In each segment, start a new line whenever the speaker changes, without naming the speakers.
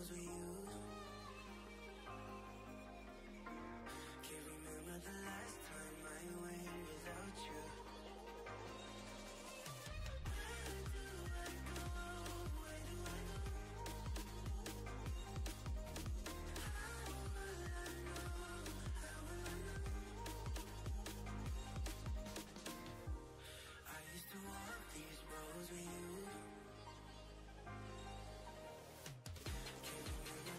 roads with you. Can't remember the last time I went without you. Where do I go? Where do I go? How will I know? How will I know? I used to walk these roads with you. Can't remember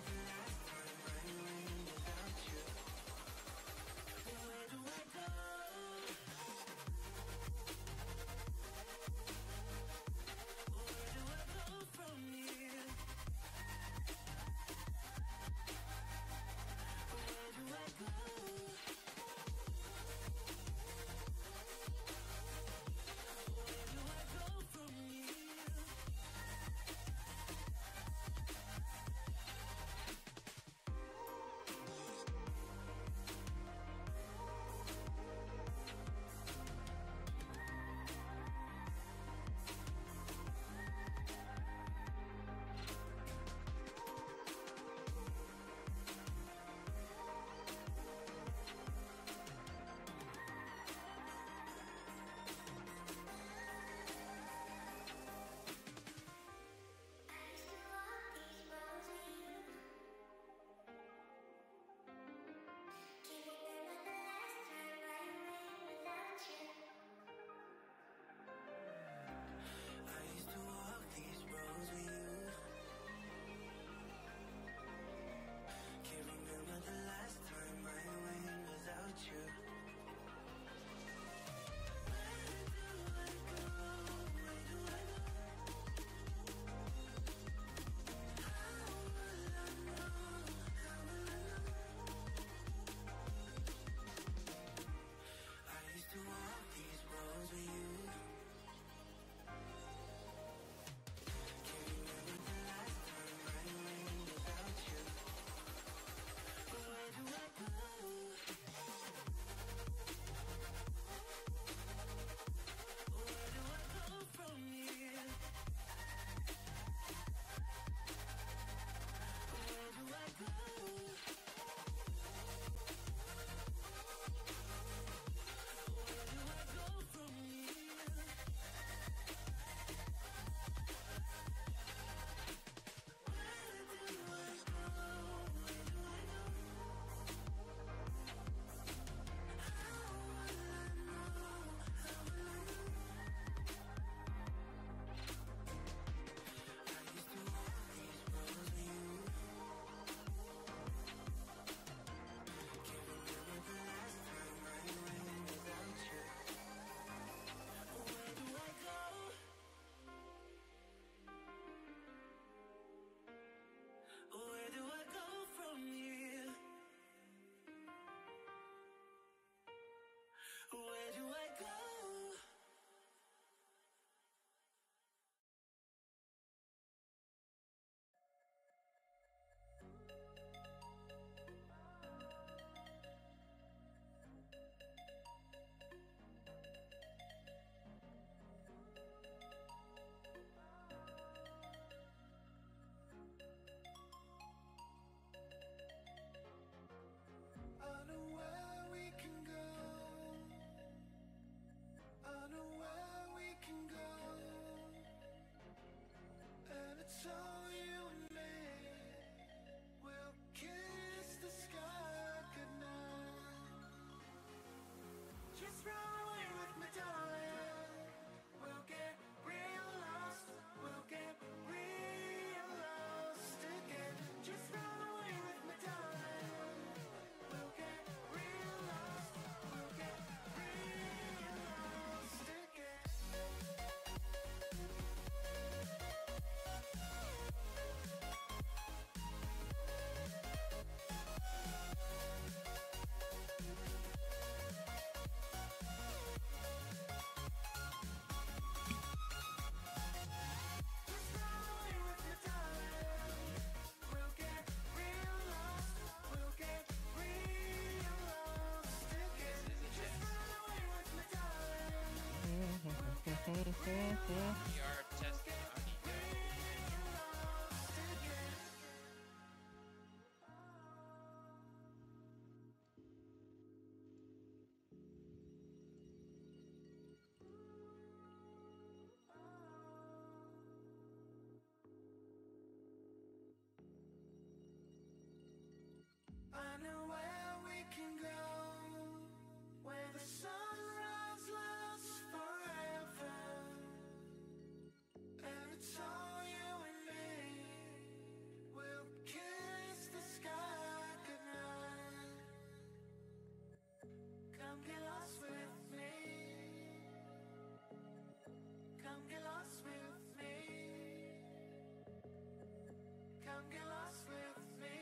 get lost with me.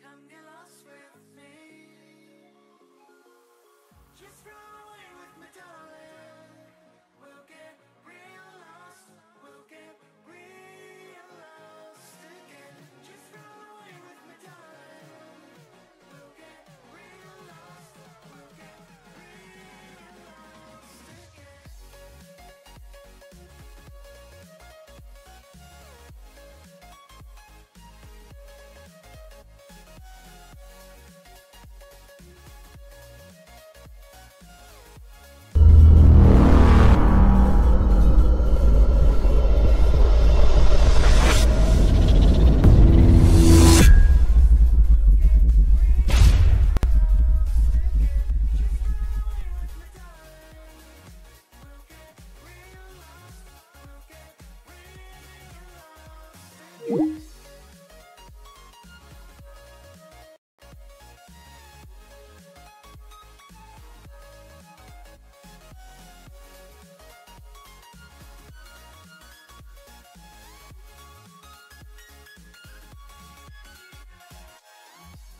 Come get lost with me. Just run away with me, darling. We'll get real lost. We'll get real lost again. Just run away with me, darling. We'll get real lost. We'll get real lost again.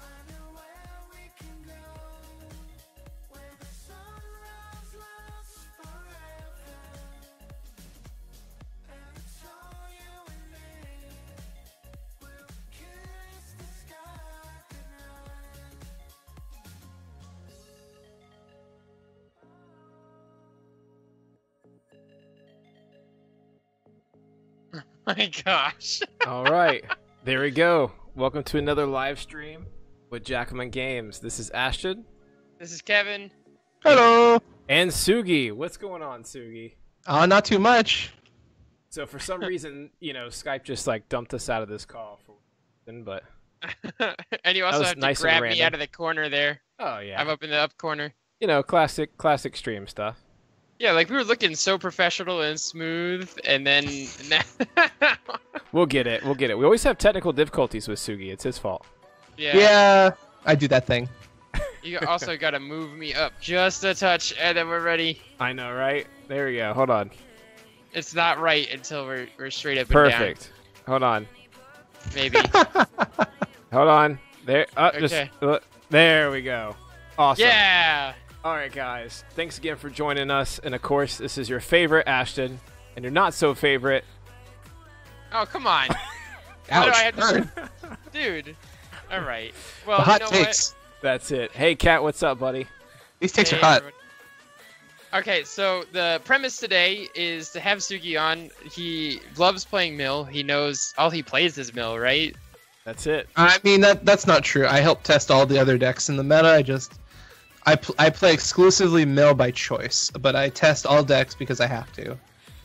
I know where we can go, where the sunrise lasts forever, and it's all you and me. We'll kiss the sky goodnight.
My gosh.
All right, there we go. Welcome to another live stream with Jackalmen Games. This is Ashton
This is Kevin.
Hello.
and Sugi. What's going on, Sugi?
Not too much.
So for some reason, Skype just like dumped us out of this call for but
And you also
was
have to
nice and
grab me
random.
out of the corner there.
oh yeah,
I'm up in the up corner.
classic stream stuff.
Yeah, like we were looking so professional and smooth, and then
We'll get it. We always have technical difficulties with Sugi. It's his fault.
yeah.
I do that thing.
You also gotta move me up just a touch, and then we're ready.
I know, right? There we go. Hold on.
It's not right until we're straight up
Perfect. Hold on.
and down. Maybe.
Hold on. There.
Okay.
There we go. Awesome.
Yeah.
All right, guys. Thanks again for joining us. And of course, this is your favorite Ashton, and your not so favorite.
Oh, come on. Why
Ouch.
do I have to-
Burn.
Dude. All right. Well,
The hot
you know
takes.
That's it. Hey, Kat, what's up, buddy?
These takes
Hey,
are hot.
everyone. Okay, so the premise today is to have Sugi on. He loves playing Mill. He knows all he plays is Mill, right?
That's it.
I mean, that's not true. I help test all the other decks in the meta. I play exclusively Mill by choice, but I test all decks because I have to.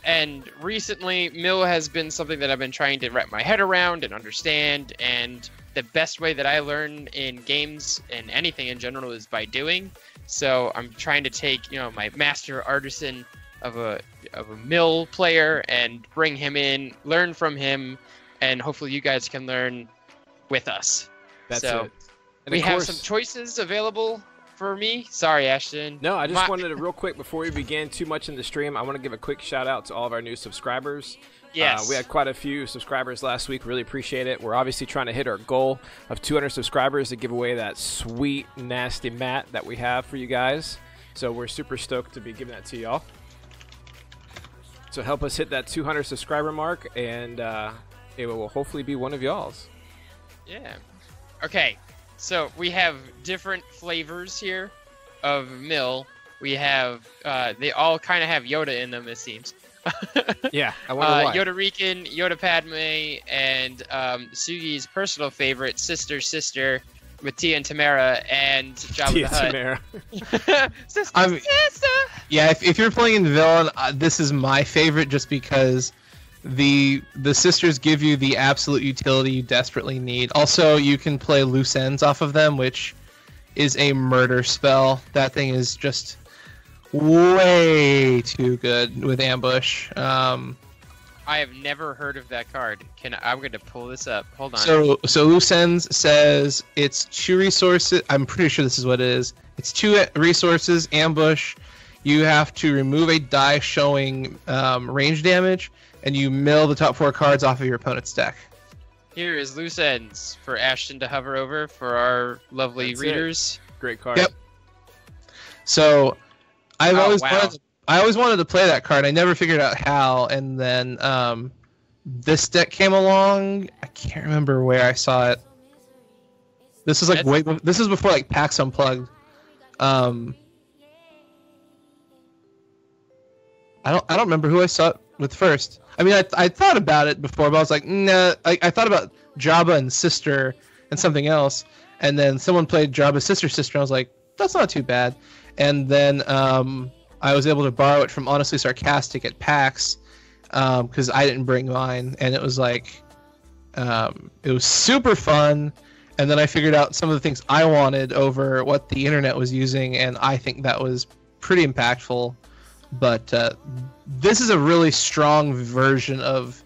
And recently, Mill has been something that I've been trying to wrap my head around and understand. And the best way that I learn in games and anything in general is by doing. So I'm trying to take, my master artisan of a Mill player and bring him in, learn from him, and hopefully you guys can learn with us.
That's
So,
it. And
we
of
have
course-
some choices available for me. Sorry, Ashton.
No, I just
My-
wanted to real quick before we begin too much in the stream. I want to give a quick shout out to all of our new subscribers.
Yes.
We had quite a few subscribers last week. Really appreciate it. We're obviously trying to hit our goal of 200 subscribers to give away that sweet, nasty mat that we have for you guys. So we're super stoked to be giving that to y'all. So help us hit that 200 subscriber mark, and it will hopefully be one of y'all's.
Yeah. Okay. So we have different flavors here of Mill. We have they all kind of have Yoda in them, it seems.
Yeah, I wonder why.
Yoda Rican, Yoda Padme, and Sugi's personal favorite, Sister, with Tia and Tamara, and Jabba
Tia
the Hutt.
Tamara.
Sister,
I mean-
sister.
Yeah, if you're playing in Villain, this is my favorite just because the sisters give you the absolute utility you desperately need. Also, you can play loose ends off of them, which is a murder spell. That thing is just way too good with ambush.
I have never heard of that card. I'm going to pull this up. Hold on.
So loose ends says it's 2 resources. I'm pretty sure this is what it is. It's 2 resources, ambush. You have to remove a die showing range damage. and you mill the top 4 cards off of your opponent's deck.
Here is loose ends for Ashton to hover over for our lovely
That's it.
readers.
Great card.
Yep. So I
Oh,
always wanted to play that card. I never figured out how, and then this deck came along. I can't remember where I saw it. This is like this is before like PAX Unplugged. I don't remember who I saw it with first. I mean, I thought about it before, but I was like, nah. I thought about Jabba and Sister and something else, and then someone played Jabba Sister Sister, and I was like, that's not too bad. And then I was able to borrow it from Honestly Sarcastic at PAX because I didn't bring mine, and it was like it was super fun. And then I figured out some of the things I wanted over what the internet was using, and I think that was pretty impactful. But this is a really strong version of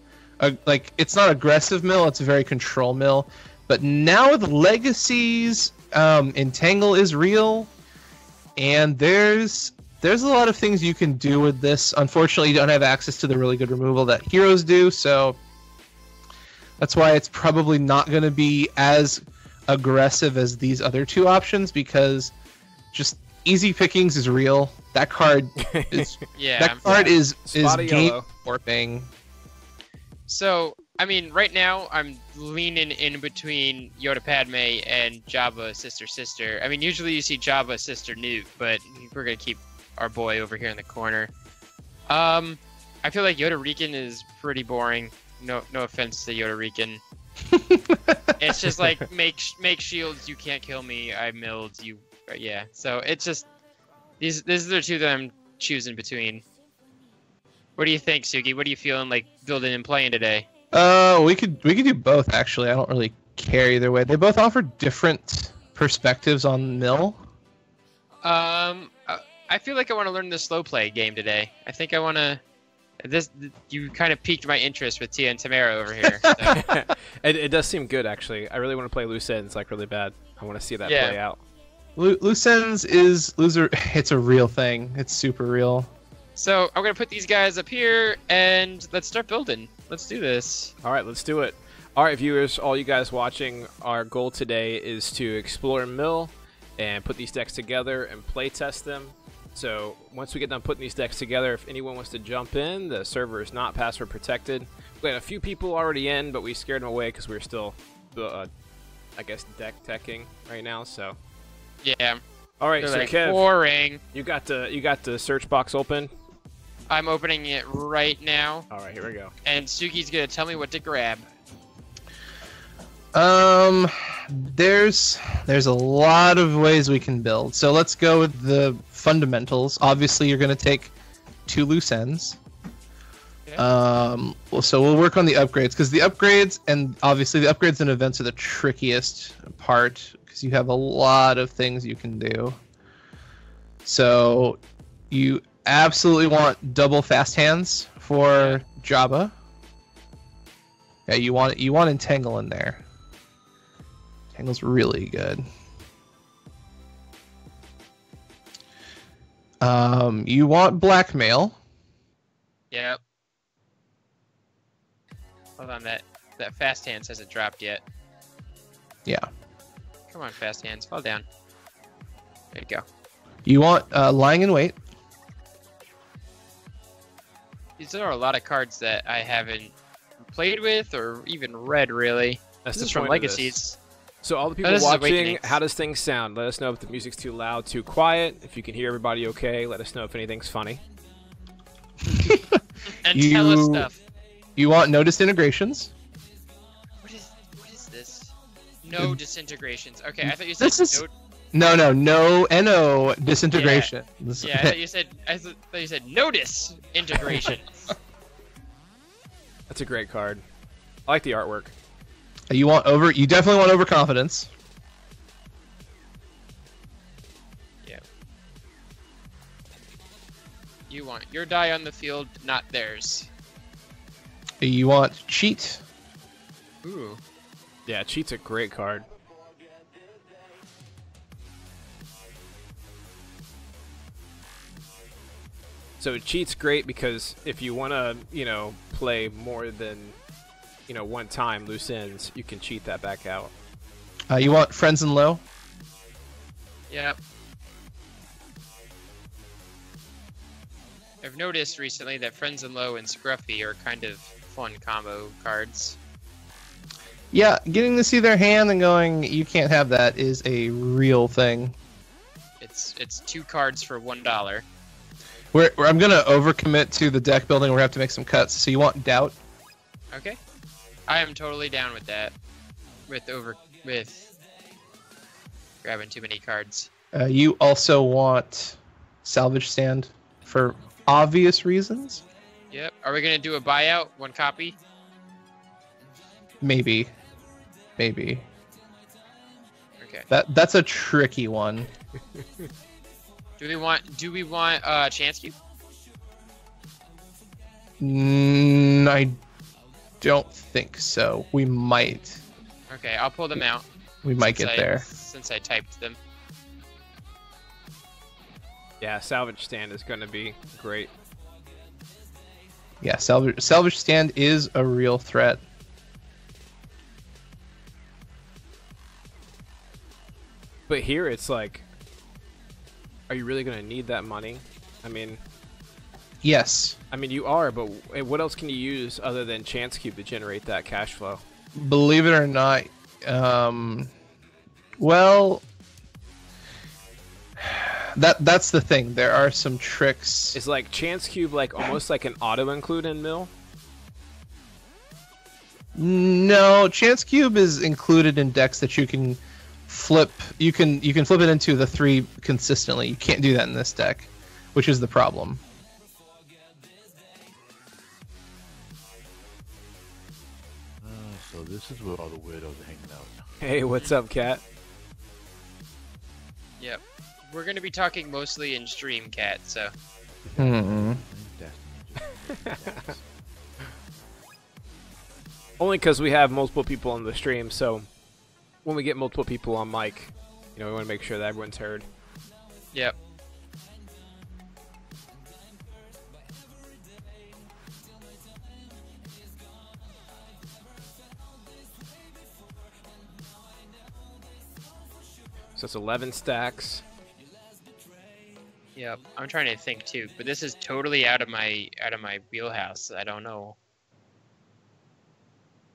like, it's not aggressive mill, it's a very control mill. But now with Legacies, Entangle is real, and there's a lot of things you can do with this. Unfortunately, you don't have access to the really good removal that heroes do, so that's why it's probably not going to be as aggressive as these other 2 options, because just easy pickings is real. That card is is game warping.
So, I mean, right now I'm leaning in between Yoda Padme and Jabba Sister Sister. I mean, usually you see Jabba Sister Newt, but we're gonna keep our boy over here in the corner. I feel like Yoda Rican is pretty boring. No offense to Yoda Rican. It's just like make shields. You can't kill me. I milled you. Yeah. So it's just these are the 2 that I'm choosing between. What do you think, Sugi? What are you feeling like building and playing today?
We could do both, actually. I don't really care either way. They both offer different perspectives on mill.
I feel like I want to learn the slow play game today. I think I want to. You kind of piqued my interest with Tia and Tamara over here. So.
It does seem good, actually. I really want to play loose ends like really bad. I want to see that play out.
Loose ends it's a real thing. It's super real.
So I'm gonna put these guys up here and let's start building. Let's do this.
All right, let's do it. All right, viewers, all you guys watching, our goal today is to explore mill and put these decks together and play test them. So once we get done putting these decks together, if anyone wants to jump in, the server is not password protected. We had a few people already in, but we scared them away because we were still, I guess, deck teching right now. So
yeah.
All right,
they're
so
like,
Kev,
boring.
you got the search box open.
I'm opening it right now.
All right, here we go.
And Sugi's gonna tell me what to grab.
There's a lot of ways we can build. So let's go with the fundamentals. Obviously, you're going to take 2 loose ends. Okay. So we'll work on the upgrades, because the upgrades and events are the trickiest part, because you have a lot of things you can do. So you absolutely want double fast hands for Jabba. Yeah, you want Entangle in there. Entangle's really good. You want Blackmail.
Yep. Hold on, that fast hands hasn't dropped yet.
Yeah.
Come on, fast hands, fall down. There you go.
You want Lying in Wait.
These are a lot of cards that I haven't played with or even read, really.
That's
this is
the
from
point of this.
Legacies.
So all the people
this is
watching,
Awakenings.
how does things sound? Let us know if the music's too loud, too quiet. If you can hear everybody okay, let us know if anything's funny.
And tell us stuff.
You want no disintegrations.
What is this? No disintegrations. Okay, I thought you said
no NO disintegration.
Yeah, I thought you said notice integration.
That's a great card. I like the artwork.
You definitely want overconfidence.
Yeah. You want your die on the field, not theirs.
You want cheat.
Ooh.
Yeah, cheat's a great card. So cheat's great because if you want to, play more than, one time loose ends, you can cheat that back out.
You want friends and low?
Yep. I've noticed recently that Friends in Low and Scruffy are kind of fun combo cards.
Yeah, getting to see their hand and going, you can't have that, is a real thing.
It's 2 cards for $1.
I'm gonna overcommit to the deck building. We're gonna have to make some cuts. So you want doubt?
Okay. I am totally down with that. With grabbing too many cards.
You also want salvage stand for obvious reasons.
Yep. Are we gonna do a buyout? 1 copy?
Maybe.
Okay.
That's a tricky one.
Do we want Chance Cube?
I don't think so. We might.
Okay, I'll pull them out.
We might get there.
Since I typed them.
Yeah, salvage stand is going to be great.
Yeah, salvage stand is a real threat.
But here it's like, are you really going to need that money? I mean,
yes.
I mean, you are, but what else can you use other than Chance Cube to generate that cash flow?
Believe it or not, well, that's the thing. There are some tricks.
Is like Chance Cube like almost like an auto include in mill?
No, Chance Cube is included in decks that you can flip. You can flip it into the 3 consistently. You can't do that in this deck, which is the problem.
So this is where all the weirdos are hanging out.
Hey, what's up, Cat?
Yep. We're gonna be talking mostly in stream, Cat, so.
Only because we have multiple people on the stream, so when we get multiple people on mic, we want to make sure that everyone's heard.
Yep.
So it's 11 stacks.
Yep. I'm trying to think too, but this is totally out of my wheelhouse. I don't know.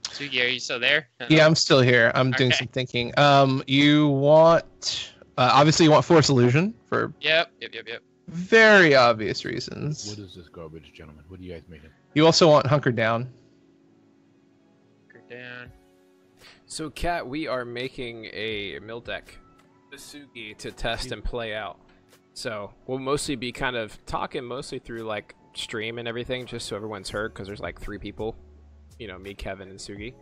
Sugi, are you still there?
Yeah, I'm still here. I'm doing some thinking. You want obviously you want Force Illusion for
Yep.
very obvious reasons.
What is this garbage, gentlemen? What are you guys making?
You also want Hunker Down.
Hunker Down.
So, Cat, we are making a mill deck, the Sugi, to test and play out. So we'll mostly be kind of talking mostly through like stream and everything, just so everyone's heard, because there's like 3 people, me, Kevin, and Sugi.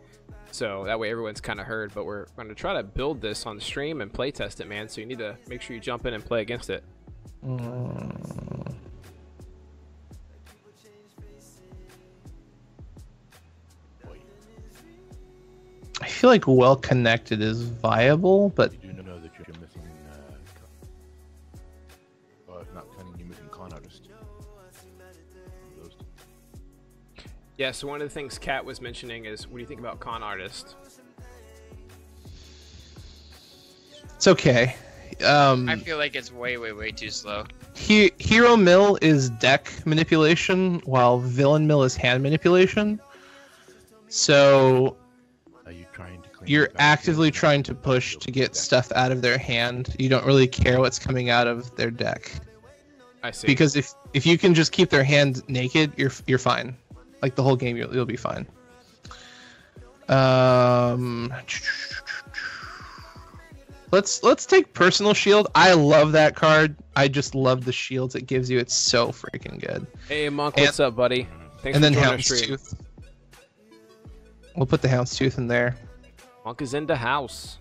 So that way everyone's kind of heard. But we're going to try to build this on stream and play test it, man. So you need to make sure you jump in and play against it.
I feel like well connected is viable, but
You do know that you're missing, or if not cunning, you're missing con artist. Those two.
Yeah, so one of the things Kat was mentioning is, what do you think about con artist?
it's okay.
I feel like it's way too slow.
Hero Mill is deck manipulation, while Villain Mill is hand manipulation. So
Are you trying to clean
you're
it back?
actively trying to push to get stuff out of their hand. You don't really care what's coming out of their deck,
I see.
because if you can just keep their hand naked, you're fine. Like the whole game, you'll be fine. Let's take Personal Shield. I love that card. I just love the shields it gives you. It's so freaking good.
Hey, Monk, what's up, buddy? Thanks
And
for
then
joining our stream.
Houndstooth. We'll put the Houndstooth in there.
Monk is in the house.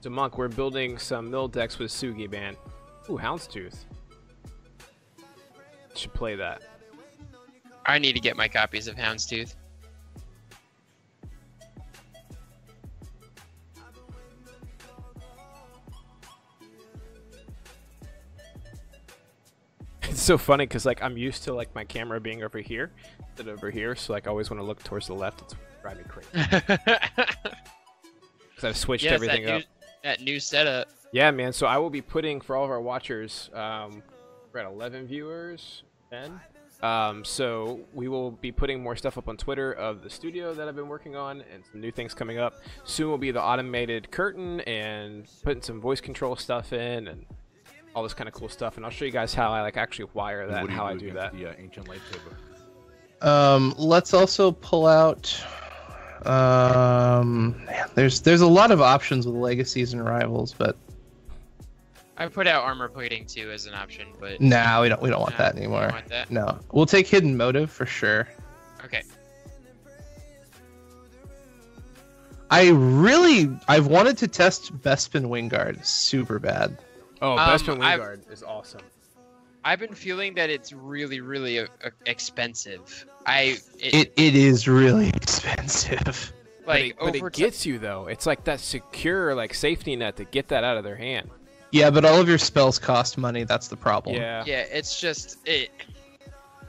So, Monk, we're building some mill decks with Sugi, man. Ooh, Houndstooth. Should play that.
I need to get my copies of Houndstooth.
It's so funny because like I'm used to like my camera being over here instead of over here, so like I always want to look towards the left. It's driving me crazy. Because I've switched everything up.
That new setup.
Yeah, man. So I will be putting for all of our watchers. We're at 11 viewers, 10. So we will be putting more stuff up on Twitter of the studio that I've been working on and some new things coming up. Soon will be the automated curtain and putting some voice control stuff in and all this kind of cool stuff. And I'll show you guys how I like actually wire that and how I do that.
The ancient lightsaber.
Let's also pull out. Man, there's a lot of options with legacies and rivals, but
I put out armor plating too as an option, but
no, we don't want that anymore.
We don't want that?
No, we'll take hidden motive for sure.
Okay.
I've wanted to test Bespin Wingguard super bad.
Oh, Bespin Wingguard is awesome.
I've been feeling that it's really, really expensive.
It is really expensive.
Like,
but it gets you though. It's like that secure like safety net to get that out of their hand.
Yeah, but all of your spells cost money. That's the problem.
Yeah.
Yeah, it's just it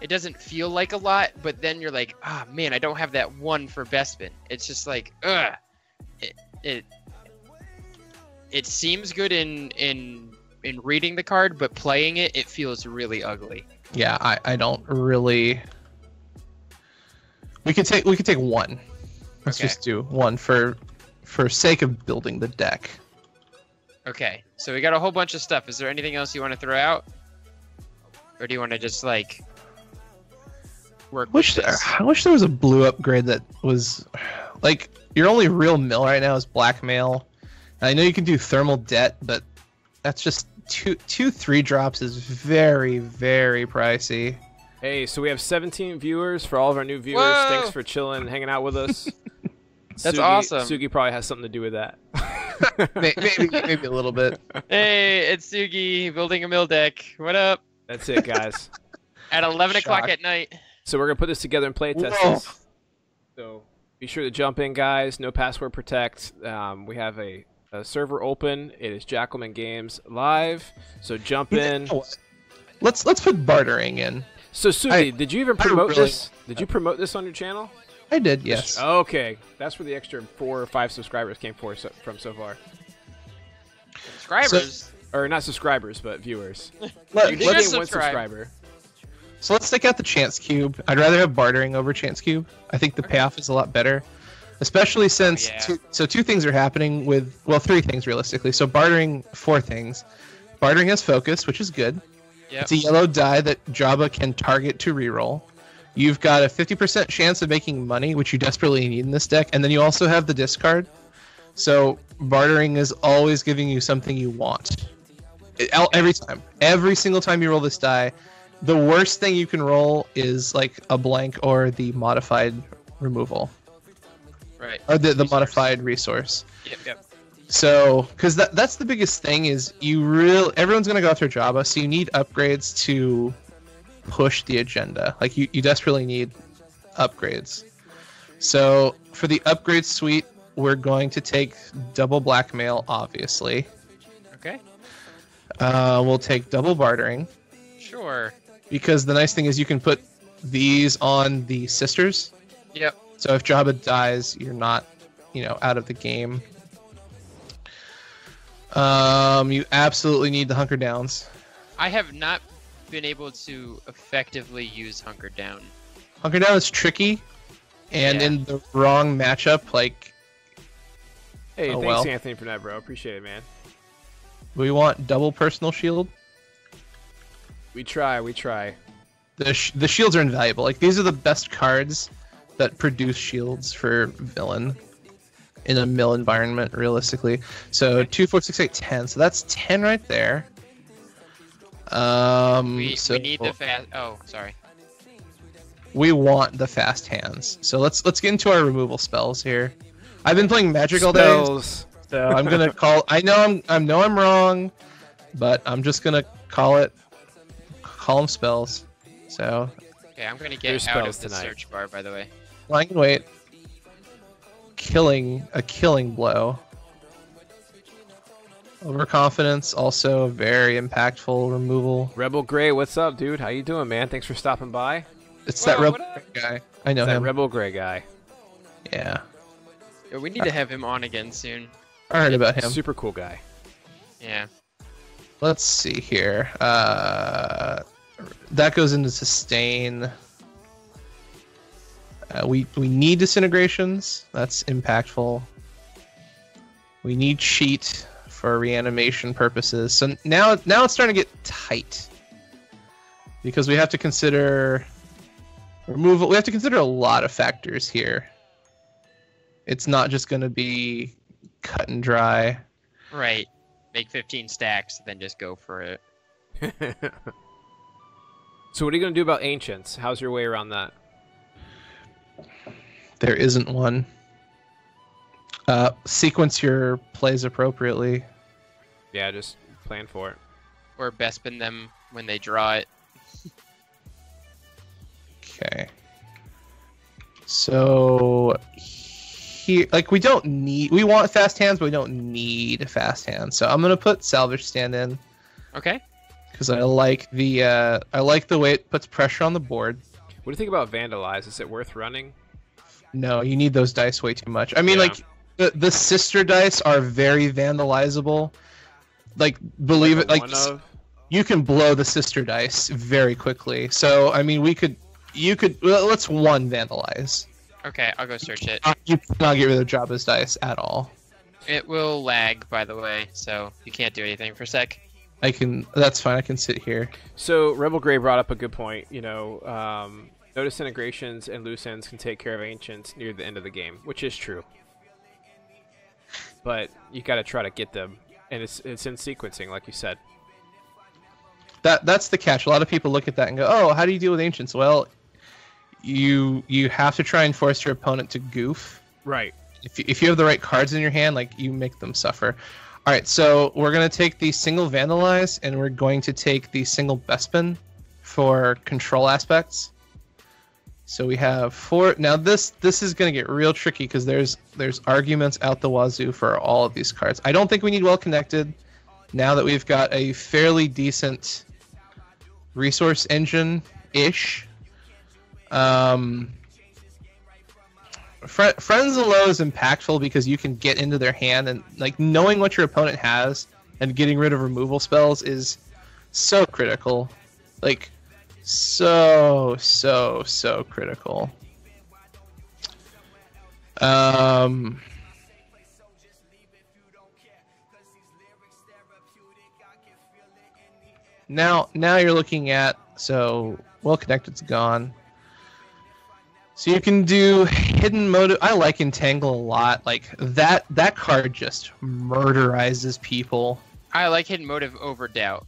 doesn't feel like a lot, but then you're like, ah, man, I don't have that one for Bespin. It's just like, ugh. It seems good in reading the card, but playing it feels really ugly.
Yeah, I don't really. We could take one. Let's
Okay.
just do one for sake of building the deck.
Okay, so we got a whole bunch of stuff. Is there anything else you want to throw out, or do you want to just like work?
I wish there was a blue upgrade that was like your only real mill right now is blackmail. And I know you can do thermal debt, but that's just two 3-drops is very, very pricey.
Hey, so we have 17 viewers for all of our new viewers.
Whoa!
Thanks for chilling and hanging out with us.
That's awesome.
Sugi probably has something to do with that.
maybe a little bit.
Hey, it's Sugi building a mill deck. What up?
That's it, guys.
At 11 o'clock
Shock.
at night.
So we're gonna put this together and play test
Whoa.
this. So be sure to jump in, guys. No password protect. We have a server open. It is Jackalmen Games live. So jump in.
Let's put bartering in.
So Sugi, did you even promote
really
this? Did you promote this on your channel?
I did, yes.
Okay, that's where the extra 4 or 5 subscribers came from so far.
Subscribers.
Or not subscribers, but viewers.
Let,
You did
should
get
let's,
one
subscribe.
subscriber.
so let's take out the chance cube. I'd rather have bartering over chance cube. I think the payoff is a lot better, especially since
yeah.
two things are happening with 3 things realistically. So bartering 4 things. Bartering has focus, which is good.
Yep.
It's a yellow die that Jabba can target to reroll. You've got a 50% chance of making money, which you desperately need in this deck, and then you also have the discard. So bartering is always giving you something you want. Every time. Every single time you roll this die, the worst thing you can roll is like a blank or the modified removal.
Right.
Or the modified resource.
Yep.
So, because that's the biggest thing is everyone's going to go after Jabba, so you need upgrades to push the agenda. Like you desperately need upgrades. So for the upgrade suite, we're going to take double blackmail, obviously.
Okay.
We'll take double bartering
Sure.
because the nice thing is you can put these on the sisters.
Yep.
So if Jabba dies, you're not, out of the game. You absolutely need the hunker downs.
I have not been able to effectively use Hunker Down.
Hunker down is tricky, and
Yeah.
in the wrong matchup, like
Hey,
Oh,
thanks
well.
Anthony for that, bro. Appreciate it, man.
we want double personal shield.
We try.
The shields are invaluable. Like these are the best cards that produce shields for villain in a mill environment, realistically. So 2, 4, 6, 8, 10. So that's 10 right there.
We need the fast. Oh, sorry.
We want the fast hands. So let's get into our removal spells here. I've been playing Magic all day,
Spells.
so I'm gonna call. I know I'm wrong, but I'm just gonna call them spells. So
Okay, I'm gonna
There's
get out of
spells
the
tonight.
search bar, by the way.
lying in wait, killing blow. Overconfidence, also a very impactful removal.
Rebel Gray, what's up, dude? How you doing, man? Thanks for stopping by.
It's
Whoa,
that Rebel
what up?
guy. I know
That
him.
Rebel Gray guy.
Yeah,
Yeah, we need to have him on again soon.
I heard about him.
Super cool guy.
Yeah.
Let's see here. That goes into sustain. We need disintegrations. That's impactful. We need cheat for reanimation purposes. So now it's starting to get tight because we have to consider removal. We have to consider a lot of factors here. It's not just going to be cut and dry.
Right. Make 15 stacks, then just go for it.
So what are you going to do about Ancients? How's your way around that?
There isn't one. Sequence your plays appropriately.
Yeah, just plan for it.
Or Bespin them when they draw it.
Okay. So here, like, we want fast hands, but we don't need fast hands. So I'm gonna put salvage stand in
Okay.
because I like the way it puts pressure on the board.
What do you think about Vandalize? Is it worth running?
No, you need those dice way too much. I mean,
Yeah.
like the sister dice are very vandalizable. Like, believe it, like
One of?
you can blow the sister dice very quickly. So I mean, let's one vandalize.
Okay, I'll go search it.
You cannot get rid of Jabba's dice at all.
It will lag, by the way, so you can't do anything for a sec.
That's fine. I can sit here.
So Rebel Gray brought up a good point. You know, no disintegrations and loose ends can take care of Ancients near the end of the game, which is true. But you got to try to get them, and it's in sequencing, like you said.
That's the catch. A lot of people look at that and go, "Oh, how do you deal with Ancients?" Well, you have to try and force your opponent to goof.
Right.
If you have the right cards in your hand, like, you make them suffer. All right, so we're gonna take the single vandalize, and we're going to take the single Bespin for control aspects. So we have 4. Now this is gonna get real tricky because there's arguments out the wazoo for all of these cards. I don't think we need well connected. Now that we've got a fairly decent resource engine ish. Friends Low is impactful because you can get into their hand, and like knowing what your opponent has and getting rid of removal spells is so critical. Like, so critical. Now you're looking at, so well connected's gone. So you can do hidden motive. I like entangle a lot. Like that card just murderizes people.
I like hidden motive over doubt.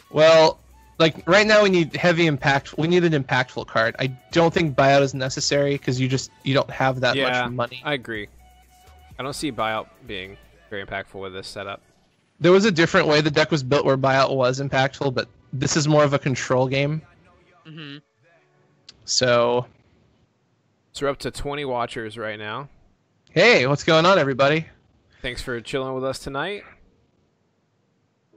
Well, like right now we need heavy impact. We need an impactful card. I don't think buyout is necessary because you don't have that much money.
I agree. I don't see buyout being very impactful with this setup.
There was a different way the deck was built where buyout was impactful, but this is more of a control game.
Mm-hmm.
So
we're up to 20 watchers right now.
hey, what's going on, everybody?
Thanks for chilling with us tonight.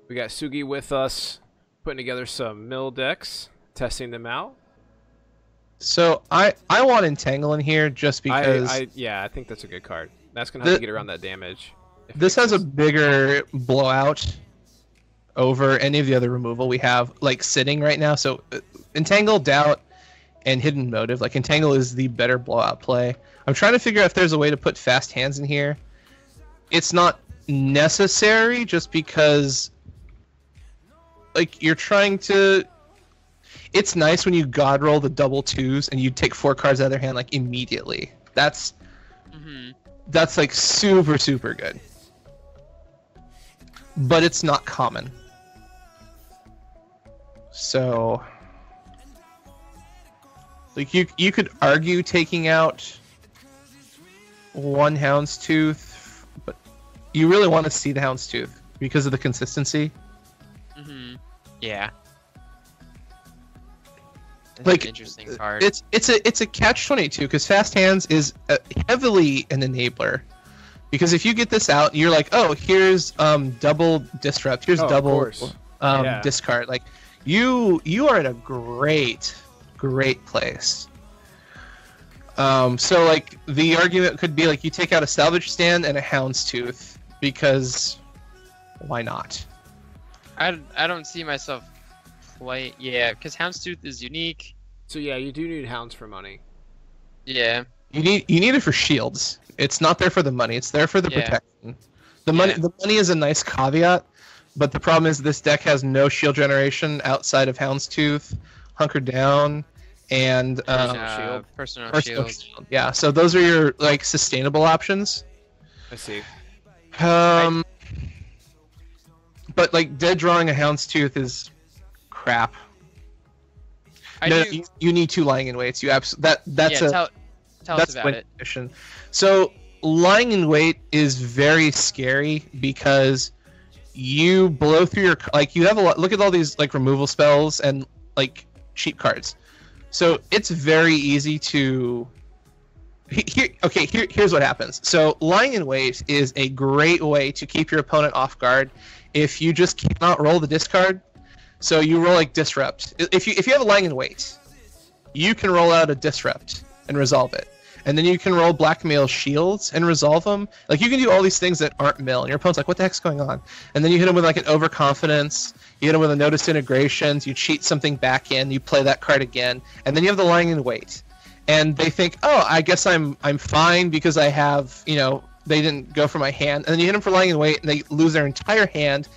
We got Sugi with us, putting together some mill decks, testing them out.
So I want entangle in here just because
I think that's a good card. That's gonna have to get around that damage.
this has a bigger blowout over any of the other removal we have like sitting right now. So entangle, doubt, and hidden motive. Like entangle is the better blowout play. I'm trying to figure out if there's a way to put fast hands in here. It's not necessary just because like you're trying to. It's nice when you god roll the double 2s and you take 4 cards out of their hand like immediately. That's like super good. But it's not common. So like you could argue taking out 1 Houndstooth, but you really want to see the Houndstooth because of the consistency.
Yeah. That's
Like
an interesting card.
it's a catch-22 because fast hands is heavily an enabler Because if you get this out, you're like, oh, here's double disrupt, here's
Oh, of
double
course. Yeah.
discard. Like you are in a great place. So like the argument could be like you take out a salvage stand and a houndstooth because why not?
I don't see myself play. Yeah, because Houndstooth is unique.
So yeah, you do need hounds for money.
Yeah.
You need it for shields. It's not there for the money. It's there for the
Yeah.
protection. The money is a nice caveat, but the problem is this deck has no shield generation outside of Houndstooth, Hunker Down, and
Personal shield.
Yeah, so those are your like sustainable options.
I see.
But like dead drawing a Houndstooth is crap. You need 2 lying in waits. Tell
us about it.
Condition. So lying in wait is very scary because you blow through your you have a lot. Look at all these like removal spells and like cheat cards. So it's very easy to. Here's what happens. So lying in wait is a great way to keep your opponent off guard if you just cannot roll the discard. So you roll like disrupt. If you have a lying in wait, you can roll out a disrupt and resolve it. And then you can roll blackmail shields and resolve them. Like you can do all these things that aren't mill, and your opponent's like, "What the heck's going on?" And then you hit them with like an overconfidence. You hit them with a notice integrations. You cheat something back in. You play that card again, and then you have the lying in wait. And they think, "Oh, I guess I'm fine because I have they didn't go for my hand." And then you hit them for lying in wait, and they lose their entire hand,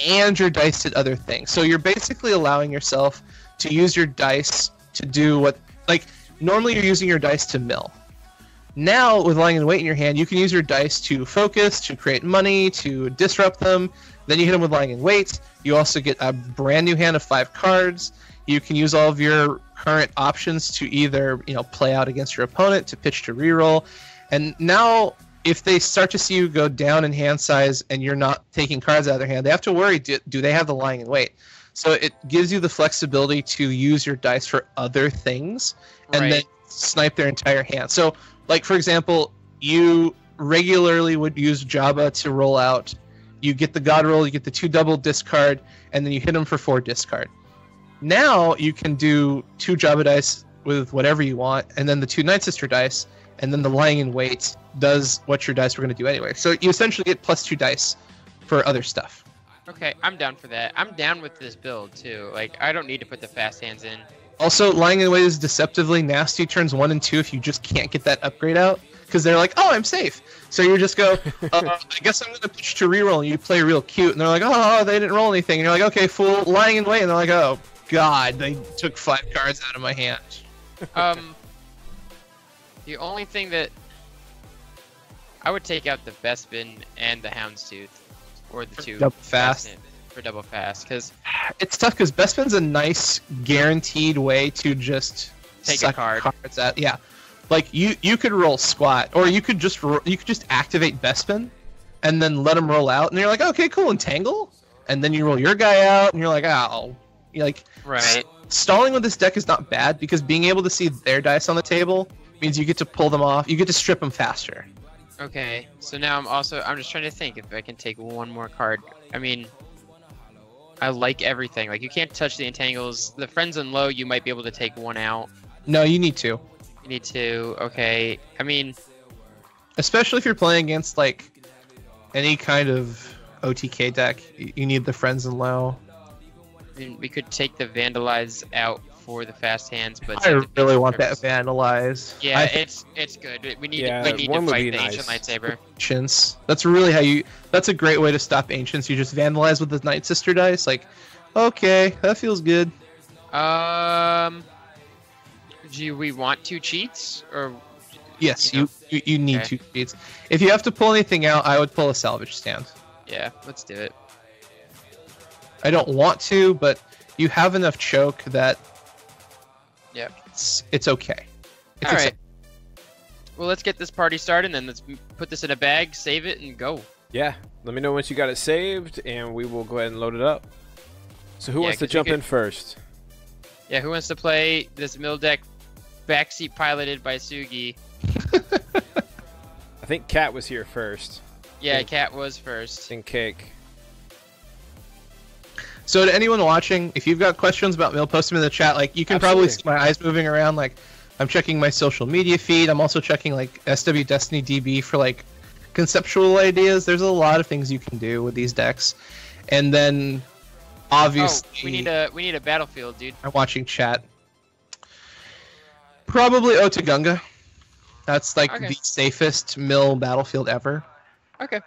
and your dice did other things. So you're basically allowing yourself to use your dice to do what normally you're using your dice to mill. Now, with lying in wait in your hand, you can use your dice to focus, to create money, to disrupt them. Then you hit them with lying in wait. You also get a brand new hand of 5 cards. You can use all of your current options to either play out against your opponent, to pitch to reroll. And now, if they start to see you go down in hand size and you're not taking cards out of their hand, they have to worry, do they have the lying in wait? So it gives you the flexibility to use your dice for other things and then snipe their entire hand. So, like, for example, you regularly would use Jabba to roll out. You get the God roll, you get the 2 double discard, and then you hit them for 4 discard. Now you can do 2 Jabba dice with whatever you want, and then the 2 Night Sister dice, and then the lying in wait does what your dice were going to do anyway. So you essentially get +2 dice for other stuff.
Okay, I'm down for that. I'm down with this build too. Like, I don't need to put the fast hands in.
Also, lying in wait is deceptively nasty turns 1 and 2 if you just can't get that upgrade out, because they're like, "Oh, I'm safe." So you just go, "I guess I'm gonna pitch to reroll," and you play real cute, and they're like, "Oh, they didn't roll anything," and you're like, "Okay, fool, lying in wait," and they're like, "Oh God, they took 5 cards out of my hand."
The only thing that I would take out the Bespin and the Houndstooth, or the 2
double fast.
For double fast, because
It's tough because Bespin's a nice guaranteed way to just
Take a
suck
card.
cards out. Yeah, like you could roll squat, or you could just activate Bespin, and then let him roll out, and you're like, "Okay, cool, entangle," and then you roll your guy out, and you're like, "Oh," you're like,
right.
Stalling with this deck is not bad because being able to see their dice on the table means you get to pull them off. You get to strip them faster.
Okay, so now I'm just trying to think if I can take one more card. I mean, I like everything. Like, you can't touch the entangles. The friends in low, you might be able to take 1 out.
No, you need to.
You need to. Okay. I mean,
especially if you're playing against like any kind of OTK deck, you need the friends in low.
I mean, we could take the vandalize out for the fast hands, but
I really want that vandalize.
Yeah, it's good. We need to fight the ancient lightsaber.
Ancients. That's really that's a great way to stop ancients. You just vandalize with the Night Sister dice. Like, okay, that feels good.
Do we want 2 cheats or?
Yes, you need 2 cheats. If you have to pull anything out, I would pull a salvage stand.
Yeah, let's do it.
I don't want to, but you have enough choke that.
Yeah,
it's okay.
All right. Well, let's get this party started, and then let's put this in a bag, save it, and go.
Yeah, let me know once you got it saved, and we will go ahead and load it up. So who wants to jump in first?
Yeah, who wants to play this mill deck backseat piloted by Sugi?
I think Cat was here first.
Yeah, Cat was first.
And Cake.
So to anyone watching, if you've got questions about Mill, post them in the chat. Like you can probably see my eyes moving around. Like I'm checking my social media feed. I'm also checking like SW Destiny DB for like conceptual ideas. There's a lot of things you can do with these decks, and then obviously
we need a battlefield, dude.
I'm watching chat. Probably Otagunga. That's like the safest mill battlefield ever.
Okay.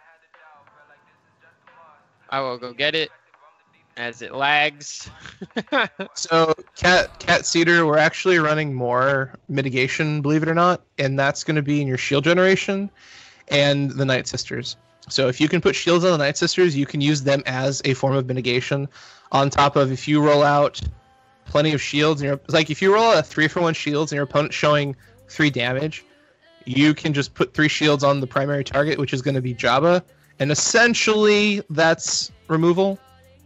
I will go get it as it lags.
So Cat Cedar, we're actually running more mitigation, believe it or not, and that's going to be in your shield generation and the Night Sisters. So if you can put shields on the Night Sisters, you can use them as a form of mitigation. On top of if you roll out plenty of shields, and like if you roll out a 3-for-1 shields and your opponent's showing 3 damage, you can just put 3 shields on the primary target, which is going to be Jabba, and essentially that's removal.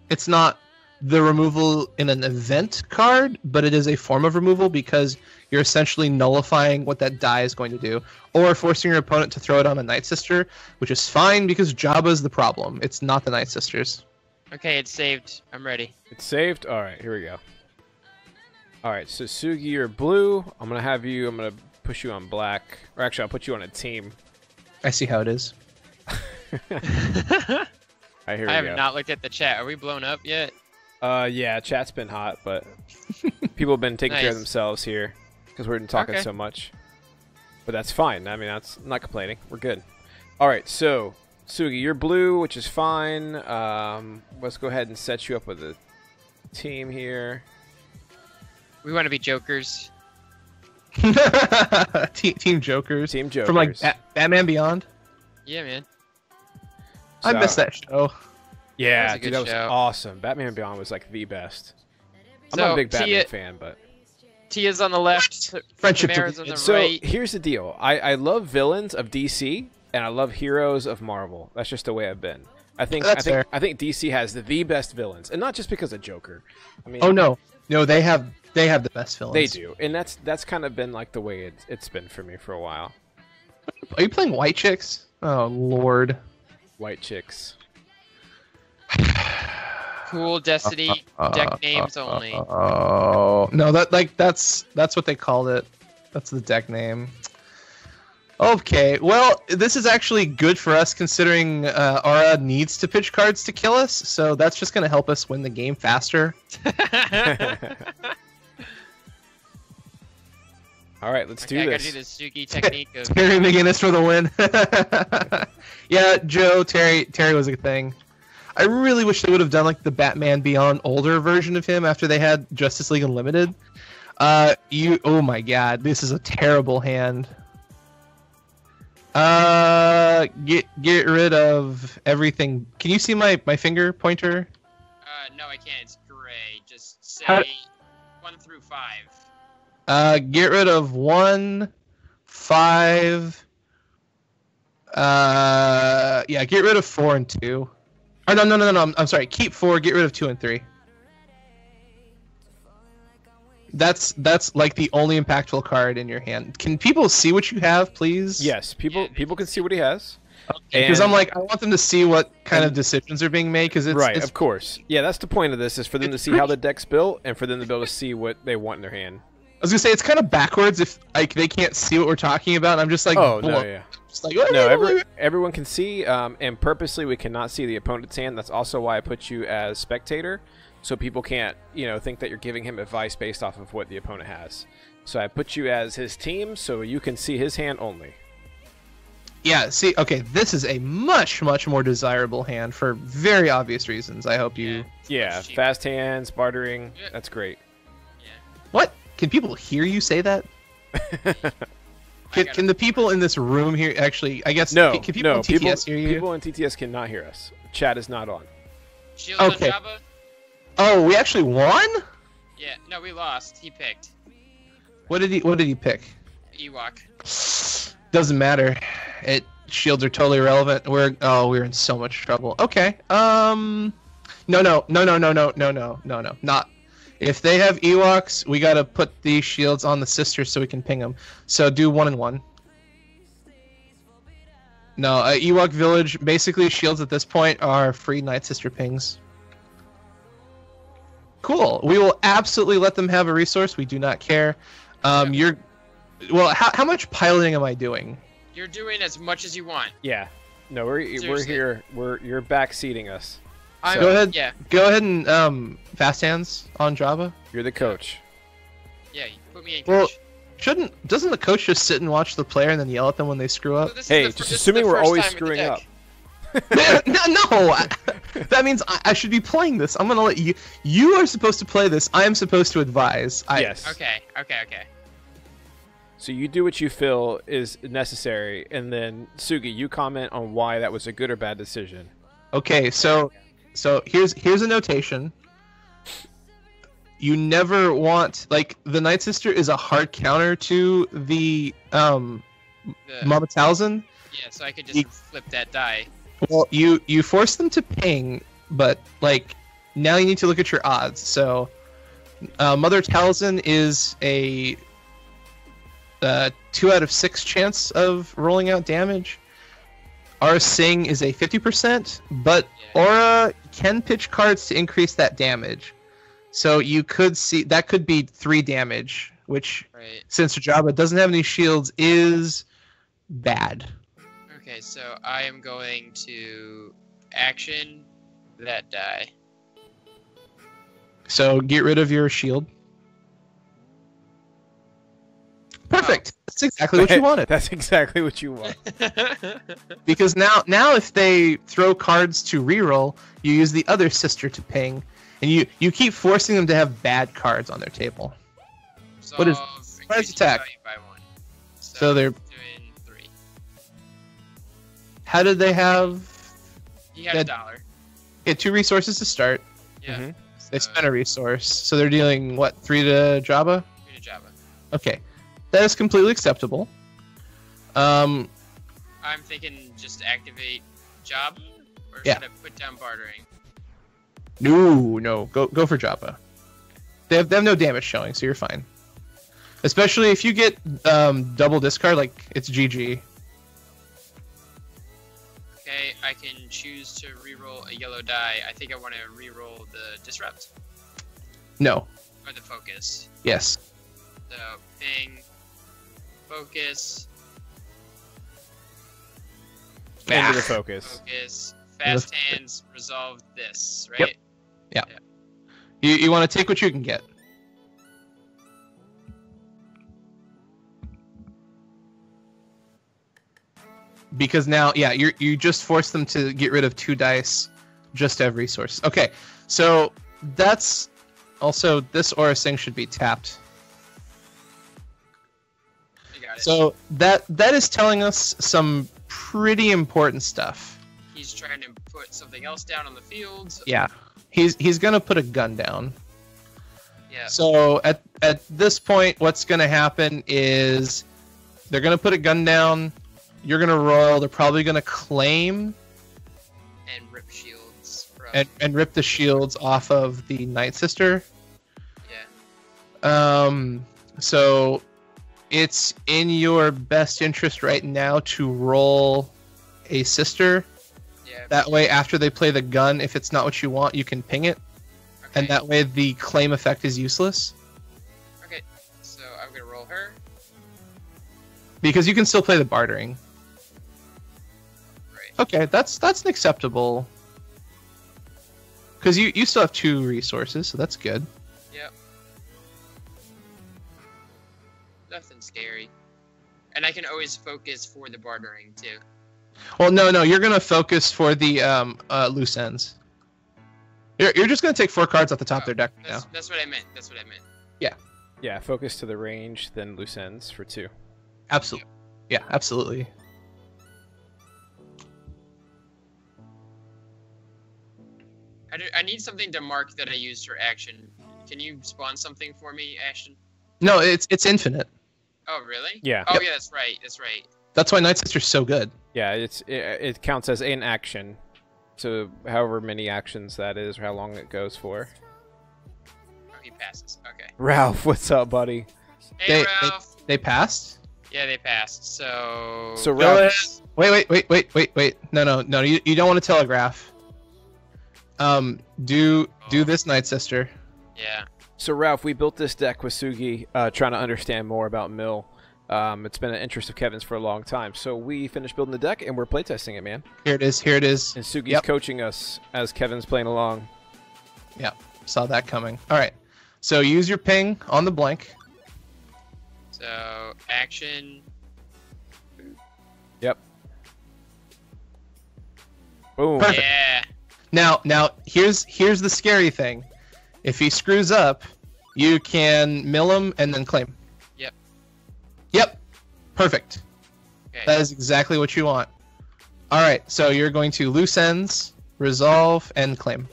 It's not the removal in an event card, but it is a form of removal because you're essentially nullifying what that die is going to do, or forcing your opponent to throw it on a Night Sister, which is fine because Jabba's the problem. It's not the Night Sisters.
Okay, it's saved. I'm ready.
It's saved? Alright, here we go. Alright, so Sugi, you're blue. I'm going to push you on black. Or actually, I'll put you on a team.
I see how it is.
Alright, here
I
we
have
go.
not looked at the chat. Are we blown up yet?
Yeah, chat's been hot, but people have been taking care of
Nice.
themselves here because we've been talking so much. But that's fine. I mean, I'm not complaining. We're good. All right, so Sugi, you're blue, which is fine. Let's go ahead and set you up with a team here.
We want to be jokers.
Team Jokers.
Team Jokers.
From like Batman Beyond.
Yeah, man.
I
So-
missed that show.
Yeah,
That was a
dude,
good
that was
show.
awesome. Batman Beyond was like the best. I'm
So,
not a big Batman
Tia-
fan, but
Tia's on the left.
Friendship
Tamara's on the
so
right.
here's the deal. I love villains of DC and I love heroes of Marvel. That's just the way I've been. I think
fair.
DC has the best villains, and not just because of Joker. I mean,
Oh no, they have the best villains.
they do, and that's kind of been like the way it's been for me for a while.
Are you playing White Chicks? Oh lord.
White chicks.
Cool Destiny deck names only.
Oh no, that's what they called it. That's the deck name. Okay, well, this is actually good for us considering Aura needs to pitch cards to kill us, so that's just going to help us win the game faster.
All right, let's
Okay, I
do
gotta
this.
do the Sugi technique of
Terry McGinnis for the win. Yeah, Joe, Terry was a thing. I really wish they would have done like the Batman Beyond older version of him after they had Justice League Unlimited. Oh my god, this is a terrible hand. Get rid of everything. Can you see my finger pointer?
no, I can't. It's gray. Just say
How-
1 through 5.
Get rid of 1, 5. Yeah, get rid of 4 and 2. Oh, no. I'm sorry. Keep 4. Get rid of 2 and 3. That's like the only impactful card in your hand. Can people see what you have, please?
Yes, people can see what he has.
Because
And-
I'm like, I want them to see what kind of decisions are being made. Because
Right,
it's
of course. Yeah, that's the point of this, is for them to see how the deck's built and for them to be able to see what they want in their hand.
I was gonna say it's kind of backwards if like they can't see what we're talking about. I'm just like,
Oh, no,
blah-
yeah.
just like,
No, everyone can see, and purposely we cannot see the opponent's hand. That's also why I put you as spectator, so people can't, think that you're giving him advice based off of what the opponent has. So I put you as his team, so you can see his hand only.
Yeah, see, okay, this is a much more desirable hand for very obvious reasons. I hope you.
Yeah,
Much cheaper.
fast hands, bartering, that's great.
What? Can people hear you say that? Can the people in this room here actually? I guess.
No,
Can people
no,
in TTS hear you?
people in TTS cannot hear us. Chat is not on.
Shields
Okay.
on Jabba?
Oh, we actually won.
Yeah, no, we lost. He picked
What did he pick?
Ewok.
Doesn't matter. Shields are totally irrelevant. We're in so much trouble. Okay. No. Not. If they have Ewoks, we gotta put these shields on the sisters so we can ping them. So do 1 and 1. No, Ewok Village, basically shields at this point are free Night Sister pings. Cool. We will absolutely let them have a resource. We do not care. Well, how much piloting am I doing?
You're doing as much as you want.
Yeah. No, we're
Seriously.
here. You're backseating us.
I'm,
Go ahead.
Yeah.
Go ahead and fast hands on Java.
You're the coach.
Yeah. You put me in
Well,
coach.
doesn't the coach just sit and watch the player and then yell at them when they screw up?
So this is
Hey,
the
just
this is
assuming
the
we're
first
always
time with the
screwing
deck.
up.
No, that means I should be playing this. I'm gonna let you. You are supposed to play this. I am supposed to advise.
Yes.
Okay.
So you do what you feel is necessary, and then Sugi, you comment on why that was a good or bad decision.
Okay. So here's a notation. You never want the Night Sister is a hard counter to the
The,
Mama Talzin.
yeah. So I could just flip that die.
Well, you force them to ping, but now you need to look at your odds. So, Mother Talzin is a 2 out of 6 chance of rolling out damage. Aura Sing is a 50%, but Aura can pitch cards to increase that damage. So you could see that could be 3 damage, which
Right.
since Jabba doesn't have any shields is bad.
Okay. So I am going to action that die.
So get rid of your shield. Perfect. That's exactly what you wanted.
That's exactly what you want.
Because now if they throw cards to reroll, you use the other sister to ping, and you keep forcing them to have bad cards on their table. What is- what is
increasing
attack?
value by 1.
So they're-
doing 3.
How did they have?
He had
Yeah.
$1.
Get 2 resources to start.
Yeah.
Mhm.
They spent a resource, so they're dealing what 3 to Jabba?
3 to Java.
Okay, that is completely acceptable.
I'm thinking just activate job, or
Yeah.
should I put down bartering?
No, go for Jabba. They have no damage showing, so you're fine. Especially if you get double discard, it's GG.
Okay, I can choose to reroll a yellow die. I think I want to reroll the disrupt
No.
or the focus.
Yes.
So ping, focus,
Into the
Ah.
focus.
fast hands, resolve this, right?
Yep. You want to take what you can get. Because now, you just force them to get rid of 2 dice just to have resources. Okay, so that's also this Aura Sing should be tapped.
I got it.
So that is telling us some pretty important stuff.
He's trying to put something else down on the field.
Yeah, he's gonna put a gun down.
Yeah.
So at this point, what's gonna happen is they're gonna put a gun down. You're gonna roll. They're probably gonna claim
And rip shields from.
and rip the shields off of the Night Sister.
Yeah.
So it's in your best interest right now to roll a sister.
Yeah.
That way, after they play the gun, if it's not what you want, you can ping it,
Okay.
and that way the claim effect is useless
Okay. So I'm gonna roll her.
because you can still play the bartering.
Right.
Okay, that's an acceptable. Because you still have 2 resources, so that's good.
Yep. Nothing scary. And I can always focus for the bartering too.
Well, no, you're gonna focus for the loose ends. You're just gonna take 4 cards off the top of their deck right now.
That's what I meant. That's what I meant.
Yeah, focus to the range, then loose ends for 2.
Absolutely. Yeah, absolutely.
I need something to mark that I used for action. Can you spawn something for me, Ashton?
No, it's infinite.
Oh, really?
Yeah.
Oh,
Yep.
yeah, that's right. That's right.
That's why Night Sister's so good.
Yeah, it counts as an action. So however many actions that is, or how long it goes for.
Oh, he passes. Okay.
Ralph, what's up, buddy?
Hey,
They-
Ralph.
They passed.
Yeah, they passed. So.
So
Go
Ralph,
ahead. Wait. No. You don't want to telegraph. Do this, Night Sister.
Yeah.
So Ralph, we built this deck with Sugi, trying to understand more about Mill. It's been an interest of Kevin's for a long time. So we finished building the deck and we're playtesting it, man.
Here it is.
And Sugi's coaching us as Kevin's playing along.
Yep. Saw that coming. All right. So use your ping on the blank.
So action.
Yep. Boom.
Perfect.
Yeah.
Now here's the scary thing. If he screws up, you can mill him and then claim. Yep. Perfect.
Okay.
That is exactly what you want. All right. So you're going to loose ends, resolve, and claim.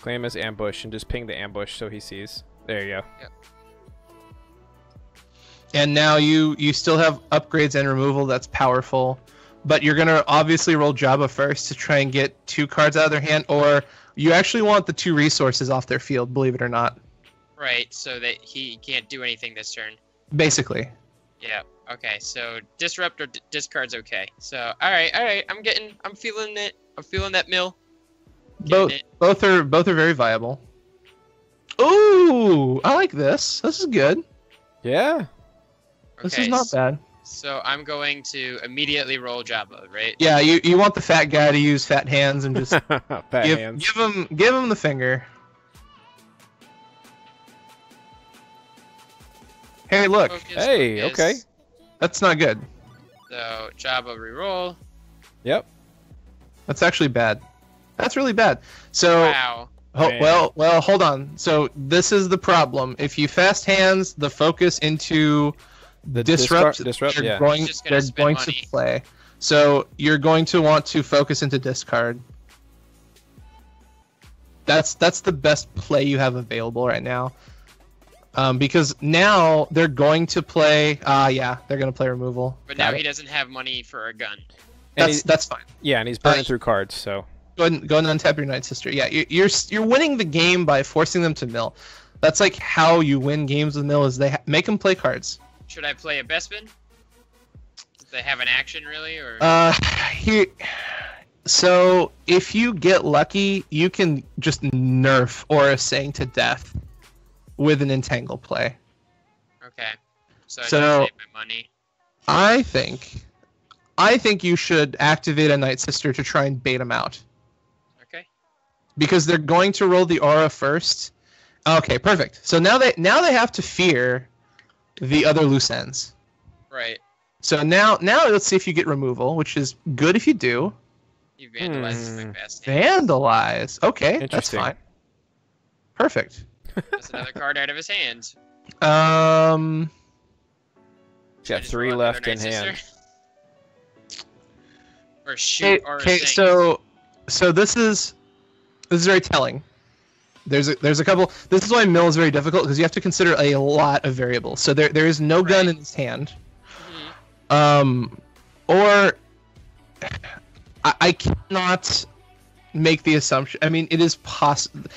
Claim as ambush and just ping the ambush so he sees. There you go.
Yep.
And now you still have upgrades and removal. That's powerful. But you're going to obviously roll Jabba first to try and get 2 cards out of their hand, or you actually want the 2 resources off their field, believe it or not.
Right, so that he can't do anything this turn.
Basically.
Yeah. Okay, so disrupt or discard's okay. So all right. I'm feeling it. I'm feeling that mill.
Both are very viable. Ooh, I like this. This is good.
Yeah.
This
Okay,
is not bad.
So I'm going to immediately roll Jabba, right?
Yeah, you want the fat guy to use fat hands and just
Fat hands.
give him the finger. Hey, look.
Focus,
Hey,
focus.
okay.
That's not good.
So Jabba reroll.
Yep.
That's actually bad. That's really bad. So
Wow.
Man.
well, hold on. So this is the problem. If you fast hands the focus into
The
disrupt,
disrupt, yeah.
they're
Just gonna
going
spend
to
money.
play. So you're going to want to focus into discard. That's the best play you have available right now. Because now they're going to play. They're going to play removal.
But
Got
now
it.
he doesn't have money for a gun.
And
That's fine.
Yeah, and he's burning
Uh,
through cards, so.
Go ahead and untap your Night Sister. Yeah, you're winning the game by forcing them to mill. That's like how you win games with mill, is they make them play cards.
Should I play a Bespin? Does they have an action really, or
Here. So if you get lucky, you can just nerf Aura Saying to death with an entangle play.
okay? So I
So-
can save my money.
I think you should activate a Night Sister to try and bait them out.
Okay.
Because they're going to roll the aura first. Okay, perfect. So now they have to fear the other loose ends.
Right.
So now let's see if you get removal, which is good if you do.
You vandalized my best hand.
Vandalize. Okay, that's
Interesting.
fine. Perfect.
That's another card out of his hand.
He's got
I just
3
roll
left
another
in
Night
hand.
Sister? Or shoot or
Okay, so this is very telling. There's a couple. This is why mill is very difficult, because you have to consider a lot of variables. So there is no gun
Right.
in his hand.
Mhm.
Or I cannot make the assumption. I mean, it is possible.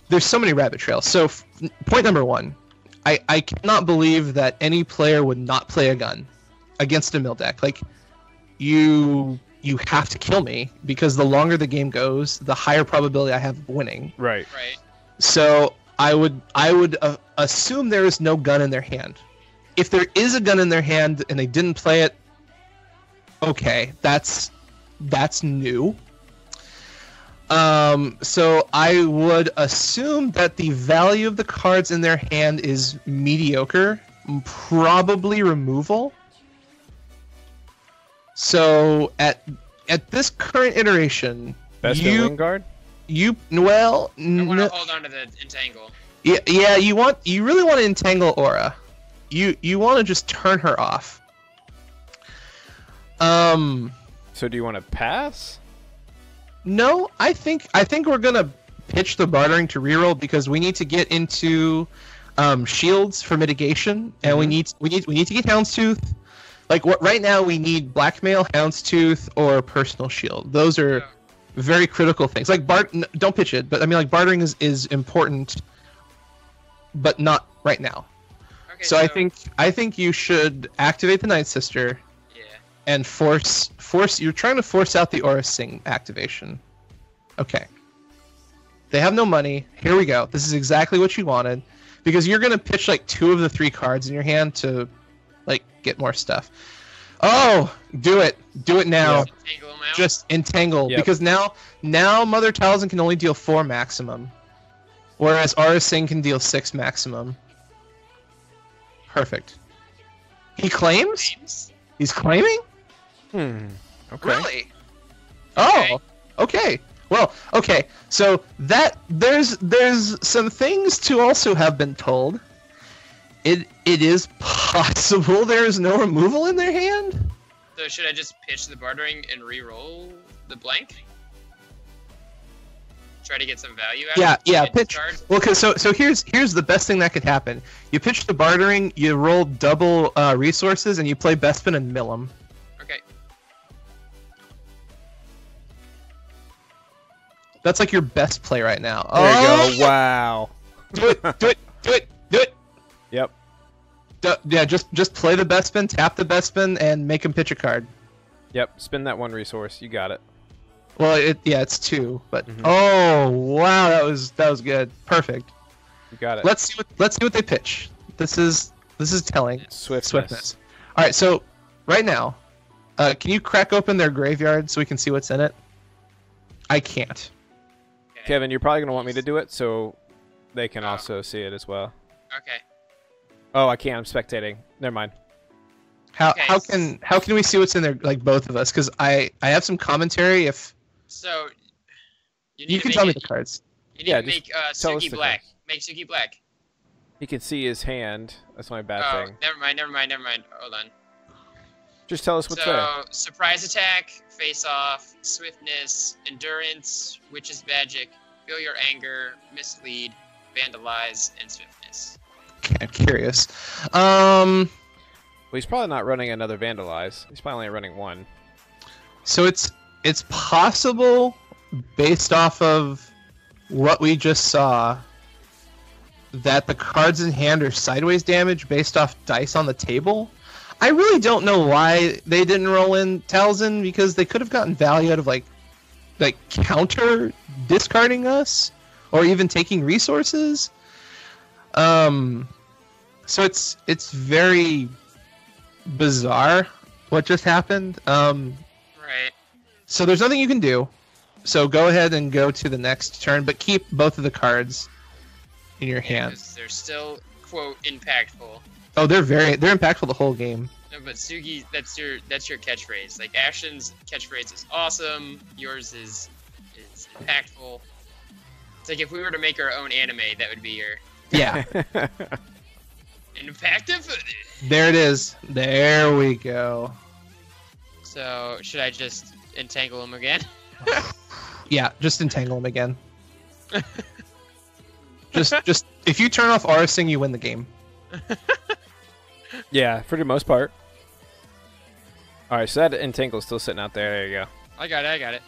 There's so many rabbit trails. So point number 1, I cannot believe that any player would not play a gun against a mill deck. Like, you have to kill me, because the longer the game goes, the higher probability I have of winning.
Right.
Right.
So I would assume there is no gun in their hand. If there is a gun in their hand and they didn't play it, okay, that's new. So I would assume that the value of the cards in their hand is mediocre, probably removal. So at this current iteration,
Best in Wingard?
you
I want to
no,
hold on to the entangle.
yeah, you really want to entangle Aura. You want to just turn her off.
So do you want to pass?
No, I think we're gonna pitch the bartering to reroll, because we need to get into shields for mitigation, and we need to get Houndstooth. Like right now, we need blackmail, Houndstooth, or personal shield. Those are very critical things. Like don't pitch it, but I mean like bartering is important, but not right now.
Okay,
So I think you should activate the Night Sister
Yeah.
and force. You're trying to force out the Aura Sing activation. Okay. They have no money. Here we go. This is exactly what you wanted, because you're gonna pitch like 2 of the 3 cards in your hand to, like, get more stuff. Oh, do it now.
Entangle him out.
Just entangle,
Yep.
because now Mother Talzin can only deal 4 maximum, whereas Aura Sing can deal 6 maximum. Perfect. He claims?
Names?
He's claiming?
Okay.
Really? Oh, okay. Well, okay. So that there's some things to also have been told. It is possible there is no removal in their hand.
So should I just pitch the bartering and re-roll the blank? Try to get some value out of
Yeah.
it?
Pitch.
Card?
Well, cause so here's the best thing that could happen. You pitch the bartering, you roll double resources, and you play Bespin and mill 'em.
Okay.
That's like your best play right now.
There you go. Wow.
Do it.
Yep.
Yeah, just play the Bespin, tap the Bespin, and make him pitch a card.
Yep. Spend that 1 resource. You got it.
Well, it's 2, but
Mhm.
oh wow, that was good, perfect.
You got it.
Let's see what they pitch. This is telling.
Swiftness.
All right, so right now, can you crack open their graveyard so we can see what's in it? I can't.
Okay.
Kevin, you're probably gonna want me to do it, so they can also see it as well.
Okay.
Oh, I can't. I'm spectating. Never mind.
How
Okay.
how can we see what's in there, like both of us? Because I have some commentary. If
So need
you
to
can
make
tell me
it-
the cards.
You need
Yeah,
to
just
make
tell us
Sugi
the
black.
cards.
Make Sugi black.
He can see his hand. That's my bad
Oh,
thing.
never mind. Hold on.
Just tell us what's
So
there.
surprise attack, face off, swiftness, endurance, witch's magic, feel your anger, mislead, vandalize, and swiftness.
Okay, I'm curious.
Well, he's probably not running another Vandalize. He's probably only running 1.
So it's possible, based off of what we just saw, that the cards in hand are sideways damage based off dice on the table. I really don't know why they didn't roll in Talzin, because they could have gotten value out of like counter discarding us, or even taking resources. So it's very bizarre what just happened.
Right.
So there's nothing you can do. So go ahead and go to the next turn, but keep both of the cards in your hand.
'Cause they're still, quote, impactful.
Oh, they're impactful the whole game.
No, but Sugi, that's your catchphrase. Like Ashton's catchphrase is awesome. Yours is impactful. It's like if we were to make our own anime, that would be your
Yeah,
impactive.
there it is. There we go.
So should I just entangle him again?
Yeah, just entangle them again. just if you turn off Arsing, you win the game.
Yeah, for the most part. Alright, so that Entangle's still sitting out there. There you go.
I got it.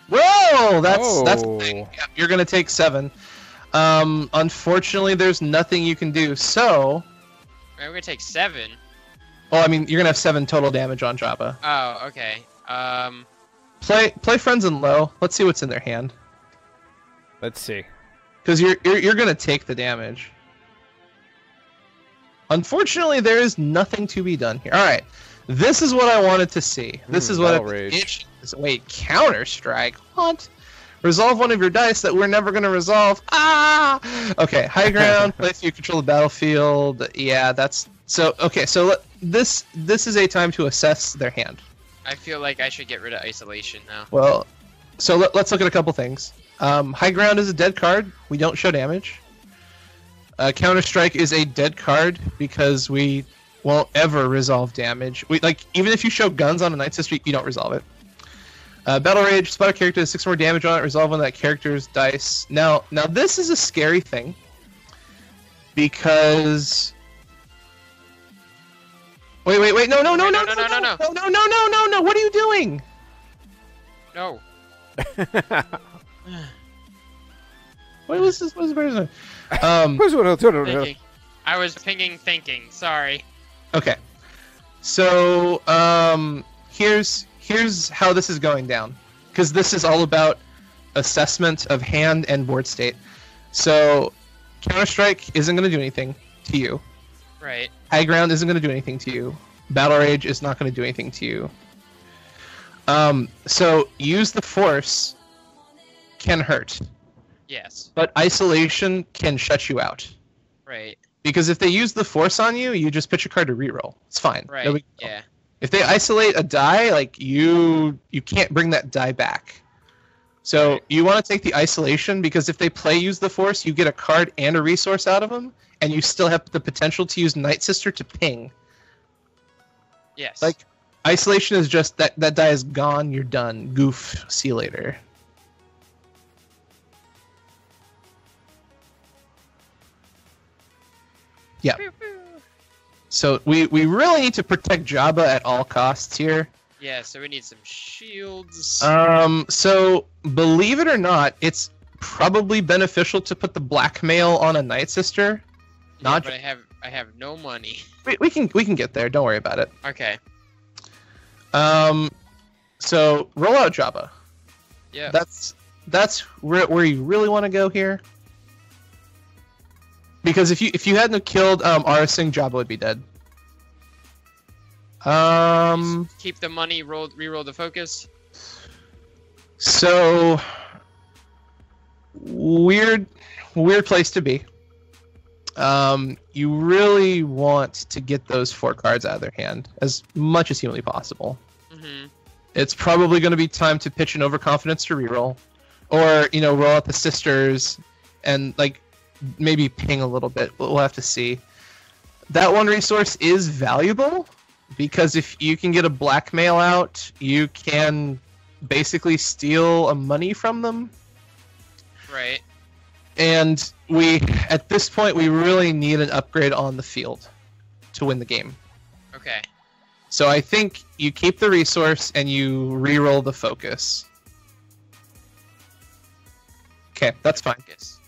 Whoa, that's the
Oh.
thing. Yeah, you're gonna take 7. Unfortunately, there's nothing you can do. So,
Right, we're gonna take 7.
well, I mean, you're gonna have 7 total damage on Jabba.
Oh, okay.
Play friends in low. Let's see what's in their hand,
Let's see.
because you're gonna take the damage. Unfortunately, there is nothing to be done here. All right, this is what I wanted to see. This is what
Battle
I've been
Rage.
itching. Wait, Counter Strike? What? Resolve one of your dice that we're never gonna resolve. Ah! Okay, high ground. Place you control the battlefield. Yeah, that's so. Okay, so this is a time to assess their hand.
I feel like I should get rid of isolation now.
Well, so let's look at a couple things. High ground is a dead card. We don't show damage. Counter Strike is a dead card because we won't ever resolve damage. Even if you show guns on a Night Sister, you don't resolve it. Battle Rage, spot a character has 6 more damage on it, resolve one of that character's dice. Now this is a scary thing, because wait, no,
No.
what are you doing?
No.
What was this? What was the person?
Thinking. I was thinking. Sorry.
Okay. So here's how this is going down, because this is all about assessment of hand and board state. So Counter-Strike isn't going to do anything to you.
Right.
High Ground isn't going to do anything to you. Battle Rage is not going to do anything to you. So use the Force can hurt,
Yes.
but Isolation can shut you out.
Right.
Because if they use the Force on you, you just pitch a card to reroll. It's fine.
Right.
No big deal.
Yeah.
If they isolate a die, like you can't bring that die back. So
Right.
you want to take the isolation, because if they play use the Force, you get a card and a resource out of them, and you still have the potential to use Night Sister to ping.
Yes.
Like, isolation is just that die is gone, you're done. Goof. See you later. Yeah. So we really need to protect Jabba at all costs here.
Yeah. So we need some shields.
So believe it or not, it's probably beneficial to put the blackmail on a Night Sister.
Yeah,
Not
but I have no money.
we can get there. Don't worry about it.
Okay.
So roll out Jabba.
Yeah.
That's where you really want to go here. Because if you hadn't killed Arsing, Jabba would be dead.
Just keep the money. Reroll the focus.
So weird place to be. You really want to get those 4 cards out of their hand as much as humanly possible.
Mm-hmm.
It's probably going to be time to pitch an overconfidence to reroll, or roll out the sisters and like maybe ping a little bit. We'll have to see. That one resource is valuable because if you can get a blackmail out, you can basically steal a money from them.
Right.
And at this point, we really need an upgrade on the field to win the game.
Okay.
So I think you keep the resource and you re-roll the focus. Okay, that's fine.
Focus.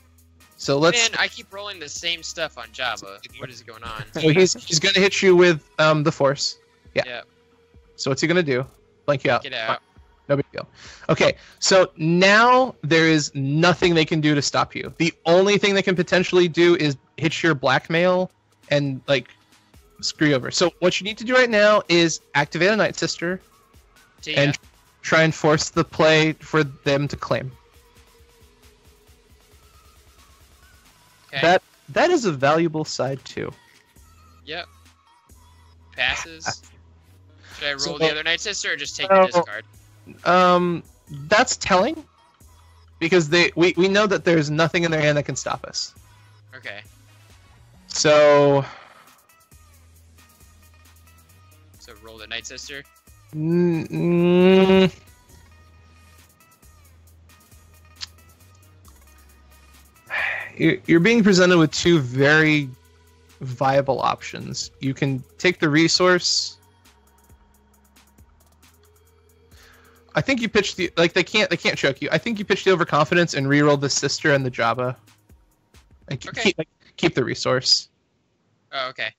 So let's.
Man, I keep rolling the same stuff on Jabba. What is going on?
So he's gonna hit you with the force. Yeah.
Yep.
So what's he gonna do? Blank you out.
Get out.
No big deal. Okay, so now there is nothing they can do to stop you. The only thing they can potentially do is hit your blackmail and like screw you over. So what you need to do right now is activate a Night Sister
See ya.
and try and force the play for them to claim.
Okay.
That is a valuable side too.
Yep. Passes. Should I roll
So-
the other Night Sister or just take the discard?
That's telling because we know that there's nothing in their hand that can stop us.
Okay.
So
So roll the Night Sister.
mm, you're being presented with 2 very viable options. You can take the resource. I think you pitch the they can't choke you. I think you pitch the overconfidence and reroll the sister and the Jabba. Like,
Okay.
keep the resource.
Oh, okay.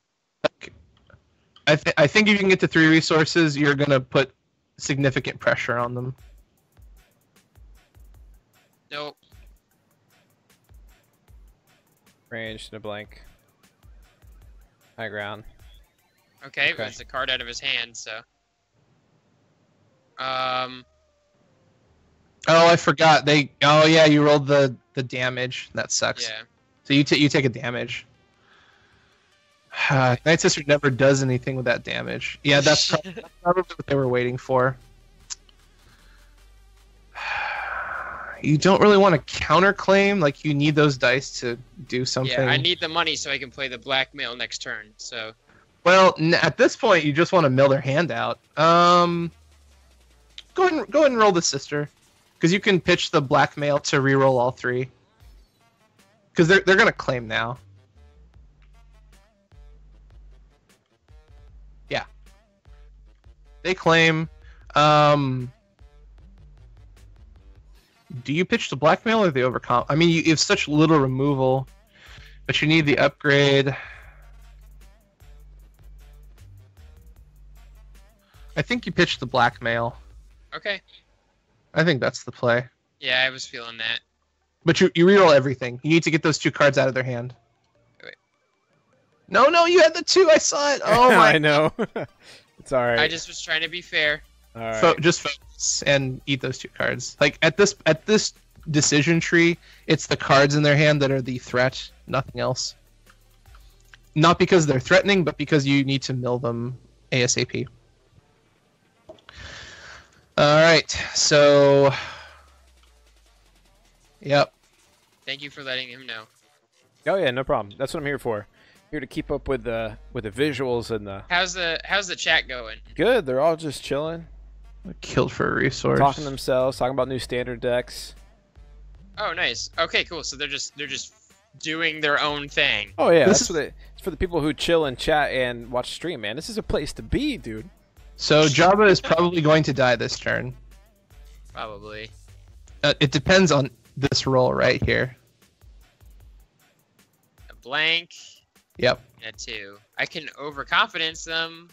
I think if you can get to 3 resources, you're gonna put significant pressure on them.
Nope.
Range, no blank. High ground.
Okay,
Okay.
it's a card out of his hand, so.
Oh, I forgot. Oh yeah, you rolled the damage. That sucks.
Yeah.
So you take a damage. Night Sister never does anything with that damage. Yeah, that's probably what they were waiting for. You don't really want to counterclaim. Like, you need those dice to do something.
Yeah, I need the money so I can play the blackmail next turn. So.
Well, at this point, you just want to mill their hand out. Go ahead and roll the sister, because you can pitch the blackmail to reroll all 3. Because they're gonna claim now. Yeah. They claim. do you pitch the blackmail or the overcom? I mean, you have such little removal, but you need the upgrade. I think you pitch the blackmail.
Okay.
I think that's the play.
Yeah, I was feeling that.
But you reroll everything. You need to get those 2 cards out of their hand.
Wait.
No, you had the 2. I saw it. Oh my!
I know. It's all right.
I just was trying to be fair.
All right.
Just focus and eat those 2 cards. Like at this decision tree, it's the cards in their hand that are the threat, nothing else. Not because they're threatening, but because you need to mill them ASAP. All right, so yep.
Thank you for letting him know.
Oh yeah, no problem. That's what I'm here for. Here to keep up with the visuals and the.
How's the chat going?
Good. They're all just chilling,
Killed for a resource.
talking to themselves, talking about new standard decks.
Oh, nice. Okay, cool. So they're just doing their own thing.
Oh yeah,
This
that's it's for the people who chill and chat and watch stream, man. This is a place to be, dude.
So Jabba is probably going to die this turn.
Probably.
It depends on this roll right here.
A blank
Yep.
and a 2. I can overconfidence them.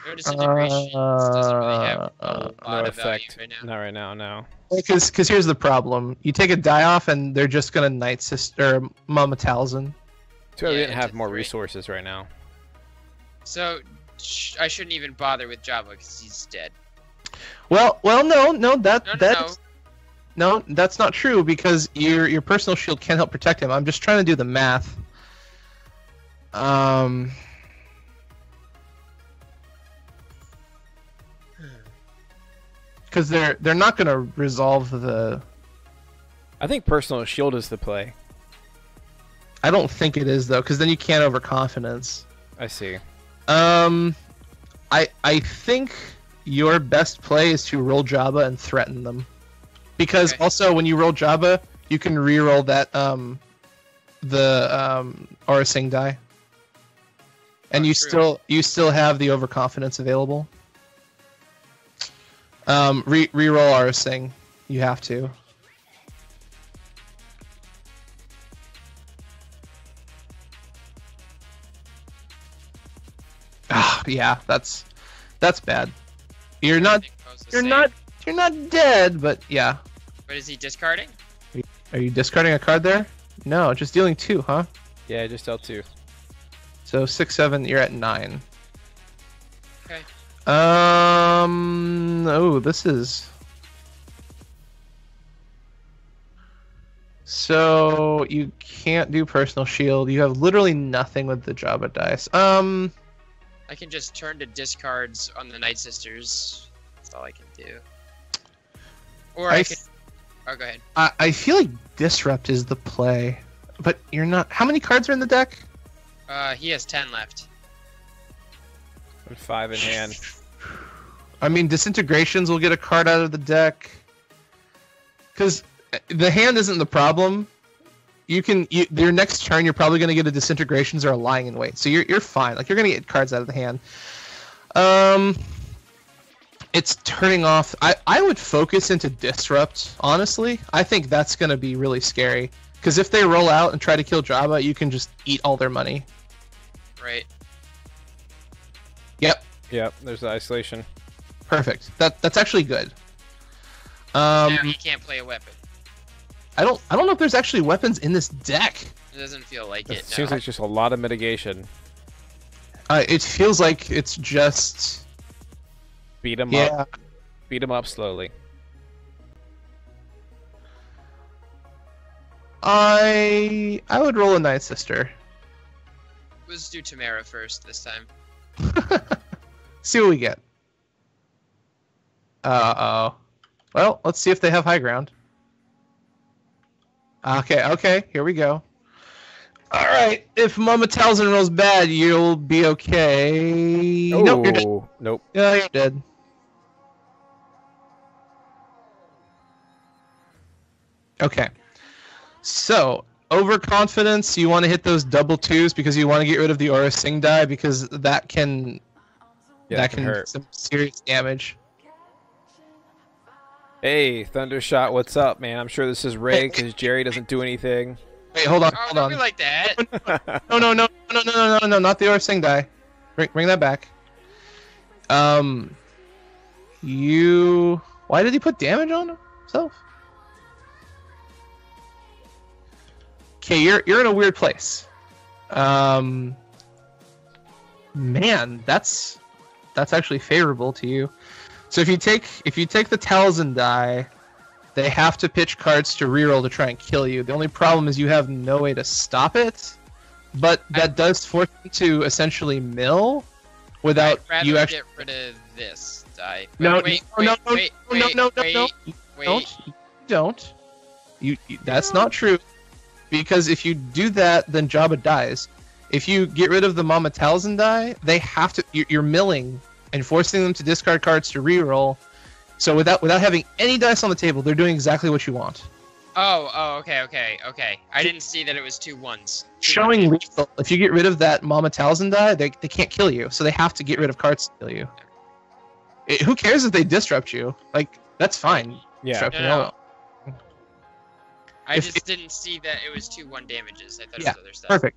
No disintegration doesn't really have a lot
No
of value
effect.
right now.
Not right now. No.
Because here's the problem. You take a die off and they're just gonna Night Sister or Mama Talzin.
Too bad we
Yeah,
didn't have
into
more
3.
resources right now.
So I shouldn't even bother with Jabba because he's dead.
Well, no, that's
No.
no, that's not true because your personal shield can help protect him. I'm just trying to do the math. Because they're not gonna resolve the.
I think personal shield is the play.
I don't think it is though, because then you can't overconfidence.
I see.
I think your best play is to roll Jabba and threaten them, because
Okay.
also when you roll Jabba, you can re-roll that Orasing die, and
Oh,
you
true.
still have the overconfidence available. Re-roll Orasing, you have to. Ah, yeah, that's bad. You're not
Everything goes the
you're
same.
not dead, but yeah.
But is he discarding?
Are you discarding a card there? No, just dealing 2, huh?
Yeah, just L2.
So 6, 7, you're at 9.
Okay.
Oh, this is. So you can't do personal shield. You have literally nothing with the Jabba dice.
I can just turn to discards on the Night Sisters. That's all I can do. Or I could. Oh, go ahead.
I feel like Disrupt is the play, but you're not. How many cards are in the deck?
He has 10 left.
And 5 in hand.
I mean, Disintegrations will get a card out of the deck. Because the hand isn't the problem. Your next turn, you're probably going to get a Disintegrations or a Lying in Wait. So you're fine. Like, you're going to get cards out of the hand. It's turning off. I would focus into Disrupt, honestly. I think that's going to be really scary. Because if they roll out and try to kill Jabba, you can just eat all their money.
Right.
Yep.
Yep, there's the isolation.
Perfect. That's actually good.
Now he can't play a weapon.
I don't know if there's actually weapons in this deck.
It doesn't feel like
It
it.
seems
No.
like just a lot of mitigation.
It feels like it's just
Beat 'em
yeah.
up. Beat 'em up slowly.
I would roll a Night Sister.
Let's do Tamara first this time.
See what we get. Uh-oh. Well, let's see if they have high ground. Okay, here we go. Alright, if Mama Talzin rolls bad, you'll be okay. Nope, you're dead.
Oh, nope.
Yeah, you're dead. Okay. So, overconfidence. You want to hit those double twos because you want to get rid of the Aura Sing die because that can
That can hurt.
do some serious damage.
Hey, Thundershot, what's up, man? I'm sure this is rigged because Jerry doesn't do anything.
Wait, hold on,
Oh,
hold
don't
on.
be like that.
No, not the Aura Sing die. Bring that back. You. Why did he put damage on himself? Okay, you're in a weird place. Man, that's actually favorable to you. So if you take the Talzin die, they have to pitch cards to reroll to try and kill you. The only problem is you have no way to stop it, but that does force you to essentially mill without
I'd rather
you actually.
get rid of this die.
No,
wait,
no,
wait,
no,
wait,
no,
wait,
no,
wait.
Don't. You that's not true. Because if you do that, then Jabba dies. If you get rid of the Mama Talzin die, they have to. You're milling and forcing them to discard cards to reroll. So without having any dice on the table, they're doing exactly what you want.
Okay. I didn't see that it was 2 1s.
Showing lethal. If you get rid of that Mama Talzin die, they can't kill you. So they have to get rid of cards to kill you. Who cares if they disrupt you? Like, that's fine.
Yeah.
Disrupt me,
No. I
If-
just didn't see that it was 2 1 damages. I thought
Yeah,
it was other stuff.
Perfect.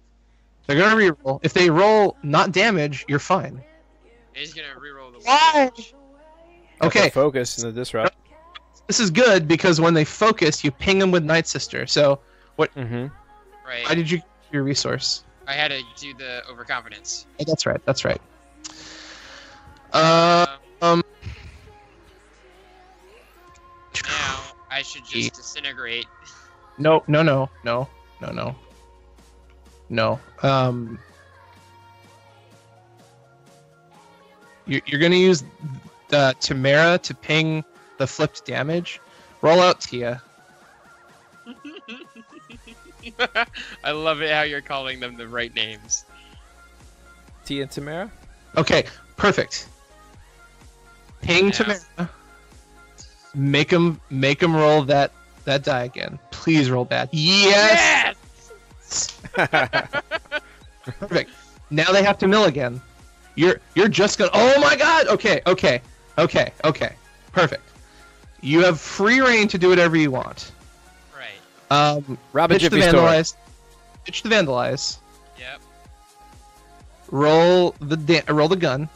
They're gonna reroll. If they roll not damage, you're fine.
He's gonna reroll the
Why?
damage.
Okay,
Focus in the disrupt.
this is good because when they focus, you ping them with Night Sister. So
Mm-hmm.
Right.
why did you your resource?
I had to do the overconfidence.
Oh, that's right. That's right.
Now
Um.
I should just disintegrate.
No. You're gonna use the Tamara to ping the flipped damage. Roll out Tia.
I love it how you're calling them the right names.
Tia and Tamara?
Okay, perfect. Ping
Yeah.
Tamara. Make him roll that die again. Please roll bad. Yes. Perfect. Now they have to mill again. You're just gonna. Oh my God. Okay. Perfect. You have free reign to do whatever you want.
Right.
Robin
Pitch the
Jiffy Store.
vandalize. Pitch the vandalize.
Yep.
Roll the gun.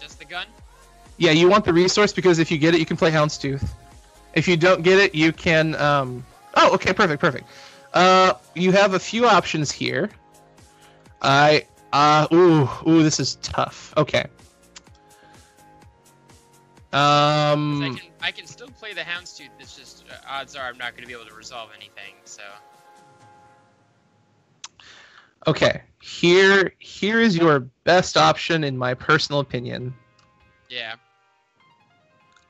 Just the gun?
Yeah, you want the resource because if you get it, you can play Houndstooth. If you don't get it, you can. Oh, okay, perfect. You have a few options here. Ooh, this is tough. Okay.
'Cause I can still play the Houndstooth. It's just odds are I'm not going to be able to resolve anything. So
Okay. Here is your best option in my personal opinion.
yeah.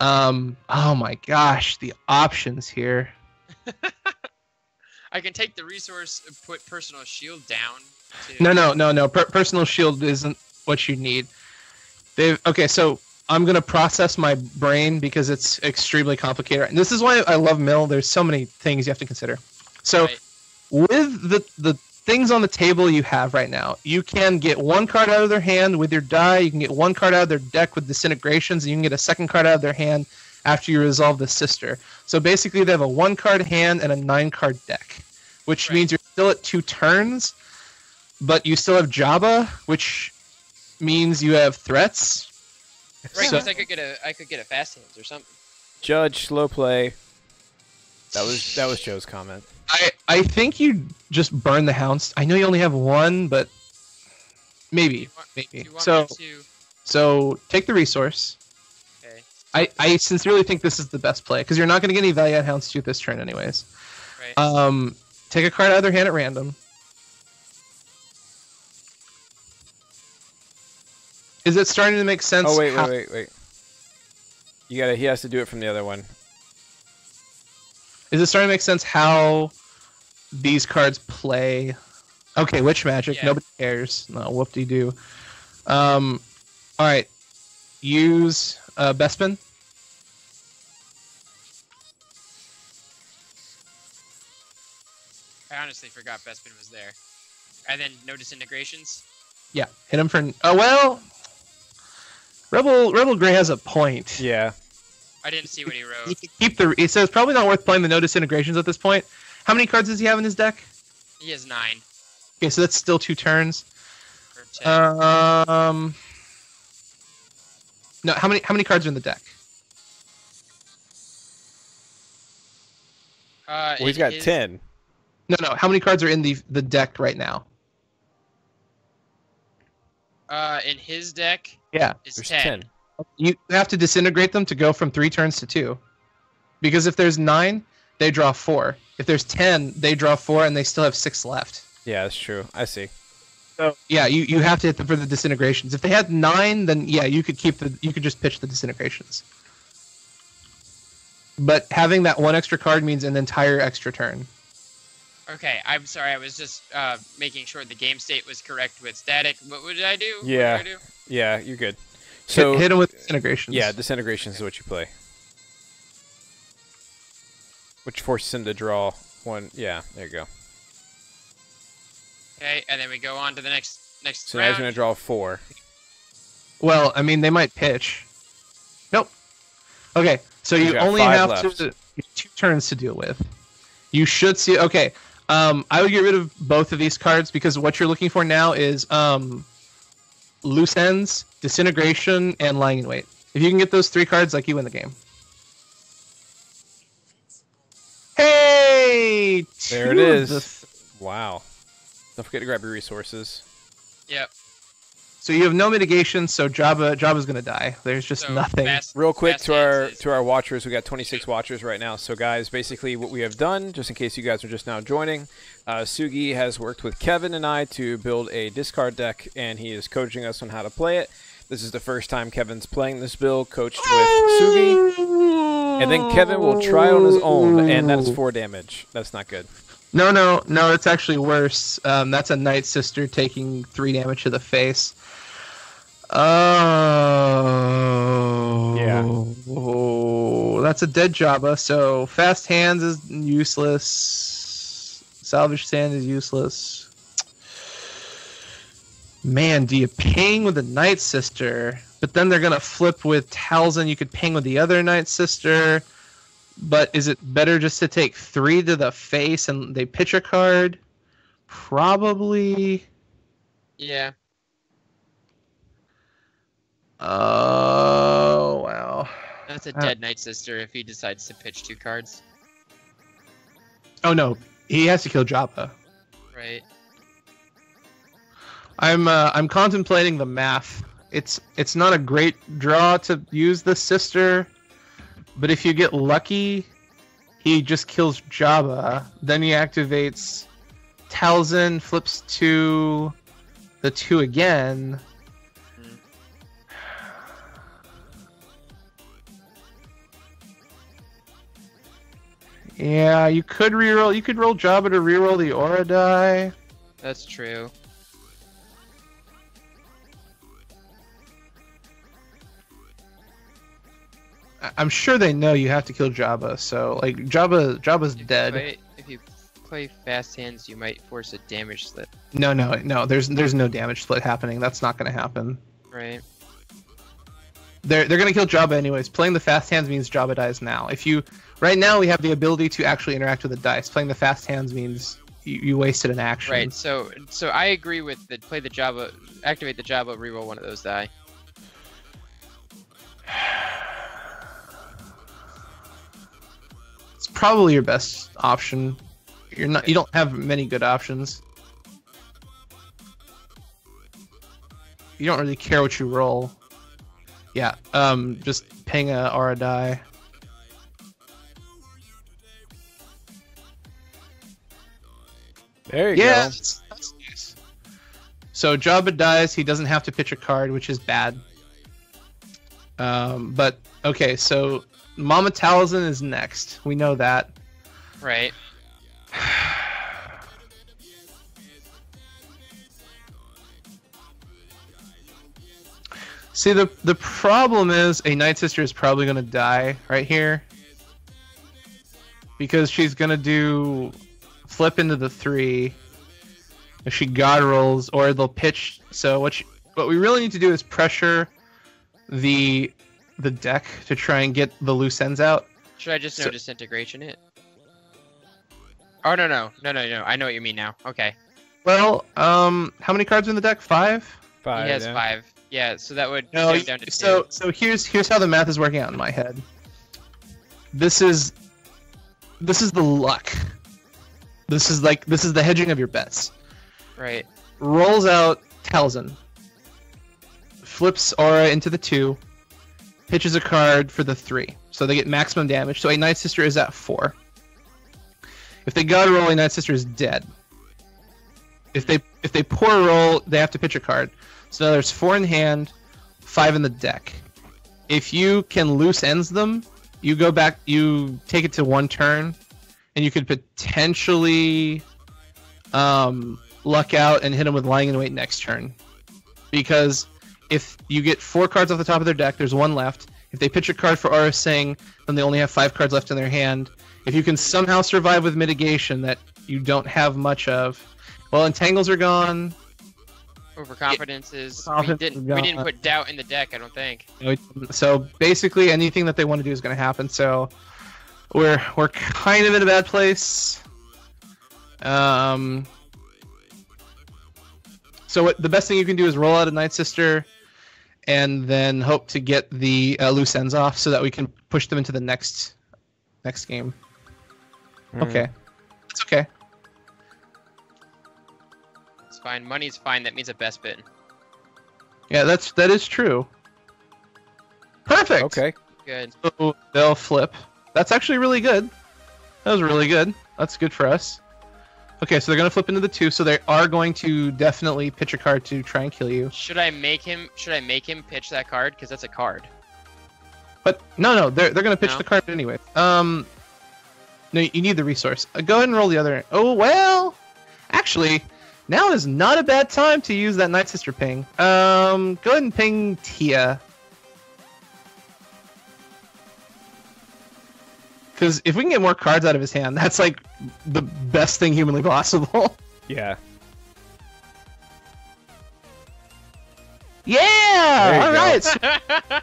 Oh my gosh, the options here.
I can take the resource and put personal shield down.
No. Personal shield isn't what you need. Okay, so I'm gonna process my brain because it's extremely complicated, and this is why I love Mill. There's so many things you have to consider. So
Right.
with the things on the table you have right now, you can get one card out of their hand with your die. You can get one card out of their deck with disintegrations, and you can get a second card out of their hand after you resolve the sister. So basically, they have a 1-card hand and a 9-card deck, which
Right.
means you're still at 2 turns, but you still have Jabba, which means you have threats.
Right,
So-
because I could get a fast hands or something.
Judge, slow play. That was Joe's comment.
I think you just burn the hounds. I know you only have one, but maybe.
Do you want
So
me to?
so take the resource.
Okay.
I sincerely think this is the best play because you're not going to get any value out of Houndstooth this turn anyways.
Right.
Take a card out of their hand at random. Is it starting to make sense?
Oh wait.
how-
He has to do it from the other one.
Is it starting to make sense how these cards play? Okay, Witch Magic.
Yeah.
Nobody cares. No, whoop-de-doo. All right. Use Bespin.
I honestly forgot Bespin was there. And then no disintegrations.
Yeah, hit him for. Oh well. Rebel Gray has a point.
Yeah.
I didn't see what he
He
wrote.
can keep the. It says probably not worth playing the no disintegrations at this point. How many cards does he have in his deck?
He has 9
Okay, so that's still 2 turns.
or 10.
No, how many cards are in the deck?
Well, he's got 10.
No, how many cards are in the deck right now?
In his deck,
Yeah,
is
There's
10.
10.
you have to disintegrate them to go from 3 turns to 2. Because if there's 9, they draw 4. If there's 10, they draw 4, and they still have 6 left.
Yeah, that's true. I see.
So yeah, you have to hit them for the disintegrations. If they had 9, then yeah, you could just pitch the disintegrations. But having that 1 extra card means an entire extra turn.
Okay, I'm sorry. I was just making sure the game state was correct with static. What did I do?
Yeah.
What did I do?
Yeah, you're good. So
hit them with disintegrations.
yeah, disintegrations is what you play. Which forces him to draw 1. Yeah, there you go.
Okay, and then we go on to the next
So now he's
round.
gonna draw 4.
Well, I mean, they might pitch. Nope. Okay, so
He's
you
got
only
5
have
left.
to 2 turns to deal with. You should see. Okay, I would get rid of both of these cards because what you're looking for now is loose ends, disintegration, and lying in wait. If you can get those 3 cards, like, you win the game. Hey!
There it
2 of
is.
the
Wow. Don't forget to grab your resources.
Yep.
So you have no mitigation, so Jabba's gonna die. There's just
So
nothing.
Real quick
fast
to
hands is-
our watchers, we got 26 watchers right now. So guys, basically what we have done, just in case you guys are just now joining, Sugi has worked with Kevin and I to build a discard deck, and he is coaching us on how to play it. This is the first time Kevin's playing this build, coached with Sugi, and then Kevin will try on his own, and that is 4 damage. That's not good.
No, it's actually worse. That's a Night Sister taking 3 damage to the face. Oh.
Yeah.
Oh, that's a dead Jabba, so Fast Hands is useless. Salvage Sand is useless. Man, do you ping with the Night Sister? But then they're going to flip with Talzin. You could ping with the other Night Sister. But is it better just to take 3 to the face and they pitch a card? Probably.
Yeah.
Oh, wow.
That's a dead Night Sister if he decides to pitch 2 cards.
Oh, no. He has to kill Jabba.
Right.
I'm contemplating the math. It's not a great draw to use the sister, but if you get lucky, he just kills Jabba. Then he activates Talzin, flips to the 2 again. Yeah, you could reroll. You could roll Jabba to reroll the Aura die.
That's true.
I'm sure they know you have to kill Jabba, so like Jabba's dead.
If you play Fast Hands, you might force a damage slip.
No. There's no damage split happening. That's not going to happen.
Right.
They're going to kill Jabba anyways. Playing the Fast Hands means Jabba dies now. Right now we have the ability to actually interact with the dice. Playing the Fast Hands means you wasted an action.
Right. So I agree with the play the Jabba, activate the Jabba, reroll one of those die.
It's probably your best option. You don't have many good options. You don't really care what you roll. Yeah, just ping a Aura die.
There you
Yeah,
go.
that's nice. So Jabba dies. He doesn't have to pitch a card, which is bad. But okay, so Mama Talzin is next. We know that.
Right.
See, the problem is a Night Sister is probably going to die right here. Because she's going to do flip into the 3. If she god rolls, or they'll pitch. So what we really need to do is pressure the deck to try and get the loose ends out.
Should I just no disintegration it? Oh no. I know what you mean now. Okay.
Well, how many cards are in the deck? 5?
5.
He has
yeah.
5. Yeah, so that would
No,
go down to 2.
so here's how the math is working out in my head. This is the luck. This is the hedging of your bets.
Right.
Rolls out Talzin. Flips Aura into the 2. Pitches a card for the 3. So they get maximum damage. So a Night Sister is at 4. If they god roll, a Night Sister is dead. If they poor roll, they have to pitch a card. So now there's 4 in hand, 5 in the deck. If you can loose ends them, you go back, you take it to 1 turn, and you could potentially luck out and hit them with lying in wait next turn. Because if you get 4 cards off the top of their deck, there's 1 left. If they pitch a card for Aura Sing, then they only have 5 cards left in their hand. If you can somehow survive with mitigation that you don't have much of, well, entangles are gone.
Overconfidence is.
Overconfidence is
We didn't
gone.
put doubt in the deck, I don't think.
So basically, anything that they want to do is going to happen. So we're kind of in a bad place. So the best thing you can do is roll out a Night Sister, and then hope to get the loose ends off so that we can push them into the next game. Okay, it's okay.
It's fine. Money's fine. That means a best bid.
Yeah, that is true. Perfect.
Okay.
Good.
So they'll flip. That's actually really good. That was really good. That's good for us. Okay, so they're gonna flip into the 2, so they are going to definitely pitch a card to try and kill you.
Should I make him pitch that card? Because that's a card.
But no, they're gonna pitch
No?
the card anyway. No, you need the resource. Go ahead and roll the other. Oh well, actually, now is not a bad time to use that Night Sister ping. Go ahead and ping Tia. Because if we can get more cards out of his hand, that's like the best thing humanly possible.
Yeah.
Yeah!
There you
All
go.
right.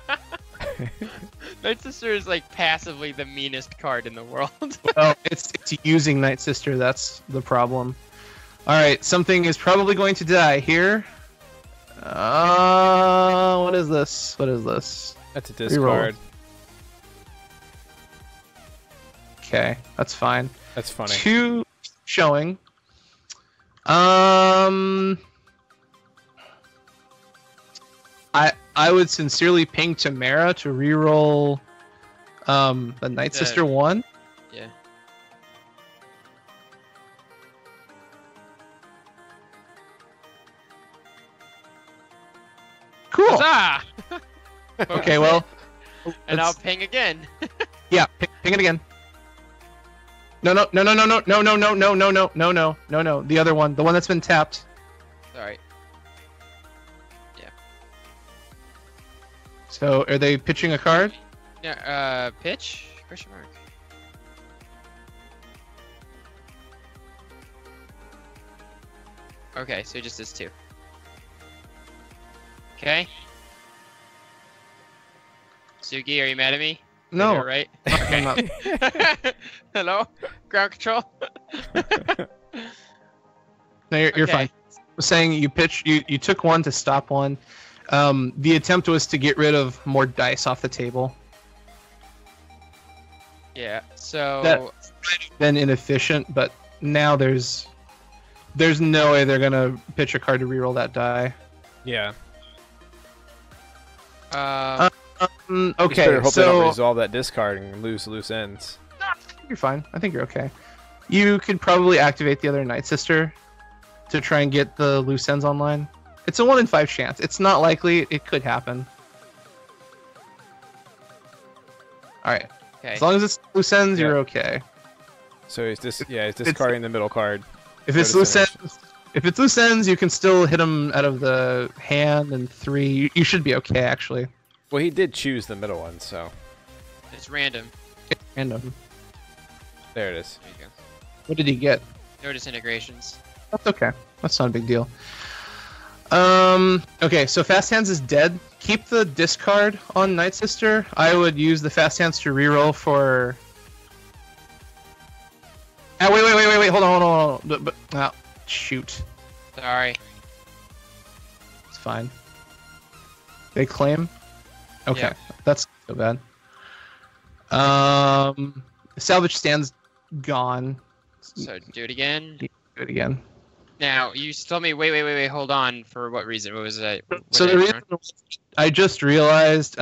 Night Sister is like passively the meanest card in the world.
Well, it's using Night Sister. That's the problem. All right, something is probably going to die here. What is this? What is this?
That's a discard.
Okay, that's fine.
That's funny.
2 showing. I would sincerely ping Tamara to reroll the Night Sister 1.
Yeah.
Cool.
Huzzah!
Okay, well,
And I'll
let's-
ping again.
yeah, ping it again. No. The other one, the one that's been tapped.
Sorry.
So, are they pitching a card?
Yeah. Pitch? Question mark. Okay, so it just is 2. Okay. Sugi, are you mad at me?
No.
You're right.
I'm not.
Hello? Ground control?
No, you're
Okay.
fine. I was saying you pitched, you took 1 to stop 1. The attempt was to get rid of more dice off the table.
Yeah, so...
That- Then inefficient, but now there's no way they're gonna pitch a card to reroll that die.
Yeah. Just
Okay,
better hope they don't
so
resolve that discard and lose loose ends.
you're fine. I think you're okay. You could probably activate the other Night Sister to try and get the loose ends online. It's a 1 in 5 chance. It's not likely. It could happen. All right.
Okay.
As long as it's loose ends,
Yeah.
you're okay.
So he's discarding the middle card.
If
Go
it's
to
loose
finish.
ends, if it's loose ends, you can still hit them out of the hand and 3. You should be okay, actually.
Well, he did choose the middle one, so
It's random.
It's random.
there it is.
There you go.
What did he get?
No disintegrations.
That's okay. That's not a big deal. Okay, so Fast Hands is dead. Keep the discard on Night Sister. I would use the Fast Hands to reroll for... wait. Hold on. Oh, shoot.
Sorry.
It's fine. They claim? Okay,
Yeah.
that's so bad. Salvage Stand's gone.
So do it again.
Do it again.
Now you told me. Wait. Hold on. For what reason? What was it?
So the reason I just realized,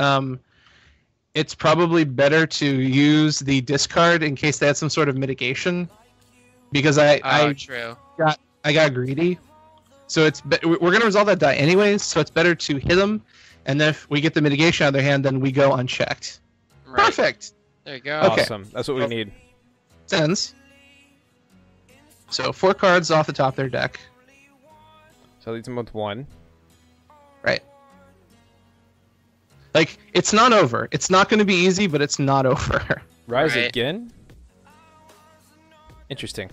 it's probably better to use the discard in case they had some sort of mitigation, because
true.
I got greedy. So we're gonna resolve that die anyways. So it's better to hit them, and then if we get the mitigation out of their hand, then we go unchecked.
Right.
Perfect.
There you go.
Okay.
Awesome. That's what we need.
Sends. So 4 cards off the top of their deck.
So leaves them with 1.
Right. Like, it's not over. It's not going to be easy, but it's not over.
Rise
Right.
again? Interesting.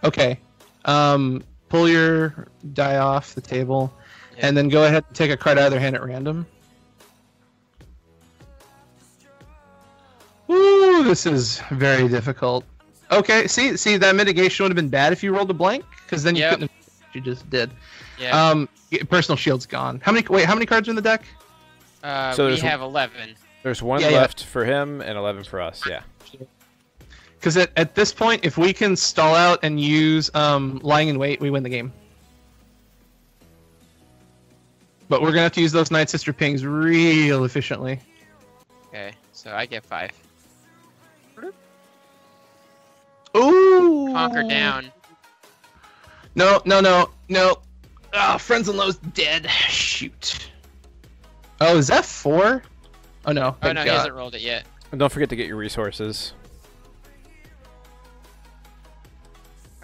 Okay. Pull your die off the table,
Yeah.
and then go ahead and take a card out of their hand at random. Ooh, this is very difficult. Okay, see, that mitigation would have been bad if you rolled a blank, because then you
Yep.
couldn't have... You just did.
Yeah.
Personal shield's gone. How many cards are in the deck?
so
We
there's
have 11.
There's 1
Yeah.
left for him and 11 for us. Yeah.
Because at this point, if we can stall out and use lying in wait, we win the game. But we're gonna have to use those Night Sister pings real efficiently.
Okay. So I get 5.
Ooh!
Conquer down.
No. Ah, Friends and Low's dead. Shoot. Oh, is that 4? Oh no.
Oh
Thank
no, he
God.
hasn't rolled it yet.
And don't forget to get your resources.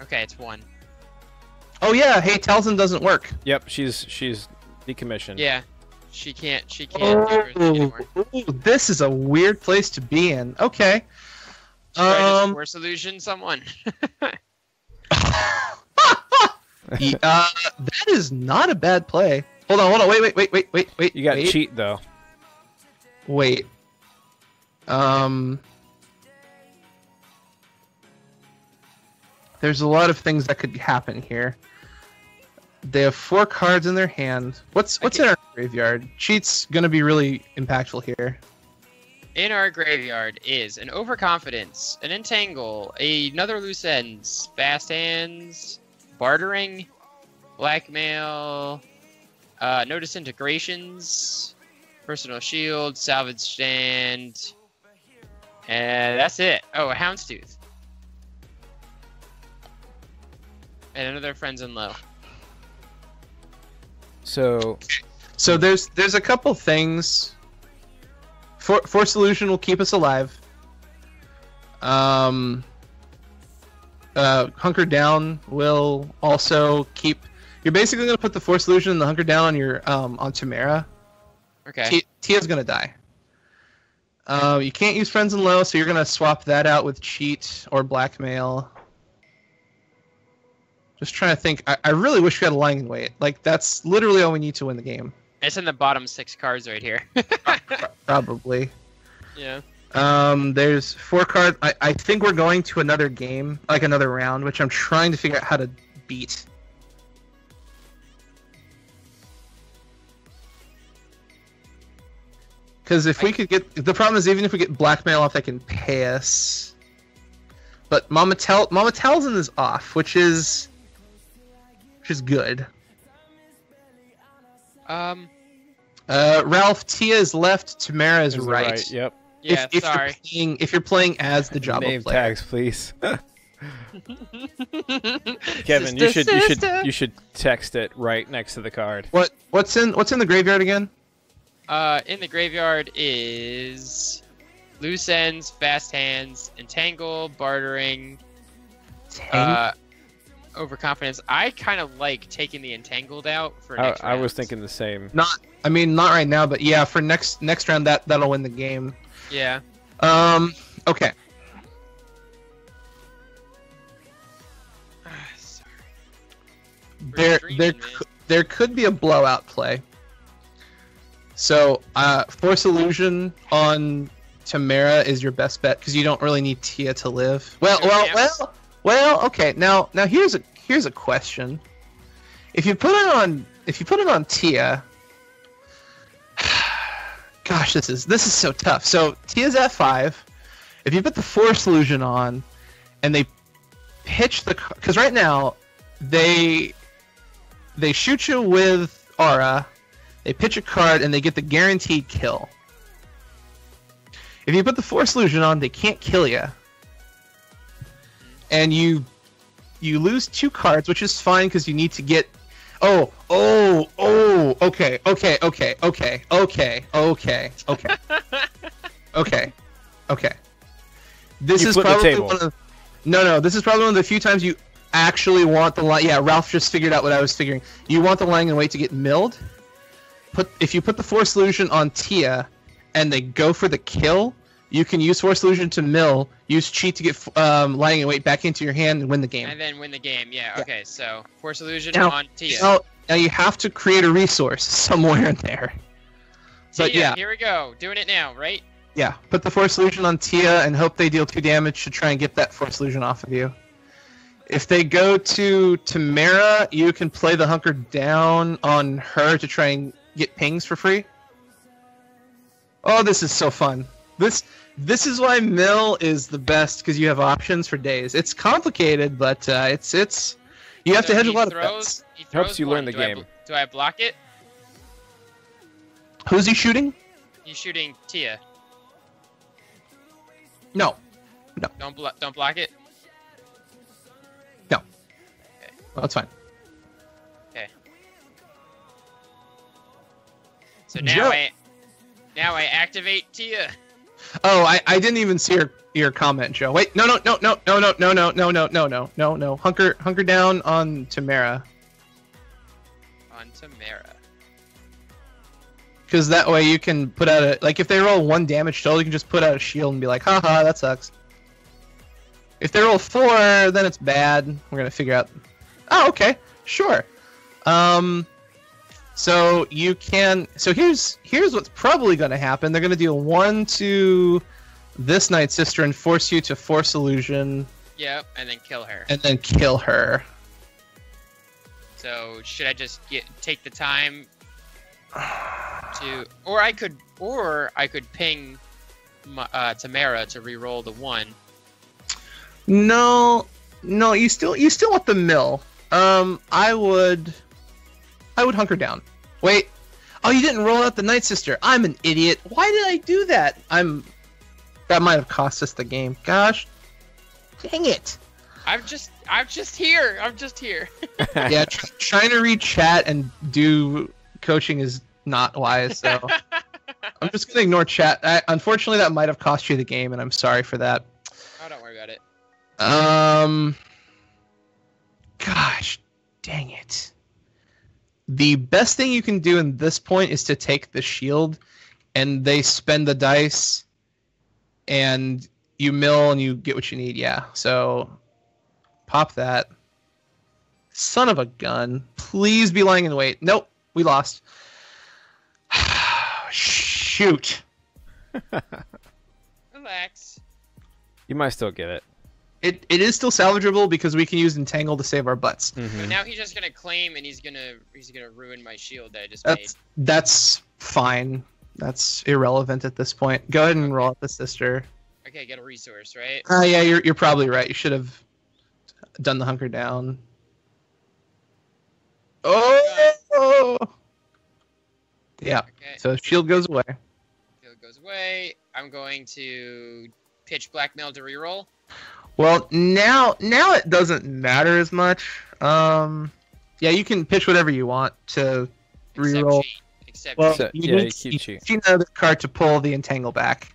Okay, it's 1.
Oh yeah. Hey, Talzin doesn't work.
Yep, she's decommissioned.
Yeah. She can't do her thing anymore.
Ooh, this is a weird place to be in. Okay.
Should I just force illusion someone?
That is not a bad play. Hold on. Wait.
You got cheat though.
Wait. There's a lot of things that could happen here. They have 4 cards in their hand. What's in our graveyard? Cheat's gonna be really impactful here.
In our graveyard is an Overconfidence, an Entangle, another Loose Ends, Fast Hands, Bartering, Blackmail, no Disintegrations, Personal Shield, Salvage Stand, and that's it. Oh, a Houndstooth. And another Friends in Low.
So
there's a couple things. Force Illusion will keep us alive. Hunker Down will also keep. You're basically gonna put the Force Illusion and the Hunker Down on your on Tamara.
Okay.
Tia's gonna die. You can't use Friends in Low, so you're gonna swap that out with Cheat or Blackmail. Just trying to think. I really wish we had a lying in wait. Like, that's literally all we need to win the game.
It's in the bottom 6 cards right here.
Probably.
Yeah.
There's 4 cards. I think we're going to another game, like another round, which I'm trying to figure out how to beat. Because if we could get... The problem is, even if we get Blackmail off, they can pay us. But Mama Talzin is off, which is good. Ralph, Tia is left, Tamara is right.
Yep.
Yeah,
if
sorry.
If you're playing as the Java
Name
player.
tags, please. Kevin, you should text it right next to the card.
What's in the graveyard again?
In the graveyard is Loose Ends, Fast Hands, Entangle, Bartering, Overconfidence. I kind of like taking the Entangled out for next
I was
rounds.
thinking the same.
Not right now, but yeah, for next round that'll win the game.
Yeah.
Okay.
We're streaming, man.
There could be a blowout play. So, Force Illusion on Tamara is your best bet because you don't really need Tia to live. Well. Okay. Now here's a question. If you put it on Tia, gosh, this is so tough. So Tia's at 5. If you put the Force Illusion on, and they pitch because right now they shoot you with aura, they pitch a card, and they get the guaranteed kill. If you put the Force Illusion on, they can't kill you, and you lose 2 cards, which is fine because you need to get. Okay. This is probably one of. No. This is probably one of the few times you actually want the line. Yeah, Ralph just figured out what I was figuring. You want the lying in wait to get milled. If you put the Force Illusion on Tia, and they go for the kill, you can use Force Illusion to mill. Use cheat to get lying in wait back into your hand and win the game.
And then win the game. Yeah. Okay. So Force Illusion on Tia.
Now you have to create a resource somewhere in there. So yeah.
Here we go. Doing it now, right?
Yeah, put the Force Illusion on Tia and hope they deal 2 damage to try and get that Force Illusion off of you. If they go to Tamara, you can play the Hunker Down on her to try and get pings for free. Oh, this is so fun. This is why Mill is the best, because you have options for days. It's complicated, but it's you have to hedge a lot of bets.
Helps you learn the game.
Do I block it?
Who's he shooting?
He's shooting Tia.
No.
Don't block it.
No.
Okay.
Well, that's fine.
Okay. So now I activate Tia.
Oh, I didn't even see your comment, Joe. Wait, no. Hunker down on Tamara.
On Tamara.
Because that way you can put out a... Like, if they roll 1 damage total, you can just put out a shield and be like, haha, that sucks. If they roll 4, then it's bad. We're going to figure out... Oh, okay. Sure. So you can... So here's what's probably going to happen. They're going to deal 1 to this Night Sister and force you to Force Illusion.
Yep, and then kill her.
And then kill her.
So should I just take the time... or I could ping Tamara to re-roll the 1.
No, you still want the mill. I would hunker down. Wait. Oh, you didn't roll out the Night Sister. I'm an idiot. Why did I do that? That might have cost us the game. Gosh. Dang it.
I'm just here.
Yeah, trying to read chat and do coaching is not wise, so I'm just gonna ignore chat. Unfortunately, that might have cost you the game, and I'm sorry for that.
Oh, don't worry about it.
Gosh, dang it. The best thing you can do in this point is to take the shield, and they spend the dice, and you mill, and you get what you need. Yeah, so pop that. Son of a gun. Please be lying in wait. Nope, we lost. Shoot.
Relax.
You might still get it.
It is still salvageable because we can use Entangle to save our butts.
But now he's just gonna claim and he's gonna ruin my shield that I just made.
That's fine. That's irrelevant at this point. Go ahead and roll out the sister.
Okay, get a resource, right?
Yeah, you're probably right. You should have done the hunker down. Oh! Yeah.
Okay.
So shield goes away.
Shield goes away. I'm going to pitch blackmail to reroll.
Well, now it doesn't matter as much. Yeah, you can pitch whatever you want to reroll.
Except
well,
cheat.
you need another card to pull the entangle back.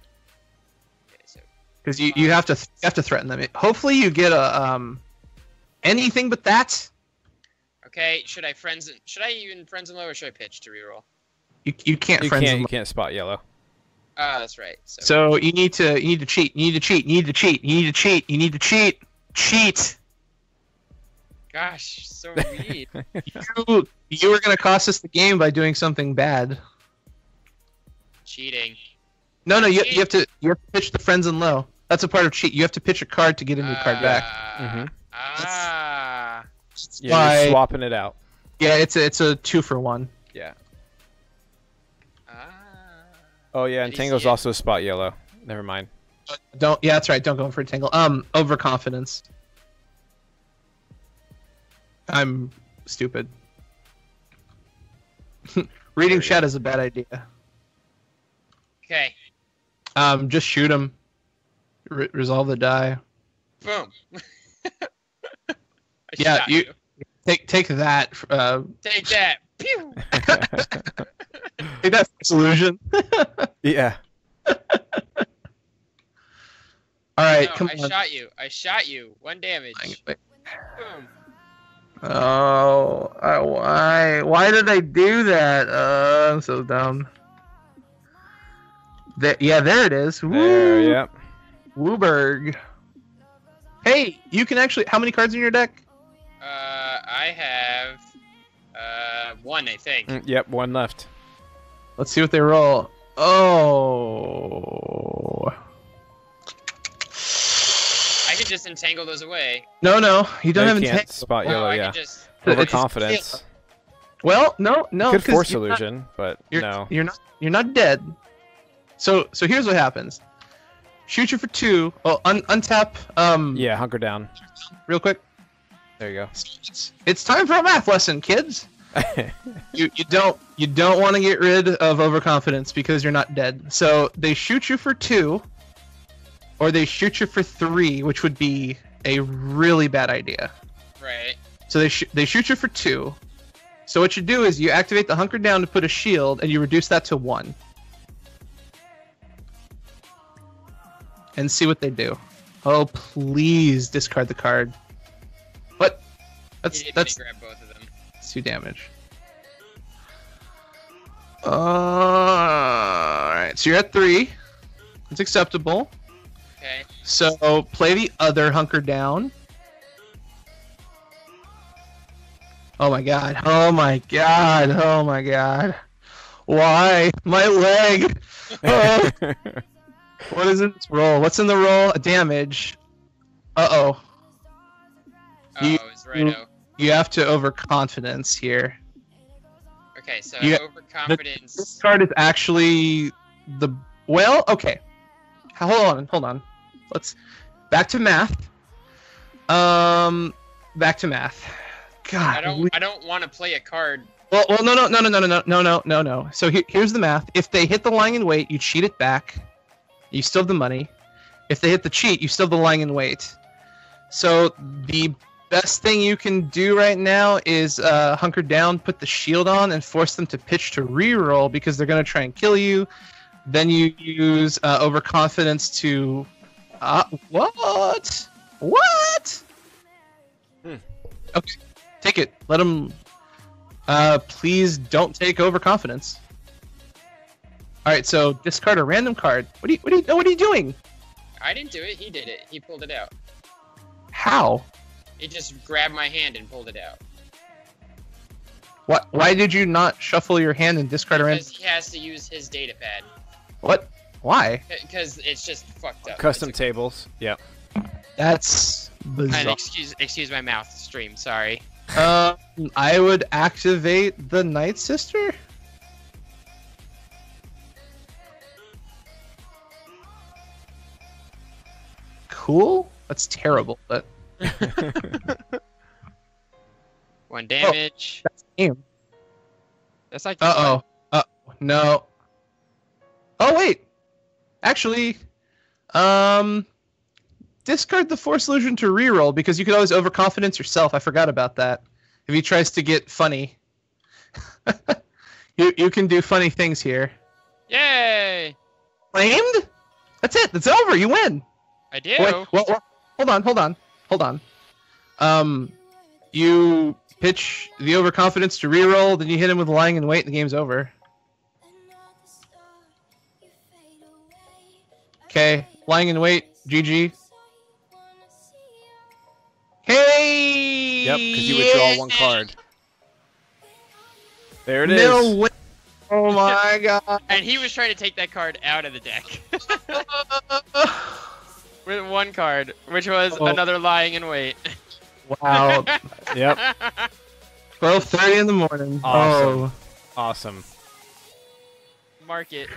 Okay,
because you have to threaten them. Hopefully, you get a anything but that.
Okay, should I even friends and low or should I pitch to reroll?
You can't
You can't spot yellow.
Ah, that's right.
So you need to cheat. Cheat.
Gosh, so mean.
You were gonna cost us the game by doing something bad.
Cheating.
No, you have to pitch the friends in low. That's a part of cheat. You have to pitch a card to get a new card back.
Ah.
Yeah, you're swapping it out.
Yeah, it's a 2-for-1.
Yeah.
Ah.
Oh yeah, and
Did he
Tangle's
see it?
also spot yellow. Never mind.
Don't. Yeah, that's right. Don't go for a tangle. Overconfidence. I'm stupid. Reading chat is a bad idea.
Okay.
Just shoot him. Resolve the die.
Boom. I
Yeah,
shot
you take that.
Take that. Pew.
Take that solution.
Yeah.
All right,
No,
come on.
I shot you. 1 damage. Boom.
Oh, why did I do that? I'm so dumb. Yeah, there it is.
There,
Woo!
yep.
Wooberg. Hey, you can actually. How many cards in your deck?
I have 1, I think.
Yep, 1 left.
Let's see what they roll. Oh.
I can just entangle those away.
No, you don't
No,
have
you can't
intent.
spot
No,
yellow,
I
yeah.
can just.
Overconfidence.
Well, no,
Could
'cause
force
you're not-
illusion, but no.
You're not dead. So here's what happens. Shoot you for 2. Well, untap.
Yeah, hunker down.
Real quick.
There you
It's time for a math lesson, kids.
go.
You don't want to get rid of overconfidence because you're not dead. So they shoot you for 2, or they shoot you for 3, which would be a really bad idea.
Right.
So they shoot you for 2. So what you do is you activate the hunker down to put a shield, and you reduce that to 1. And see what they do. Oh, please discard the card. What?
He
That's
grab both of them.
2 damage. Alright, so you're at 3. It's acceptable.
Okay.
So play the other hunker down. Oh my god. Oh my god. Oh my god. Why? My leg! Oh. What is in this roll? What's in the roll? A damage. Uh-oh. You-
Oh, it's righto.
You have to overconfidence here.
Okay, so
You-
overconfidence.
This card is actually the... Well, okay. Hold on. Let's... Back to math. Back to math. God.
I don't want to play a card.
Well, no. So here's the math. If they hit the lying in wait, you cheat it back. You still have the money. If they hit the cheat, you still have the lying in wait. So the best thing you can do right now is hunker down, put the shield on, and force them to pitch to reroll because they're going to try and kill you. Then you use overconfidence to... What? What? Okay, take it. Let them... please don't take overconfidence. Alright, so discard a random card. What are you doing?
I didn't do it. He did it. He pulled it out.
How?
He just grabbed my hand and pulled it out.
What? Why did you not shuffle your hand and discard a random?
Because he has to use his data pad.
What? Why?
Because it's just fucked up.
Custom tables. Yep.
That's
And
bizarre.
excuse my mouth stream. Sorry.
I would activate the Night Sister. Cool. That's terrible, but
1 damage.
that's the game.
That's like. just
Uh oh. No. Oh wait. Actually, discard the Force Illusion to reroll because you could always overconfidence yourself. I forgot about that. If he tries to get funny, you can do funny things here.
Yay!
Claimed? That's it. That's over. You win.
I do.
Wait, well, hold on. You pitch the overconfidence to reroll, then you hit him with lying in wait, and the game's over. Okay, lying in wait, GG. Hey!
Yep, because you would draw one card. There it is.
Mill win. Oh my god.
And he was trying to take that card out of the deck. With one card, which was another lying in wait.
Wow.
Yep.
12:30 in the morning.
Awesome. Awesome.
Mark it.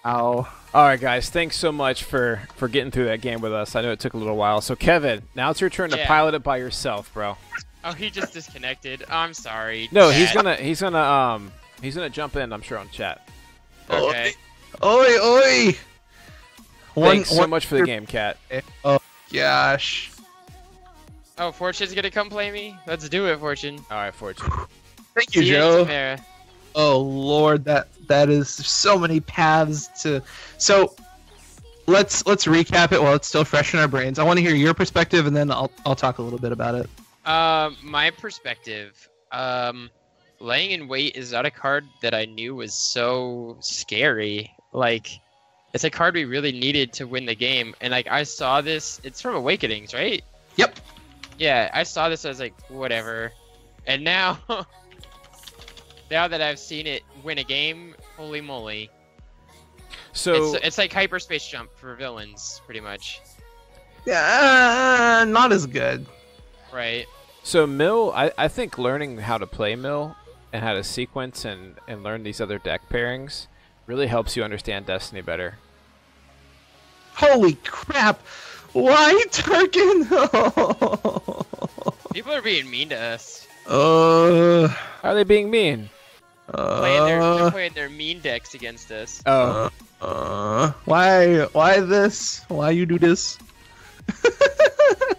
Oh.
All right, guys. Thanks so much for getting through that game with us. I know it took a little while. So, Kevin, now it's your turn to pilot it by yourself, bro.
Oh, he just disconnected. I'm sorry.
No,
chat.
he's gonna jump in. I'm sure on chat.
Okay.
Oi, oi.
Thanks so much for the game, Cat.
Oh gosh.
Oh, Fortune's gonna come play me? Let's do it, Fortune.
All right, Fortune.
Thank you,
See ya,
Joe.
Tamara.
Oh Lord, that is so many paths to. So let's recap it while it's still fresh in our brains. I want to hear your perspective, and then I'll talk a little bit about it.
My perspective. Laying in wait is not a card that I knew was so scary. Like, it's a card we really needed to win the game. And like, I saw this. It's from Awakenings, right?
Yep.
Yeah, I saw this. I was like, whatever. And now, now that I've seen it win a game, holy moly!
So
It's like hyperspace jump for villains, pretty much.
Yeah, not as good.
Right.
So Mill, I think learning how to play Mill and how to sequence and learn these other deck pairings really helps you understand Destiny better.
Holy crap! Why Tarkin?
People are being mean to us.
How are they being mean?
They're playing their mean decks against us.
Oh.
Why this? Why you do this?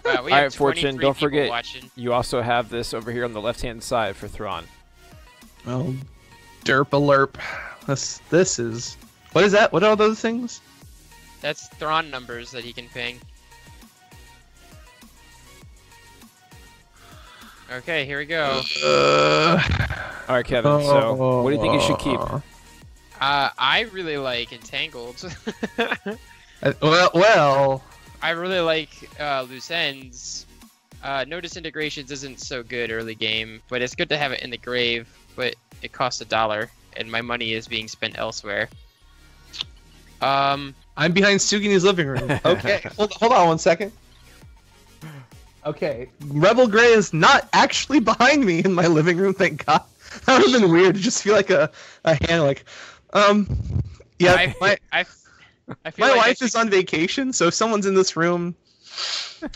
Wow, we
All
have
right, Fortune,
23
don't
people
forget,
watching.
you also have this over here on the left-hand side for Thrawn.
Oh, derp alert. This is. What is that? What are all those things?
That's Thrawn numbers that he can ping. Okay, here we go.
All right, Kevin, so what do you think you should keep?
I really like Entangled.
Well.
I really like Loose Ends. No Disintegrations isn't so good early game, but it's good to have it in the grave, but it costs $1, and my money is being spent elsewhere.
I'm behind Sugi in his living room. Okay, hold on 1 second. Okay, Rebel Gray is not actually behind me in my living room, thank God. That would have been weird to just feel like a hand like, yeah,
I feel
my
like
wife is on vacation, so if someone's in this room,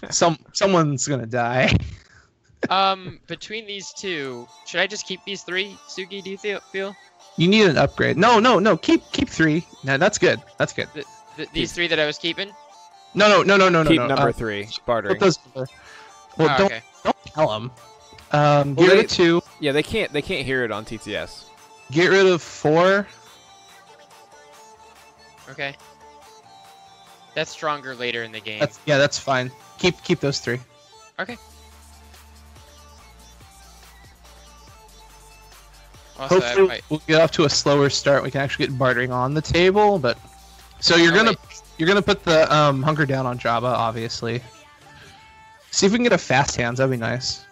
someone's gonna die.
Between these two, should I just keep these three, Sugi, do you feel?
You need an upgrade. No, keep 3. No, that's good. That's good.
These three that I was keeping?
No.
Keep number 3, bartering.
Put those. Well,
Oh, okay.
don't tell them. Get rid of 2.
Yeah, they can't hear it on TTS.
Get rid of 4.
Okay. That's stronger later in the game.
That's fine. Keep those 3.
Okay. Also,
Hopefully we'll get off to a slower start. We can actually get bartering on the table, but so you're gonna put the hunker down on Jabba, obviously. See if we can get a fast hands. That'd be nice.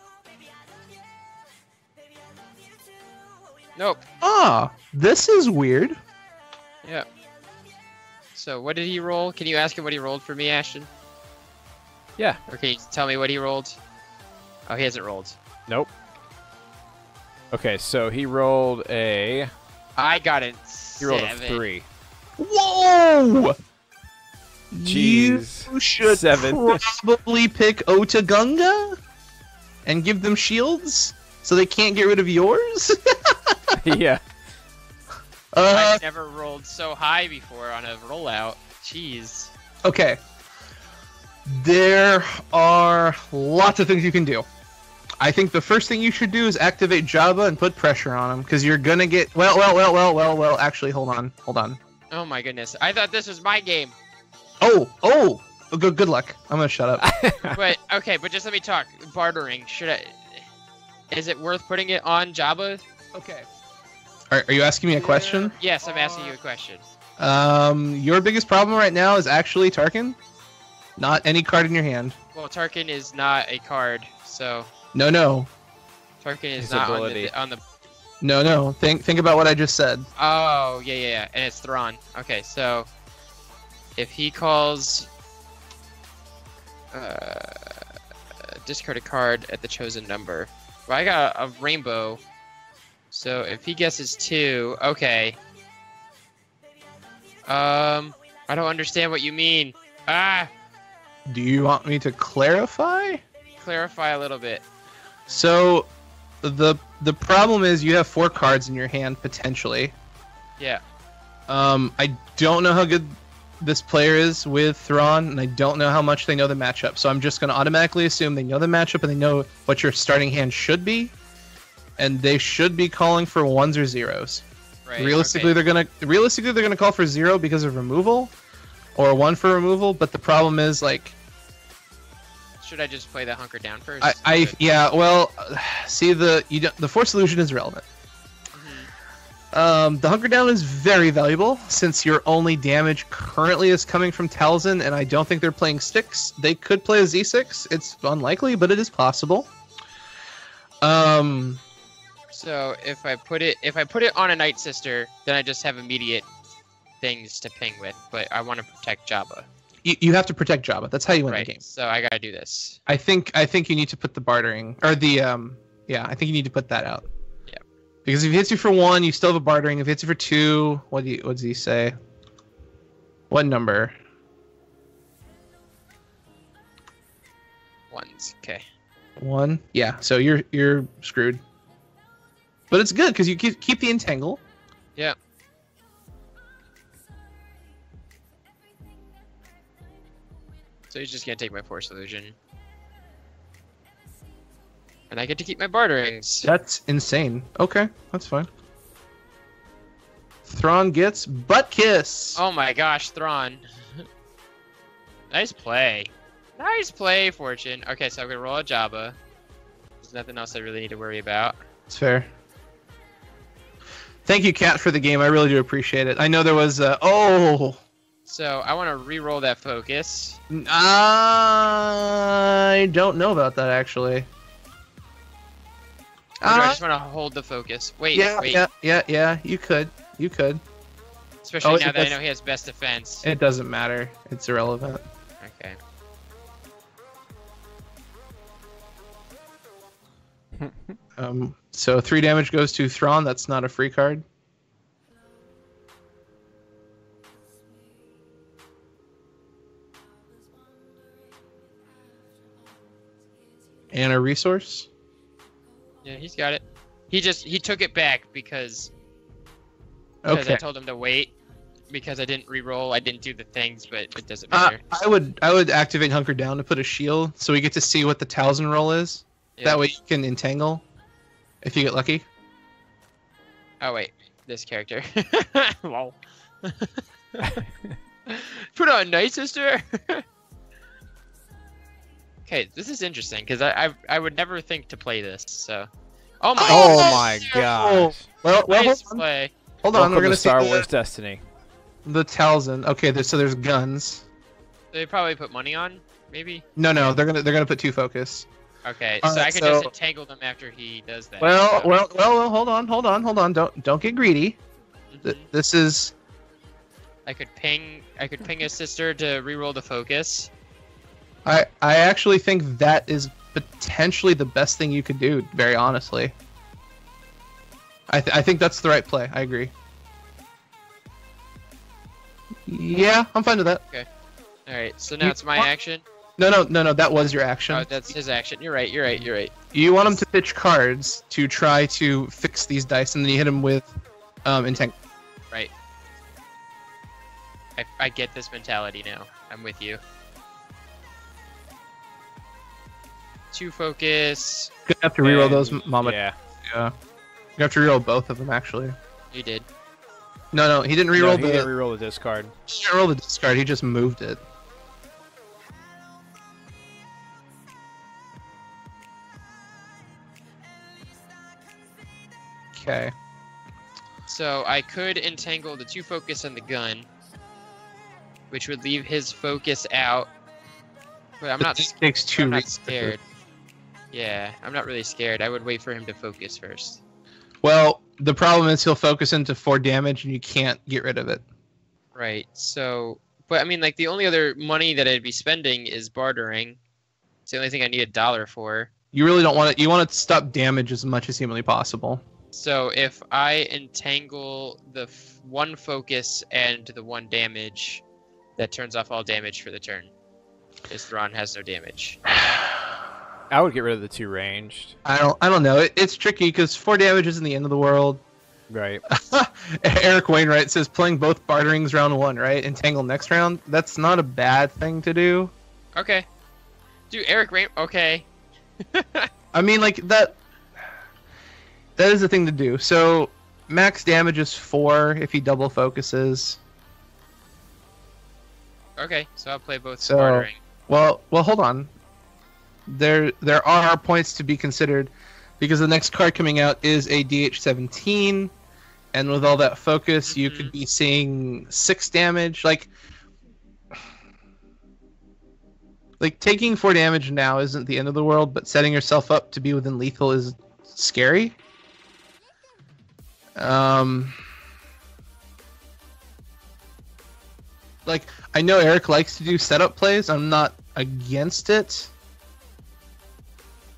Nope.
Ah, this is weird.
Yeah. So what did he roll? Can you ask him what he rolled for me, Ashton?
Yeah.
Or can you tell me what he rolled? Oh, he hasn't rolled.
Nope. Okay, so he rolled a...
I got it.
He rolled a 3.
Whoa!
Jeez.
You should
7.
probably pick Otagunga and give them shields so they can't get rid of yours.
Yeah.
I've never rolled so high before on a rollout. Jeez.
Okay. There are lots of things you can do. I think the first thing you should do is activate Jabba and put pressure on him, because you're gonna get... Well, actually, hold on.
Oh my goodness. I thought this was my game.
Oh, good luck. I'm gonna shut up.
But, okay, but just let me talk. Bartering, should I... Is it worth putting it on Jabba?
Okay. Are you asking me a question?
Yes, I'm asking you a question.
Your biggest problem right now is actually Tarkin, not any card in your hand.
Well, Tarkin is not a card, so...
No.
Tarkin is
His
not
ability.
on the.
No. Think about what I just said.
Oh yeah, and it's Thrawn. Okay, so if he calls discard a card at the chosen number. Well, I got a rainbow, so if he guesses 2, okay. I don't understand what you mean. Ah,
Do you want me to clarify?
clarify a little bit.
So, the problem is you have 4 cards in your hand potentially.
Yeah.
I don't know how good this player is with Thrawn, and I don't know how much they know the matchup. So I'm just going to automatically assume they know the matchup and they know what your starting hand should be, and they should be calling for 1s or 0s.
Right.
Realistically,
okay.
they're gonna call for 0 because of removal, or 1 for removal. But the problem is, like,
Should I just play the hunker down first?
yeah. Well, see, the Force Illusion is relevant. The Hunker Down is very valuable since your only damage currently is coming from Talzin, and I don't think they're playing Styx. They could play a Z6. It's unlikely, but it is possible.
So if I put it on a Night Sister, then I just have immediate things to ping with. But I want to protect Jabba.
You have to protect Jabba. That's how you win
Right.
the game.
So I gotta do this.
I think you need to put the bartering or the I think you need to put that out.
Yeah.
Because if he hits you for 1, you still have a bartering. If he hits you for 2, what does he say? What number?
1s. Okay.
1. Yeah. So you're screwed. But it's good because you keep the entangle.
Yeah. So he's just gonna take my Force Illusion. And I get to keep my barterings.
That's insane. Okay, that's fine. Thrawn gets butt kiss.
Oh my gosh, Thrawn. Nice play. Nice play, Fortune. Okay, so I'm gonna roll a Jabba. There's nothing else I really need to worry about.
It's fair. Thank you, Kat, for the game. I really do appreciate it. I know there was
So I want to re-roll that focus.
I don't know about that actually.
Or do I just want to hold the focus? Wait, wait.
Yeah. You could.
Especially
Oh,
now that I
that's-
know he has best defense.
It doesn't matter. It's irrelevant.
Okay.
So 3 damage goes to Thrawn. That's not a free card. And a resource.
Yeah, he's got it. He took it back because I
Okay.
told him to wait because I didn't re-roll. I didn't do the things, but it doesn't matter.
I would activate Hunker Down to put a shield so we get to see what the Talzin roll is.
Yeah.
That way you can entangle if you get lucky.
Oh wait, this character. Lol. Put on Night Sister. Okay, this is interesting because I would never think to play this. So, oh my.
Oh
gosh.
my gosh.
Well,
Nice
hold on.
play.
Hold on.
Welcome
We're gonna
to
see
Star Wars Destiny.
the Talzin. Okay, so there's guns.
They probably put money on, maybe.
No, they're gonna put 2 focus.
Okay,
All
so
right,
I could
so-
just entangle them after he does that.
Well,
so-
well. Hold on. Don't get greedy.
Mhm.
This is.
I could ping a sister to re-roll the focus.
I actually think that is potentially the best thing you could do. Very honestly. I think that's the right play. I agree. Yeah, I'm fine with that.
All right, so now it's my action.
No. That was your action.
Oh, that's his action. You're right.
You want him to pitch cards to try to fix these dice, and then you hit him with intent.
Right. I get this mentality now. I'm with you. 2 focus.
Gonna have to reroll
And-
those, Mama.
Yeah.
Yeah. You have to reroll both of them, actually.
You did.
No, he didn't
No,
reroll
he
the.
didn't reroll the discard.
He didn't roll the discard. He just moved it. Okay.
So I could entangle the 2 focus and the gun, which would leave his focus out. But I'm not.
This takes 2
I'm not
resources.
scared. Yeah, I'm not really scared. I would wait for him to focus first.
Well, the problem is he'll focus into 4 damage and you can't get rid of it.
Right. So, but I mean, like the only other money that I'd be spending is bartering. It's the only thing I need $1 for.
You really don't want it. You want to stop damage as much as humanly possible.
So if I entangle the 1 focus and the 1 damage, that turns off all damage for the turn. Because Thrawn has no damage.
I would get rid of the 2 ranged.
I don't know. It's tricky because 4 damage isn't the end of the world.
Right.
Eric Wainwright says playing both barterings round 1, right? Entangle next round. That's not a bad thing to do.
Okay. Dude, Eric Rain. Okay.
I mean, like that is the thing to do. So max damage is 4 if he double focuses.
Okay, so I'll play both
So-
bartering.
Well, hold on. There are points to be considered because the next card coming out is a DH-17, and with all that focus, you could be seeing 6 damage. Like taking 4 damage now isn't the end of the world, but setting yourself up to be within lethal is scary. Like, I know Eric likes to do setup plays. I'm not against it.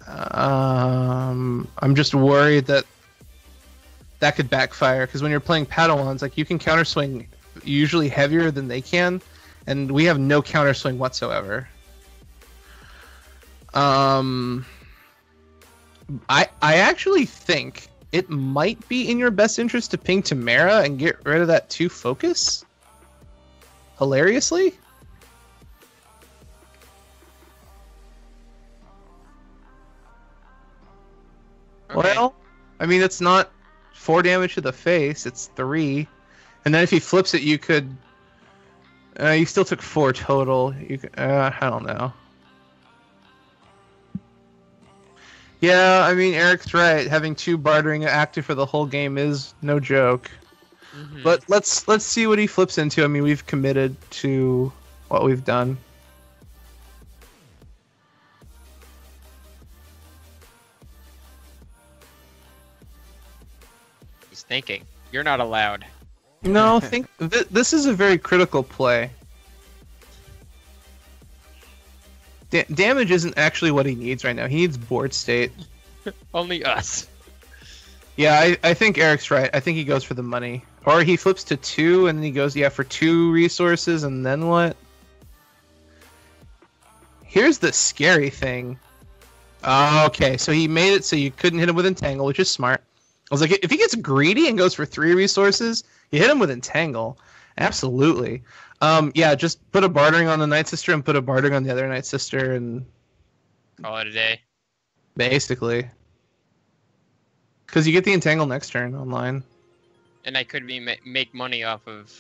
I'm just worried that could backfire, because when you're playing Padawans, like, you can counterswing usually heavier than they can, and we have no counterswing whatsoever. I actually think it might be in your best interest to ping Tamara and get rid of that 2 focus. Hilariously.
Okay.
Well, I mean, it's not 4 damage to the face, it's 3. And then if he flips it, you could... you still took 4 total. You could, I don't know. Yeah, I mean, Eric's right. Having 2 bartering active for the whole game is no joke.
Mhm.
But let's see what he flips into. I mean, we've committed to what we've done.
He's thinking. You're not allowed.
No, this is a very critical play. Damage isn't actually what he needs right now. He needs board state.
Only us.
Yeah, I think Eric's right. I think he goes for the money. Or he flips to 2 and then he goes, yeah, for 2 resources, and then what? Here's the scary thing. Okay, so he made it so you couldn't hit him with Entangle, which is smart. I was like, if he gets greedy and goes for 3 resources, you hit him with Entangle. Absolutely. Yeah, just put a bartering on the Night Sister and put a bartering on the other Night Sister, and
Call it a day.
basically. Because you get the Entangle next turn online.
And I could make money off of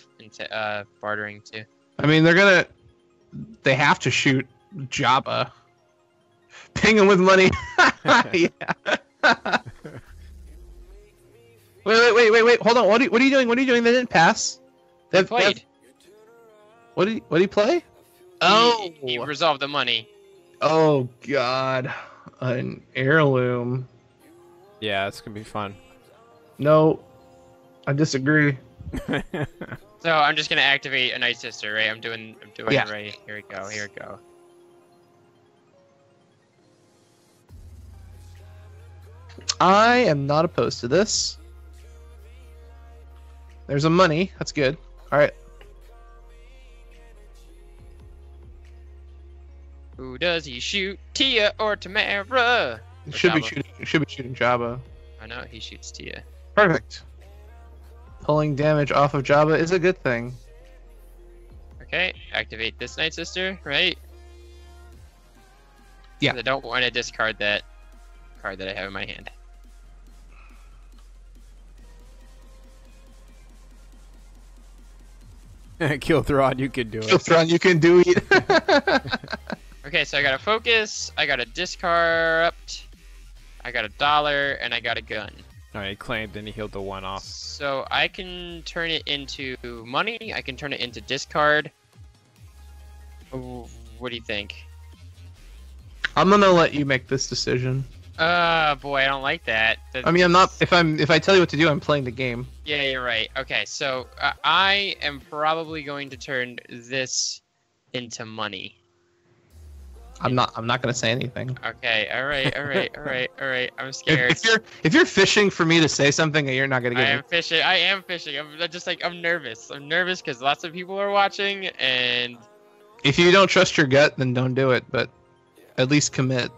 bartering too.
I mean, they have to shoot Jabba. Ping him with money. Yeah. Wait. Hold on. What are you doing? What are you doing? They didn't pass.
They played.
What did he play?
He resolved the money.
Oh God, an heirloom.
Yeah, it's gonna be fun.
No, I disagree.
So I'm just gonna activate a Night Sister, right? I'm doing
Yeah.
it right. Here we go.
I am not opposed to this. There's a money. That's good. All right.
Who does he shoot? Tia or Tamara?
Should be
Jabba.
shooting Jabba.
I know he shoots Tia.
Perfect. Pulling damage off of Jabba is a good thing.
Okay, activate this Night Sister, right?
Yeah.
'Cause I don't want to discard that card that I have in my hand.
Kill Thrawn, you can do it.
Thrawn, you can do it.
Okay, so I got a focus, I got a disrupt, I got $1, and I got a gun.
Alright, he claimed and he healed the 1 off.
So I can turn it into money, I can turn it into discard. Ooh, what do you think?
I'm gonna let you make this decision.
Boy, I don't like that.
I mean, I'm not. If I tell you what to do, I'm playing the game.
Yeah, you're right. Okay, so I am probably going to turn this into money.
I'm not gonna say anything.
Okay, all right. I'm scared.
If you're fishing for me to say something, you're not gonna
I
get
am fishing. I am fishing. I'm just like, I'm nervous. I'm nervous because lots of people are watching, and
If you don't trust your gut, then don't do it. But at least commit.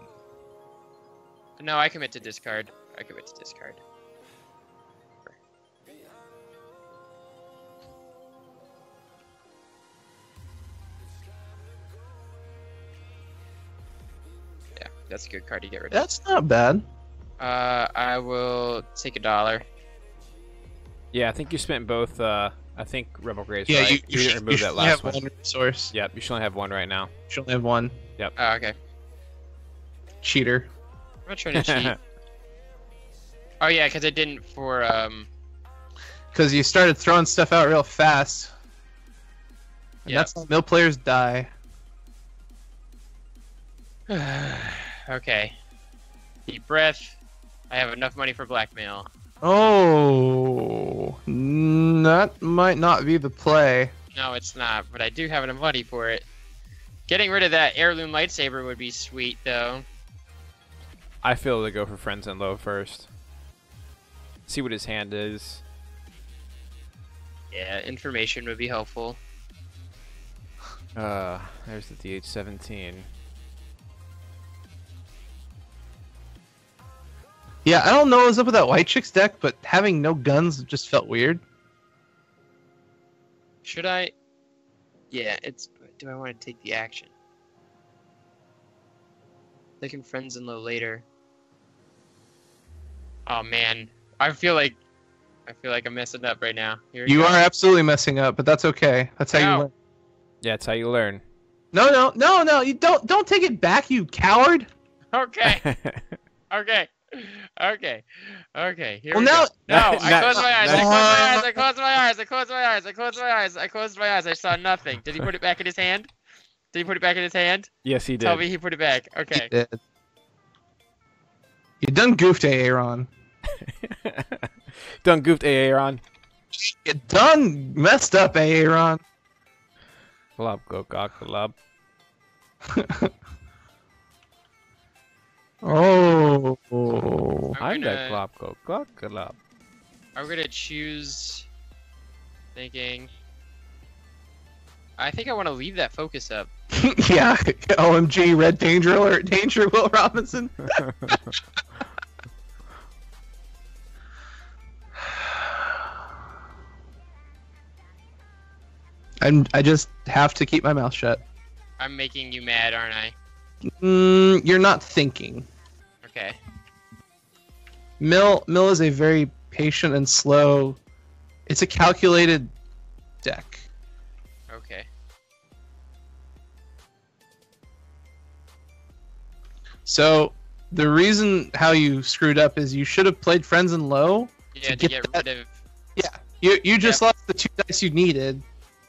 no, I commit to discard. Yeah, that's a good card to get rid of.
That's not bad.
I will take $1.
Yeah, I think you spent both. I think Rebel Grace.
Yeah,
right?
you
didn't
should,
remove
you
that
should
last
have
one.
one resource.
Yep, you should only have one right now.
You should only have one.
Oh, okay.
Cheater.
I'm not trying to cheat. Oh yeah, because I didn't for
Because you started throwing stuff out real fast. And
Yeah.
that's how mill players die.
Okay. Deep breath. I have enough money for blackmail.
Oh, that might not be the play.
No, it's not, but I do have enough money for it. Getting rid of that heirloom lightsaber would be sweet, though.
I feel to go for Friends and Low first. See what his hand is.
Yeah, information would be helpful.
There's the DH-17.
Yeah, I don't know what's up with that White Chicks deck, but having no guns just felt weird.
Should I? Yeah, it's. Do I want to take the action? Looking friends and low later. Oh man, I feel like I'm messing up right now. Here we
You
go.
are absolutely messing up, but that's okay. That's how you
No.
learn.
Yeah, that's how you learn.
No, you don't take it back, you coward.
Okay. Okay. Okay. Here
Well,
we
now-
go. No, I
now-
closed my eyes.
now-
I closed my eyes. I closed my eyes. I closed my eyes. I closed my eyes. I saw nothing. Did he put it back in his hand? Did he put it back in his hand?
Yes, he did.
Tell me he put it back. Okay.
You did. You done goofed, Aaron.
Done goofed, Aaron.
You done messed up, Aaron.
Glub, go, gog, glub.
Oh.
I'm
gonna-
the glub, go, glub, glub.
I'm gonna choose. Thinking. I think I want to leave that focus up.
Yeah. OMG, red danger alert, danger, Will Robinson. I just have to keep my mouth shut.
I'm making you mad, aren't I?
You're not thinking.
Okay.
Mill is a very patient and slow. It's a calculated deck.
Okay.
So the reason how you screwed up is you should have played friends in low.
Yeah, to
get
get
that-
rid of.
You just lost the 2 dice you needed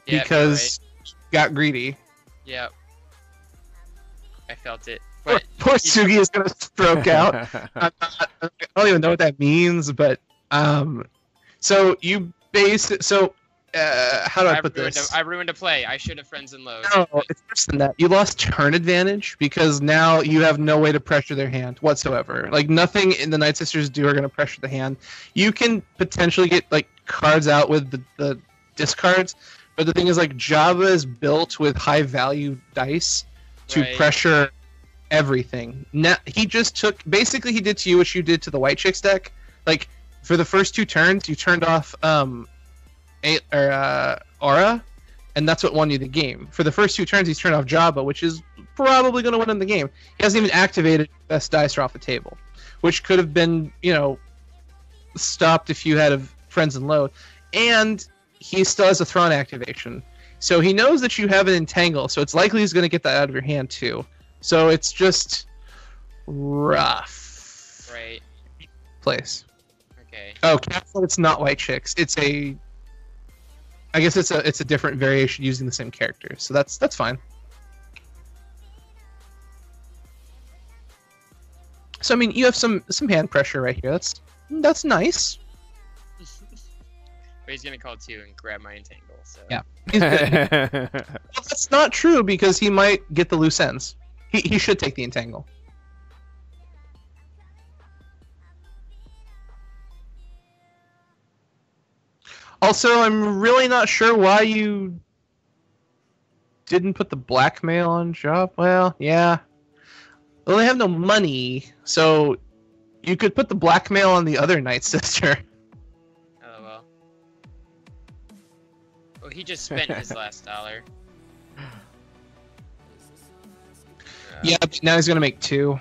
Yeah,
because you got greedy.
Yep. I felt it.
Poor,
But
poor Sugi is gonna stroke out. I don't even know what that means, but so you base it. So how do I put this?
I ruined a play. I should have friends and lows.
No, it's worse than that. You lost turn advantage because now you have no way to pressure their hand whatsoever. Like nothing in the Night Sisters do are going to pressure the hand. You can potentially get like cards out with the discards, but the thing is like Java is built with high value dice to
Right.
pressure everything. Now he just took basically he did to you what you did to the White Chicks deck. Like for the first 2 turns, you turned off Aura, and that's what won you the game. For the first 2 turns, he's turned off Jabba, which is probably going to win him the game. He hasn't even activated best dice off the table, which could have been, stopped if you had a friends and load. And he still has a Thrawn activation. So he knows that you have an Entangle, so it's likely he's going to get that out of your hand too. So it's just rough.
Right.
Place.
Okay.
Oh, Castle, it's not White Chicks. I guess it's a different variation using the same character, so that's fine. So I mean, you have some hand pressure right here. That's nice.
But he's gonna call too and grab my entangle. So.
Yeah. Well, that's not true because he might get the loose ends. He should take the entangle. Also, I'm really not sure why you didn't put the blackmail on job. Well, yeah. Well, they have no money, so you could put the blackmail on the other Night Sister.
Oh well. Well, he just spent his last dollar.
Yeah, but now he's gonna make 2.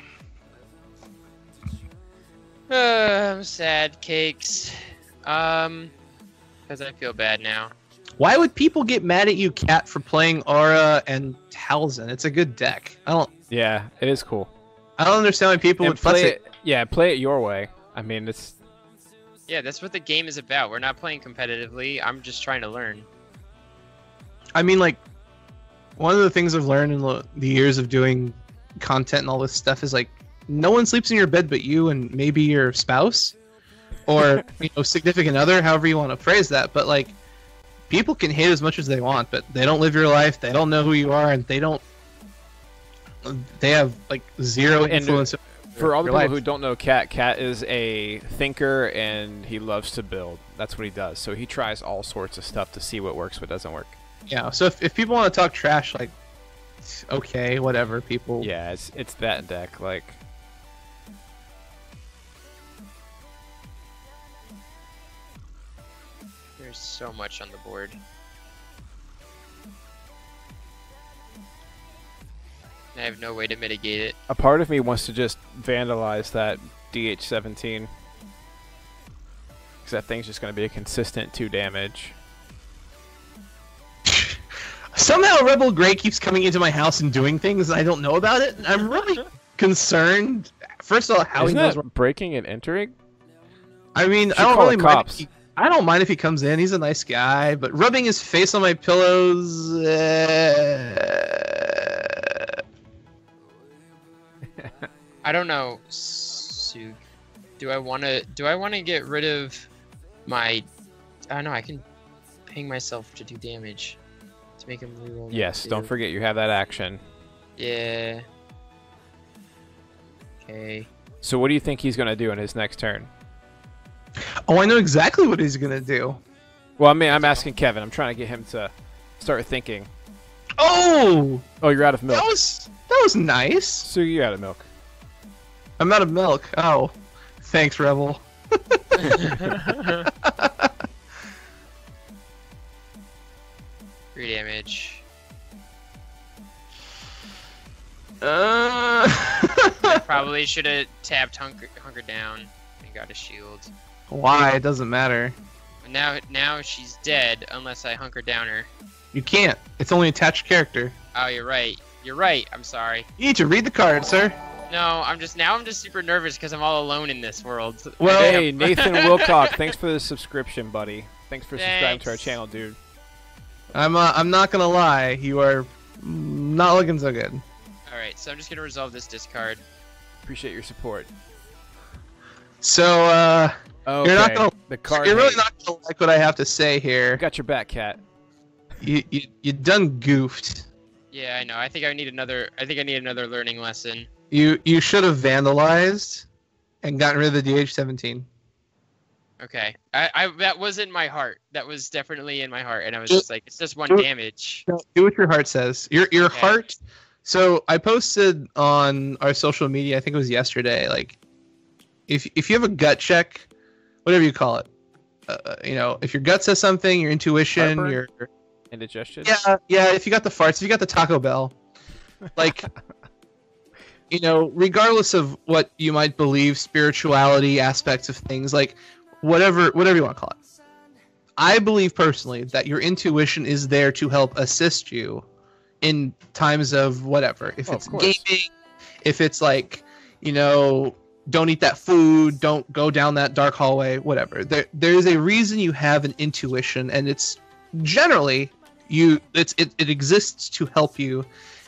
I'm sad, Cakes. Because I feel bad now.
Why would people get mad at you, Cat, for playing Aura and Talzin? It's a good deck.
Yeah, it is cool.
I don't understand why people would fuss
play
it.
Yeah, play it your way. I mean, it's.
Yeah, that's what the game is about. We're not playing competitively. I'm just trying to learn.
I mean, like, one of the things I've learned in the years of doing content and all this stuff is, like, no one sleeps in your bed but you and maybe your spouse. Or, significant other, however you want to phrase that. But, like, people can hate as much as they want, but they don't live your life, they don't know who you are, and they have, like, zero influence.
For all the
your
people
life.
who don't know Cat is a thinker and he loves to build. That's what he does. So he tries all sorts of stuff to see what works, what doesn't work.
Yeah, so if people want to talk trash, like, okay, whatever, people.
Yeah, it's that deck. Like,
There's so much on the board. I have no way to mitigate it.
a part of me wants to just vandalize that DH-17. Because that thing's just going to be a consistent 2 damage.
Somehow Rebel Grey keeps coming into my house and doing things and I don't know about it. I'm really concerned. First of all, how
Isn't
he knows.
that breaking and entering?
I mean,
Should
I don't
call
really
the
mind.
cops.
I don't mind if he comes in. He's a nice guy, but rubbing his face on my pillows.
I don't know, Sug. Do I want to get rid of my? I don't know. I can ping myself to do damage to make him reroll.
Yes, don't forget you have that action.
Yeah. Okay.
So what do you think he's going to do in his next turn?
Oh, I know exactly what he's gonna do.
Well, I mean, I'm asking Kevin. I'm trying to get him to start thinking.
Oh,
Oh, you're out of milk.
that was nice.
So you're out of milk.
I'm out of milk. Oh, thanks, Rebel.
3 damage. Probably should have tapped hunker down and got a shield.
Why? It doesn't matter.
Now she's dead unless I hunker down her.
You can't. It's only attached character.
Oh, you're right. You're right. I'm sorry.
You need to read the card, sir.
No, I'm just super nervous because I'm all alone in this world.
Well,
Hey, Nathan Wilcock, thanks for the subscription, buddy. Thanks for subscribing to our
Thanks.
channel, dude.
I'm not gonna lie. You are not looking so good.
All right, so I'm just gonna resolve this discard.
Appreciate your support.
So,
Okay.
you're not gonna.
The card.
You're really
hate.
not gonna like what I have to say here.
Got your back, Cat.
You done goofed.
Yeah, I know. I think I need another learning lesson.
You should have vandalized and gotten rid of the DH-17.
Okay. I that was in my heart. That was definitely in my heart, and I was just like, it's just 1 damage.
Do what your heart says. Your
Okay.
heart. So I posted on our social media. I think it was yesterday. Like, if you have a gut check, whatever you call it, if your gut says something, your intuition,
Heartburn?
your
Indigestion?
yeah. If you got the farts, if you got the Taco Bell, like. Regardless of what you might believe, spirituality aspects of things, like whatever you want to call it. I believe personally that your intuition is there to help assist you in times of whatever. If it's
of course.
gaming, if it's like, don't eat that food, don't go down that dark hallway, whatever. There is a reason you have an intuition, and it's generally it exists to help you.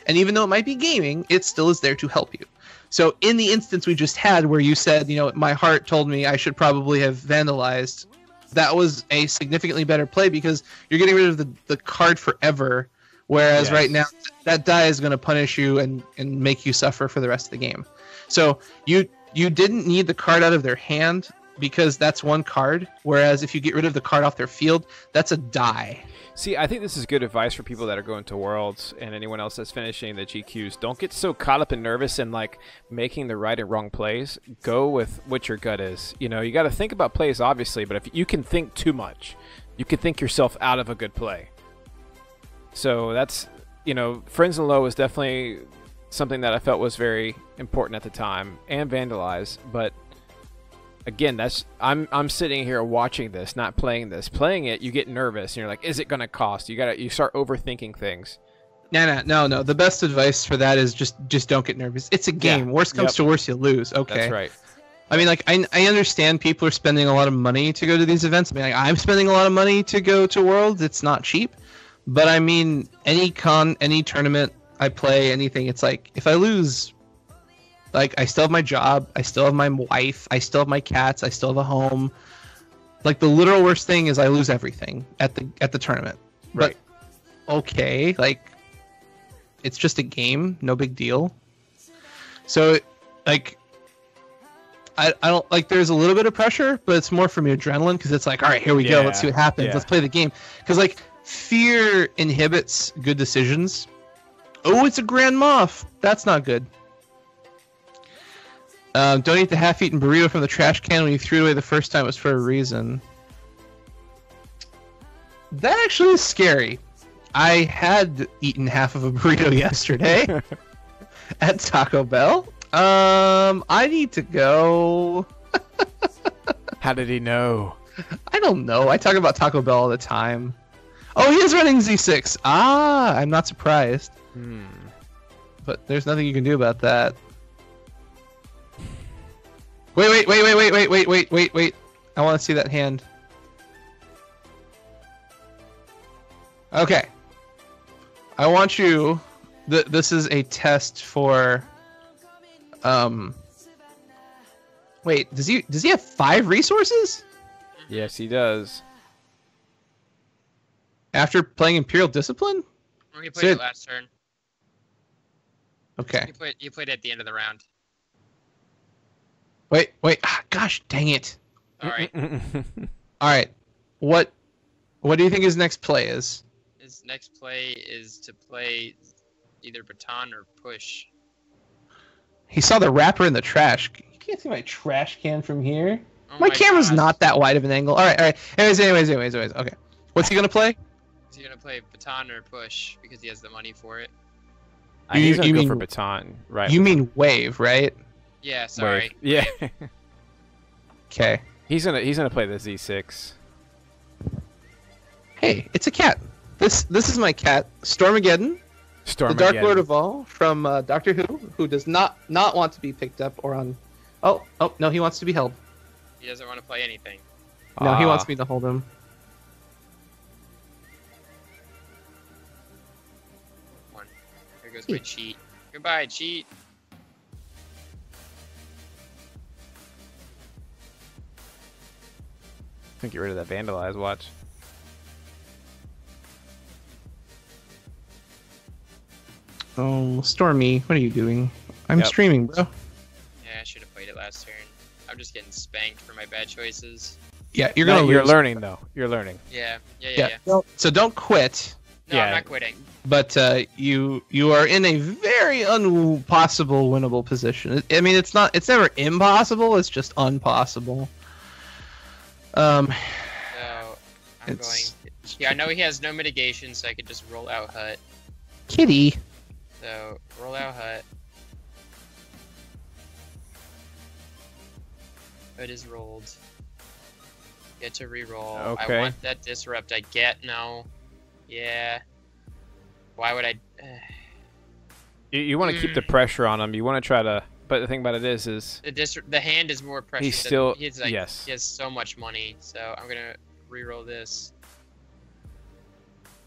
And even though it might be gaming, it still is there to help you. So in the instance we just had where you said, my heart told me I should probably have vandalized, that was a significantly better play because you're getting rid of the card forever, whereas right now that die is going to punish you and make you suffer for the rest of the game. So you didn't need the card out of their hand because that's one card, whereas if you get rid of the card off their field, that's a die.
See, I think this is good advice for people that are going to Worlds and anyone else that's finishing the GQs. Don't get so caught up and nervous in like making the right and wrong plays. Go with what your gut is. You got to think about plays, obviously, but if you can think too much, you can think yourself out of a good play. So that's, Friends and Low is definitely something that I felt was very important at the time, and Vandalize, but again, I'm sitting here watching this, not playing this. Playing it, you get nervous, and you're like, "Is it going to cost?" You start overthinking things.
No. The best advice for that is just don't get nervous. It's a game. Worst comes to worst, you lose. Okay,
that's right.
I mean, like I understand people are spending a lot of money to go to these events. I mean, like, I'm spending a lot of money to go to Worlds. It's not cheap, but I mean, any con, any tournament I play, anything, it's like if I lose. Like, I still have my job, I still have my wife, I still have my cats, I still have a home. Like, the literal worst thing is I lose everything at the tournament.
Right.
But, okay, like, it's just a game, no big deal. So, like, I don't, like, there's a little bit of pressure, but it's more from your adrenaline, because it's like, all right, here we go, let's see what happens, let's play the game. Because, like, fear inhibits good decisions. Oh, it's a Grand Moff! That's not good. Don't eat the half-eaten burrito from the trash can when you threw it away the first time. It was for a reason. That actually is scary. I had eaten half of a burrito yesterday at Taco Bell. I need to go.
How did he know?
I don't know. I talk about Taco Bell all the time. Oh, he is running Z6. I'm not surprised. But there's nothing you can do about that. Wait. I want to see that hand. Okay. I want you... This is a test for... Wait, does he have 5 resources?
Yes, he does.
After playing Imperial Discipline?
He played it last turn.
Okay.
You played it at the end of the round.
Wait. Gosh, dang it.
All right.
All right. What do you think his next play is?
His next play is to play either baton or push.
He saw the wrapper in the trash. You can't see my trash can from here.
Oh
my camera's
gosh.
not that wide of an angle. All right. Anyways. Okay. What's he gonna play?
Is he gonna play baton or push because he has the money for it?
He's gonna
you
go
mean-
for baton, right?
You mean wave, right?
Yeah, sorry.
Yeah.
Okay.
He's gonna play the Z6.
Hey, it's a cat. This is my cat, Stormageddon, the Dark Lord of all from Doctor who does not want to be picked up or on. Oh no, he wants to be held.
He doesn't want to play anything.
No, he wants me to hold him.
One. There goes my cheat. Goodbye, cheat.
I think get rid of that vandalize. Watch.
Oh, Stormy, what are you doing? I'm
Yep.
streaming, bro.
Yeah, I should have played it last turn. I'm just getting spanked for my bad choices.
Yeah, you're gonna
You're
lose.
learning though. You're learning.
Yeah.
So don't quit.
No,
Yeah.
I'm not quitting.
But you are in a very impossible winnable position. I mean, it's never impossible. It's just unpossible.
So I'm going.
It's-
Yeah, I know he has no mitigation, so I could just roll out hut.
Kitty.
So roll out hut. Hut is rolled. Get to reroll.
Okay.
I want that disrupt. I get no. Yeah. Why would I?
You want to keep the pressure on him. You want to try to. But the thing about it is
The hand is more precious.
He's still-
He's like,
yes.
He has so much money, so I'm gonna reroll this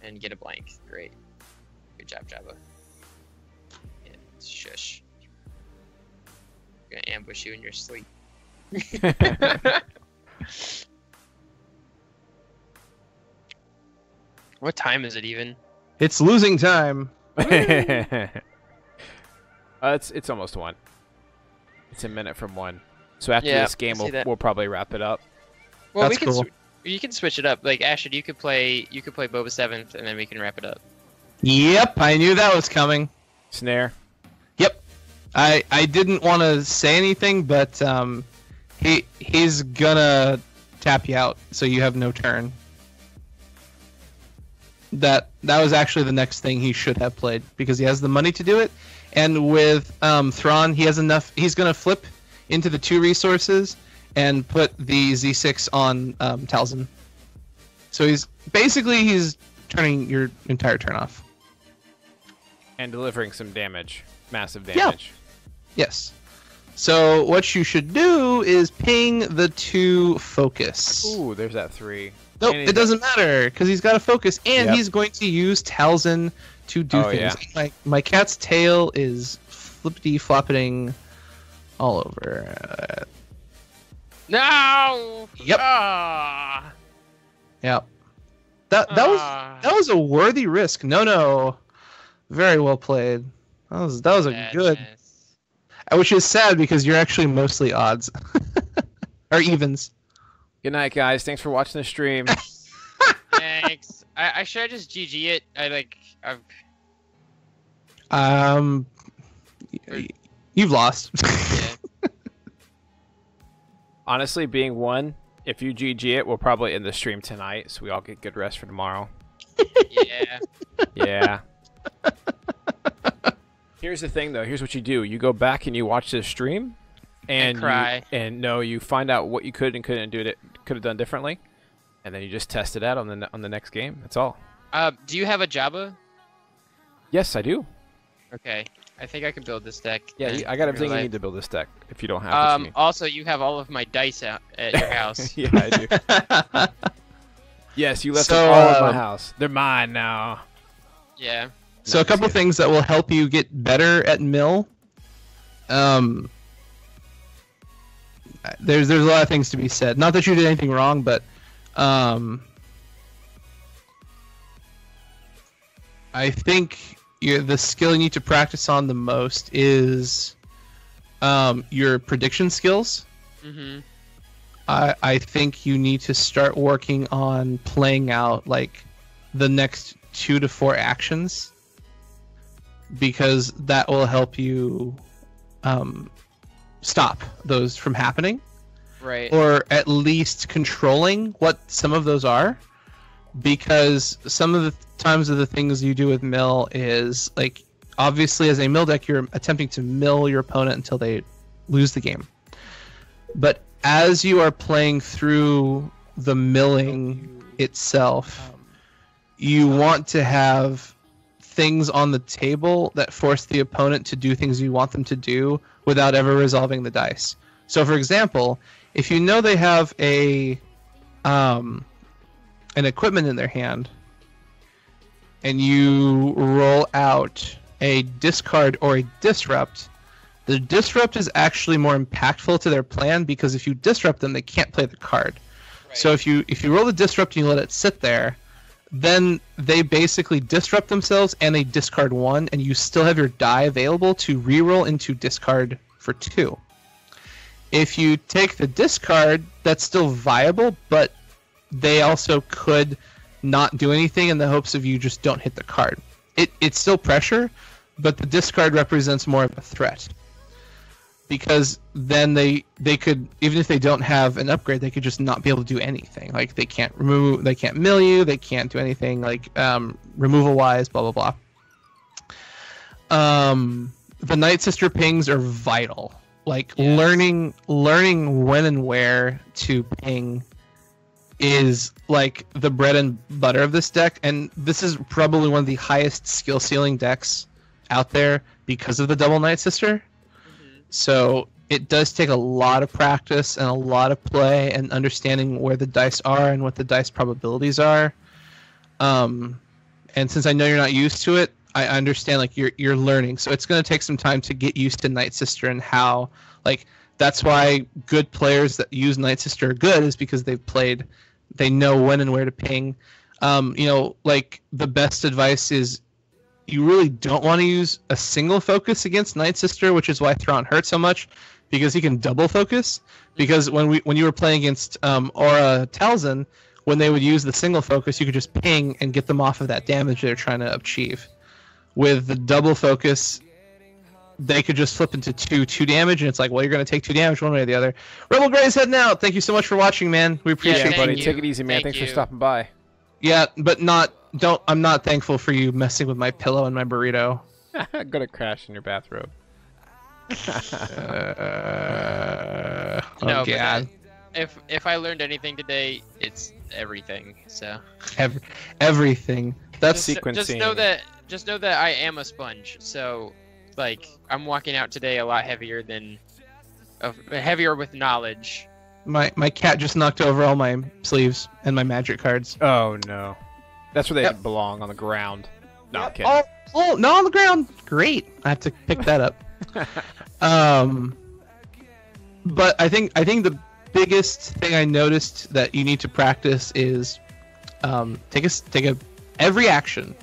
and get a blank. Great. Good job, Jabba. Yeah, shush. gonna ambush you in your sleep. What time is it even?
It's losing time.
It's almost 1. It's a minute from 1. So after
Yeah,
this game,
I see that.
we'll probably wrap it up.
Well,
That's
we can
cool.
you can switch it up. Like Ashton, you could play Boba 7th, and then we can wrap it up.
Yep, I knew that was coming.
Snare.
Yep. I didn't want to say anything, but he's gonna tap you out, so you have no turn. That was actually the next thing he should have played because he has the money to do it, and with Thrawn he has enough. He's gonna flip into the 2 resources and put the Z6 on Talzin. So he's turning your entire turn off.
And delivering some damage. Massive damage.
Yes. So what you should do is ping the 2 focus.
Ooh, there's that 3.
Nope,
And
it doesn't matter because he's got to focus, and
Yep.
he's going to use Talzin to do
Oh,
things.
yeah.
My cat's tail is flippity floppeting all over.
No.
Yep.
Ah.
Yeah. That was a worthy risk. No. Very well played. That was a good.
Madness.
Which is sad because you're actually mostly odds or evens.
Good night, guys. Thanks for watching the stream.
Thanks. I should I just GG it?
You've lost.
Yeah.
Honestly, being 1, if you GG it, we'll probably end the stream tonight, so we all get good rest for tomorrow.
Yeah.
Yeah. Here's the thing, though. Here's what you do. You go back and you watch the stream, and
cry.
You find out what you could and couldn't could have done differently, and then you just test it out on the next game. That's all.
Do you have a Jabba?
Yes, I do.
Okay. I think I can build this deck.
Yeah,
in
I got
real
everything you
life.
need to build this deck. If you don't have it,
Also, you have all of my dice out at your house.
yeah, I do. Yes, you left
So,
them all at my house. They're mine now.
Yeah.
So a couple things that will help you get better at mill. There's a lot of things to be said. Not that you did anything wrong, but I think the skill you need to practice on the most is your prediction skills.
Mm-hmm.
I think you need to start working on playing out like the next 2 to 4 actions, because that will help you stop those from happening,
Right.
or at least controlling what some of those are, because some of the times of the things you do with mill is like, obviously as a mill deck you're attempting to mill your opponent until they lose the game, but as you are playing through the milling itself, you want to have things on the table that force the opponent to do things you want them to do without ever resolving the dice. So for example, if you know they have an equipment in their hand and you roll out a discard or a disrupt, the disrupt is actually more impactful to their plan, because if you disrupt them, they can't play the card.
Right.
So if you roll the disrupt and you let it sit there, then they basically disrupt themselves and they discard 1, and you still have your die available to reroll into discard for 2. If you take the discard, that's still viable, but they also could not do anything in the hopes of you just don't hit the card. It's still pressure, but the discard represents more of a threat. Because then they could, even if they don't have an upgrade, they could just not be able to do anything. Like they can't mill you, they can't do anything like removal wise, blah blah blah. The Night Sister pings are vital. Like
Yes.
learning when and where to ping is like the bread and butter of this deck, and this is probably one of the highest skill ceiling decks out there because of the double Night Sister. So it does take a lot of practice and a lot of play and understanding where the dice are and what the dice probabilities are. And since I know you're not used to it, I understand like you're learning, so it's going to take some time to get used to Night Sister and how like that's why good players that use Night Sister are good is because they know when and where to ping. Like the best advice is you really don't want to use a single focus against Night Sister, which is why Thrawn hurts so much, because he can double focus. Because when you were playing against Aura Talzin, when they would use the single focus, you could just ping and get them off of that damage they're trying to achieve. With the double focus, they could just flip into two damage, and it's like, well, you're going to take 2 damage one way or the other. Rebel Gray's heading out. Thank you so much for watching, man. We appreciate
Yeah,
it.
buddy.
you.
Take it easy, man.
Thank
Thanks
you.
for stopping by.
Yeah, but I'm not thankful for you messing with my pillow and my burrito.
Gonna crash in your bathrobe.
No,
Oh, God.
but if I learned anything today, it's everything. So
Everything. That's
Sequencing.
just know that I am a sponge. So like I'm walking out today a lot heavier heavier with knowledge.
my cat just knocked over all my sleeves and my magic cards.
Oh no, that's where they
Yep.
belong, on the ground. No, I'm kidding.
Oh, no, on the ground. Great. I have to pick that up. But I think the biggest thing I noticed that you need to practice is take a every action,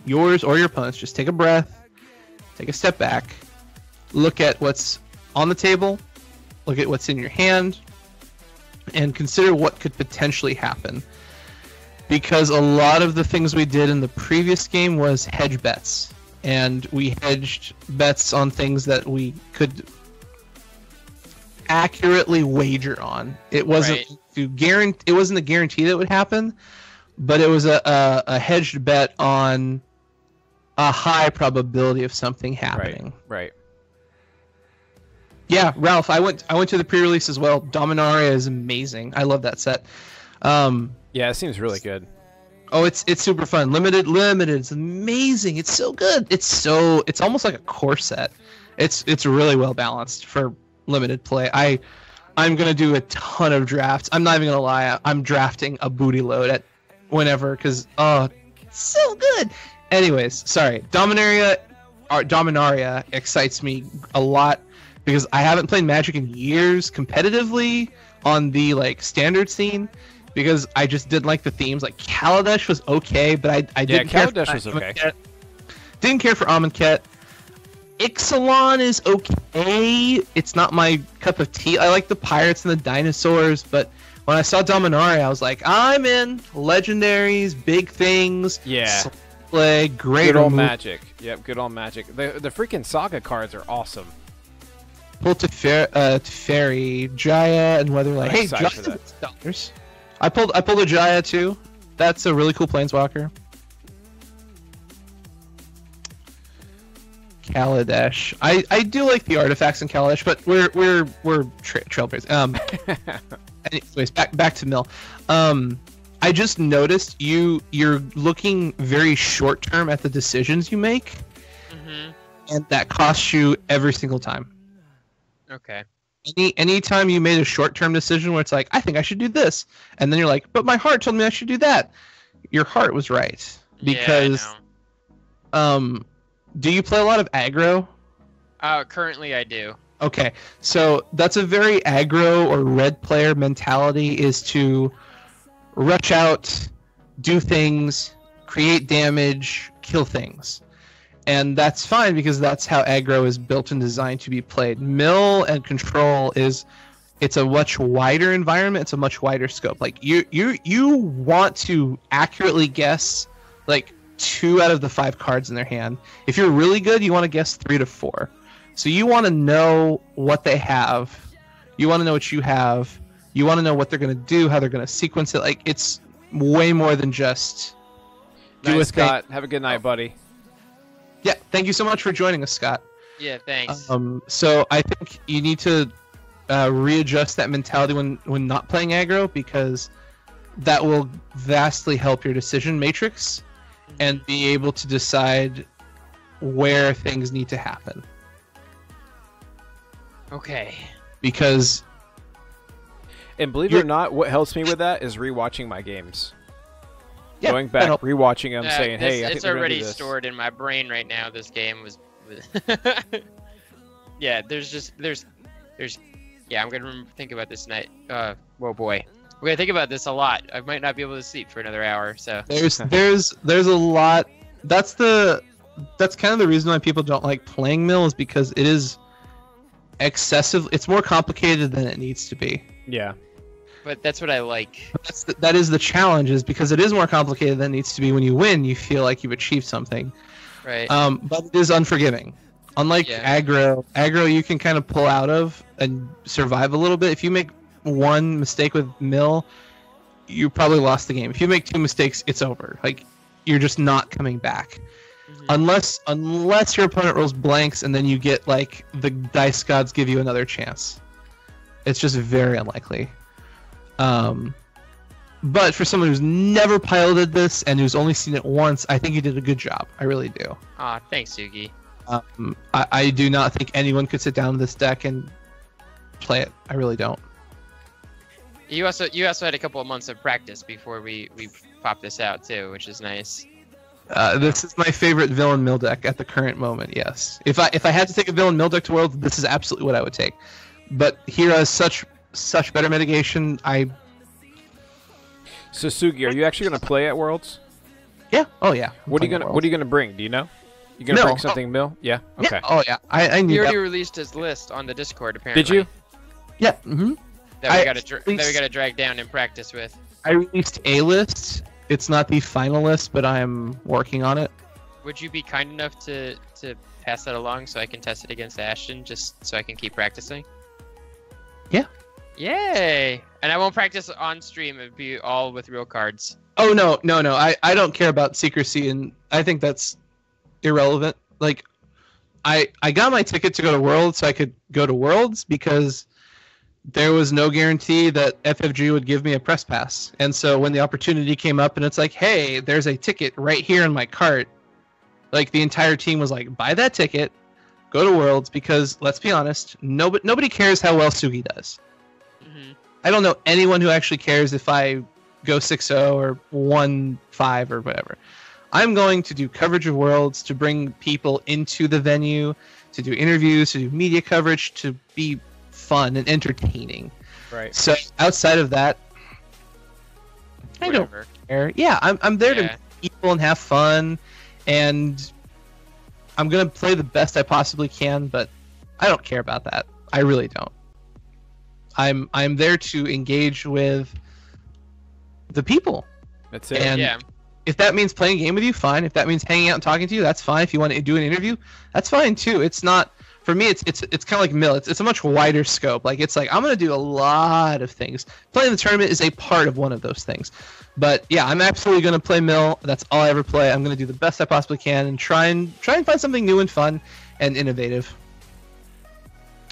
yours or your opponent's, just take a breath, take a step back, look at what's on the table, look at what's in your hand, and consider what could potentially happen. Because a lot of the things we did in the previous game was hedge bets, and we hedged bets on things that we could accurately wager on. It wasn't it wasn't a guarantee that it would happen, but it was a hedged bet on a high probability of something happening.
Right.
Yeah, Ralph, I went to the pre-release as well. Dominaria is amazing. I love that set.
Yeah, it seems really good.
Oh, it's super fun. Limited. It's amazing. It's so good. It's almost like a core set. It's really well balanced for limited play. I'm gonna do a ton of drafts. I'm not even gonna lie. I'm drafting a booty load at whenever because it's so good. Anyways, sorry. Dominaria excites me a lot because I haven't played Magic in years competitively on the like standard scene. Because I just didn't like the themes. Like Kaladesh was okay, but I didn't care.
Kaladesh was okay.
Didn't care for Amonkhet. Ixalan is okay. It's not my cup of tea. I like the pirates and the dinosaurs, but when I saw Dominaria, I was like, I'm in. Legendaries, big things.
Yeah.
Play, great.
Good old Magic. Yep, good old Magic. The freaking Saga cards are awesome.
Pull Teferi, Jaya, and Weatherlight.
I'm
Hey,
excited for
Jaya's $6. I pulled a Jaya too. That's a really cool planeswalker. Kaladesh. I do like the artifacts in Kaladesh, but we're trailblazers. Anyways, back to Mill. I just noticed you're looking very short term at the decisions you make, and that costs you every single time.
Okay.
Anytime you made a short-term decision where it's like, I think I should do this, and then you're like, but my heart told me I should do that. Your heart was right because.
Yeah,
Do you play a lot of aggro?
Currently I do.
Okay, so that's a very aggro or red player mentality, is to rush out, do things, create damage, kill things. And that's fine because that's how aggro is built and designed to be played. Mill and control it's a much wider environment. It's a much wider scope. Like you want to accurately guess like 2 out of the 5 cards in their hand. If you're really good, you want to guess 3 to 4. So you want to know what they have. You want to know what you have. You want to know what they're going to do, how they're going to sequence it. Like it's way more than just do a
Nice,
thing.
Scott. Have a good night, buddy.
Yeah, thank you so much for joining us, Scott.
Yeah, thanks.
So I think you need to readjust that mentality when not playing aggro, because that will vastly help your decision matrix and be able to decide where things need to happen.
Okay.
Because
And believe it or not, what helps me with that is rewatching my games.
Yeah,
going
that
back,
helped.
rewatching them, saying, "Hey, I think
it's
we're gonna
already
do this."
stored in my brain right now. This game was. Yeah, there's. Yeah, I'm gonna think about this night. Whoa, boy, we're gonna think about this a lot. I might not be able to sleep for another hour. So
There's a lot. That's kind of the reason why people don't like playing Mill, is because it is excessive. It's more complicated than it needs to be.
Yeah.
but that's what I like.
That is the challenge, is because it is more complicated than it needs to be. When you win, you feel like you've achieved something.
Right.
But it is unforgiving. Unlike
Yeah.
aggro you can kind of pull out of and survive a little bit. If you make one mistake with Mill, you probably lost the game. If you make two mistakes, it's over. Like, you're just not coming back.
Mhm.
Unless your opponent rolls blanks and then you get, like, the dice gods give you another chance. It's just very unlikely. But for someone who's never piloted this and who's only seen it once, I think you did a good job. I really do.
Aw, thanks, Sugi.
I do not think anyone could sit down to this deck and play it. I really don't.
You also had a couple of months of practice before we popped this out too, which is nice.
This is my favorite villain mill deck at the current moment. Yes, if I had to take a villain mill deck to Worlds, this is absolutely what I would take. But here has such better mitigation.
So Sugi, are you actually gonna play at Worlds?
Yeah. Oh yeah.
What are you gonna bring? Do you know? You gonna
No.
bring something, Mill? Yeah.
Yeah.
Okay.
Oh yeah. I knew
He already
that.
released his list on the Discord apparently.
Did you?
Yeah. Mm-hmm.
That we
I
gotta drag down and practice with.
I released a list. It's not the final list, but I'm working on it.
Would you be kind enough to pass that along so I can test it against Ashton, just so I can keep practicing?
Yeah.
Yay! And I won't practice on stream. It'd be all with real cards.
Oh no. I don't care about secrecy, and I think that's irrelevant. Like, I got my ticket to go to Worlds so I could go to Worlds because there was no guarantee that FFG would give me a press pass. And so when the opportunity came up and it's like, hey, there's a ticket right here in my cart, like, the entire team was like, buy that ticket, go to Worlds, because let's be honest, nobody cares how well Sugi does.
Hmm.
I don't know anyone who actually cares if I go 6-0 or 1-5 or whatever. I'm going to do coverage of Worlds, to bring people into the venue, to do interviews, to do media coverage, to be fun and entertaining.
Right.
So outside of that, I don't
Whatever.
care. Yeah, I'm there
Yeah.
to meet people and have fun, and I'm gonna play the best I possibly can. But I don't care about that. I really don't. I'm there to engage with the people.
That's it.
And
Yeah.
if that means playing a game with you, fine. If that means hanging out and talking to you, that's fine. If you want to do an interview, that's fine too. It's not, for me, it's kind of like Mill. It's a much wider scope. Like, it's like, I'm going to do a lot of things. Playing the tournament is a part of one of those things. But yeah, I'm absolutely going to play Mill. That's all I ever play. I'm going to do the best I possibly can and try and find something new and fun and innovative.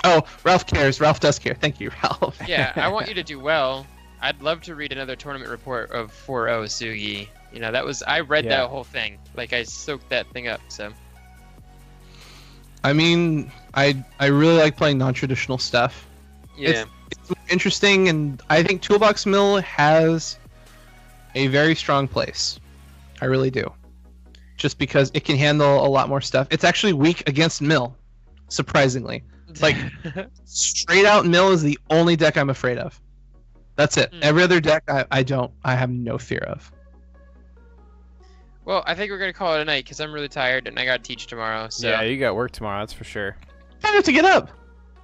Oh, Ralph cares. Ralph does care. Thank you, Ralph.
Yeah, I want you to do well. I'd love to read another tournament report of 4-0 Sugi. You know, I read
Yeah.
that whole thing. Like, I soaked that thing up, so.
I mean, I really like playing non-traditional stuff.
Yeah.
It's interesting, and I think Toolbox Mill has a very strong place. I really do. Just because it can handle a lot more stuff. It's actually weak against Mill, surprisingly. Like, straight out Mill is the only deck I'm afraid of. That's it.
Hmm.
Every other deck I have no fear of.
Well, I think we're going to call it a night because I'm really tired and I got to teach tomorrow. So.
Yeah, you got work tomorrow. That's for sure.
I have to get up.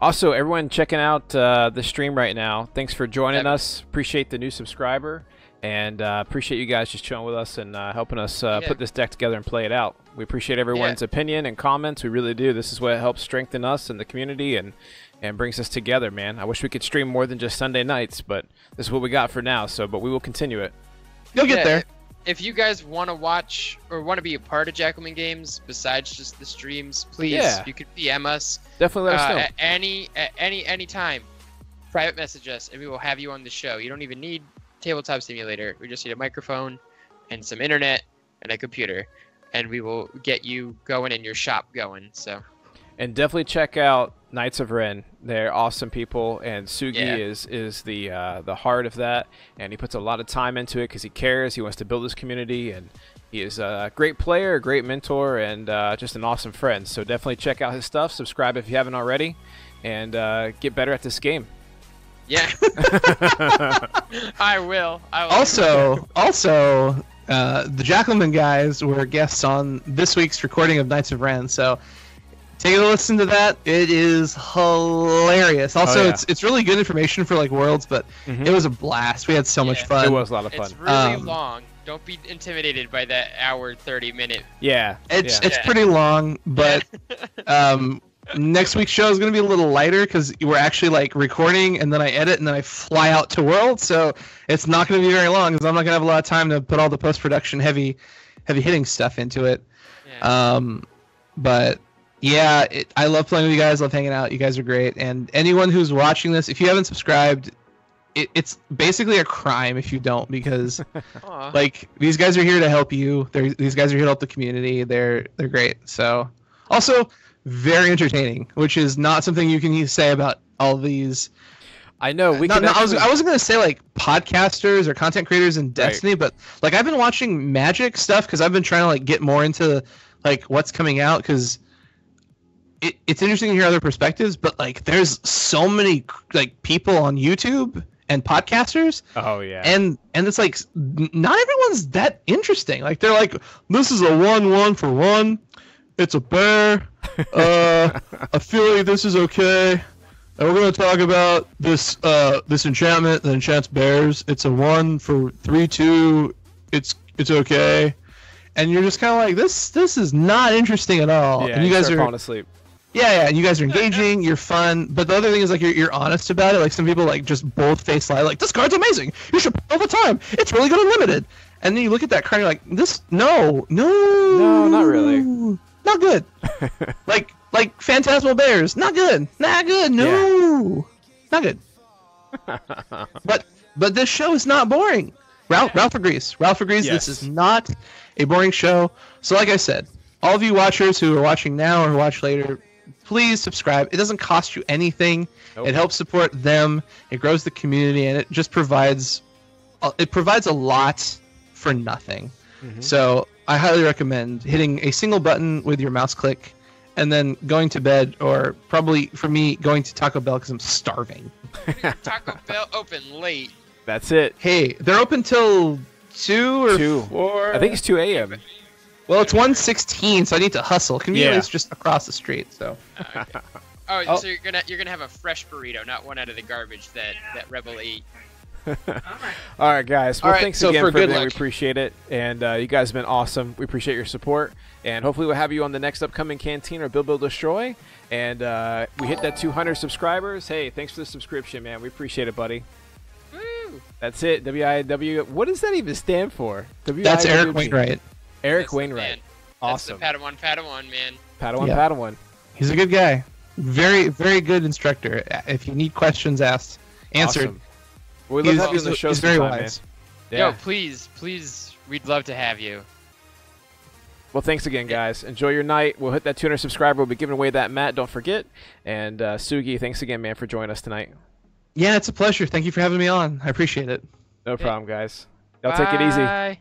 Also, everyone checking out the stream right now, thanks for joining
Yep.
us. Appreciate the new subscriber, and appreciate you guys just chilling with us and helping us put this deck together and play it out. We appreciate everyone's opinion and comments. We really do. This is what helps strengthen us and the community and brings us together, man. I wish we could stream more than just Sunday nights, but this is what we got for now. But we will continue it.
You'll get there.
If you guys want to watch or want to be a part of Jackalmen games besides just the streams, please,
Yeah.
you can PM us
Definitely let us know.
at any time. Private message us, and we will have you on the show. You don't even need Tabletop Simulator. We just need a microphone and some internet and a computer, and we will get you going and your shop going. So
And definitely check out Knights of Ren. They're awesome people, and Sugi
Yeah.
is the heart of that, and he puts a lot of time into it because he cares. He wants to build his community, and he is a great player, a great mentor, and just an awesome friend. So definitely check out his stuff. Subscribe if you haven't already, and get better at this game.
Yeah. I will.
Also, the Jackalmen guys were guests on this week's recording of Knights of Ren, so take a listen to that. It is hilarious. Also,
yeah.
it's really good information for like Worlds, but it was a blast. We had so much
Yeah.
fun.
It was a lot of fun.
It's really long. Don't be intimidated by that hour 30-minute.
Yeah.
It's
Yeah.
pretty long, but next week's show is going to be a little lighter because we're actually like recording, and then I edit, and then I fly out to World, so it's not going to be very long because I'm not going to have a lot of time to put all the post-production heavy hitting stuff into it.
Yeah.
But yeah, I love playing with you guys. Love hanging out. You guys are great. And anyone who's watching this, if you haven't subscribed, it's basically a crime if you don't, because
Aw.
like these guys are here to help you. These guys are here to help the community. They're great. So also very entertaining, which is not something you can say about all these.
I know. We can
I wasn't gonna say like podcasters or content creators in Destiny, but like I've been watching Magic stuff because I've been trying to like get more into like what's coming out, because it's interesting to hear other perspectives. But like there's so many like people on YouTube and podcasters.
Oh yeah.
And it's like not everyone's that interesting. Like they're like, this is a 1/1 for 1. It's a bear. I feel like this is okay. And we're gonna talk about this enchantment that enchants bears. It's a 1 for 3/2. It's okay. And you're just kind of like, this is not interesting at all.
Yeah,
and you guys
start
are
falling asleep.
yeah, and you guys are engaging, you're fun, but the other thing is like you're honest about it. Like some people like just bold-faced lie, like this card's amazing, you should play all the time, it's really good unlimited. And then you look at that card and you're like, this no,
not really.
not good. like Phantasmal Bears, not good, no, not good. But this show is not boring. Ralph agrees.
Yes.
This is not a boring show. So like I said, all of you watchers who are watching now or watch later, please subscribe. It doesn't cost you anything.
Nope.
It helps support them. It grows the community, and it just provides a lot for nothing. So I highly recommend hitting a single button with your mouse click and then going to bed, or probably for me going to Taco Bell because I'm starving.
Taco Bell open late.
That's it.
Hey, they're open till 2 or
2.
4.
I think it's 2 a.m.
Well, it's 1:16, so I need to hustle. Conveniently,
Yeah.
it's just across the street. So
Oh, so you're gonna have a fresh burrito, not one out of the garbage that Rebel ate.
All right, guys. Well,
All right,
thanks
so
again
for
for
good
everything. We
luck.
appreciate it, and you guys have been awesome. We appreciate your support, and hopefully we'll have you on the next upcoming Canteen or Build Destroy. And we hit that 200 subscribers. Hey, thanks for the subscription, man. We appreciate it, buddy.
Woo!
That's it. WIW. What does that even stand for?
that's Eric
WIWG.
Wainwright.
Eric
That's the
Wainwright.
man. That's
Awesome.
the Padawan, man.
Padawan,
Yeah.
Padawan.
He's a good guy. Very, very good instructor. If you need questions asked, answered.
Awesome. We love having you on the show
he's very
sometime,
wise.
man.
Yo,
Yeah.
please, we'd love to have you.
Well, thanks again, guys. Enjoy your night. We'll hit that 200 subscriber. We'll be giving away that mat. Don't forget. And Sugi, thanks again, man, for joining us tonight.
Yeah, it's a pleasure. Thank you for having me on. I appreciate it.
No problem, guys. Y'all take it easy.
Bye.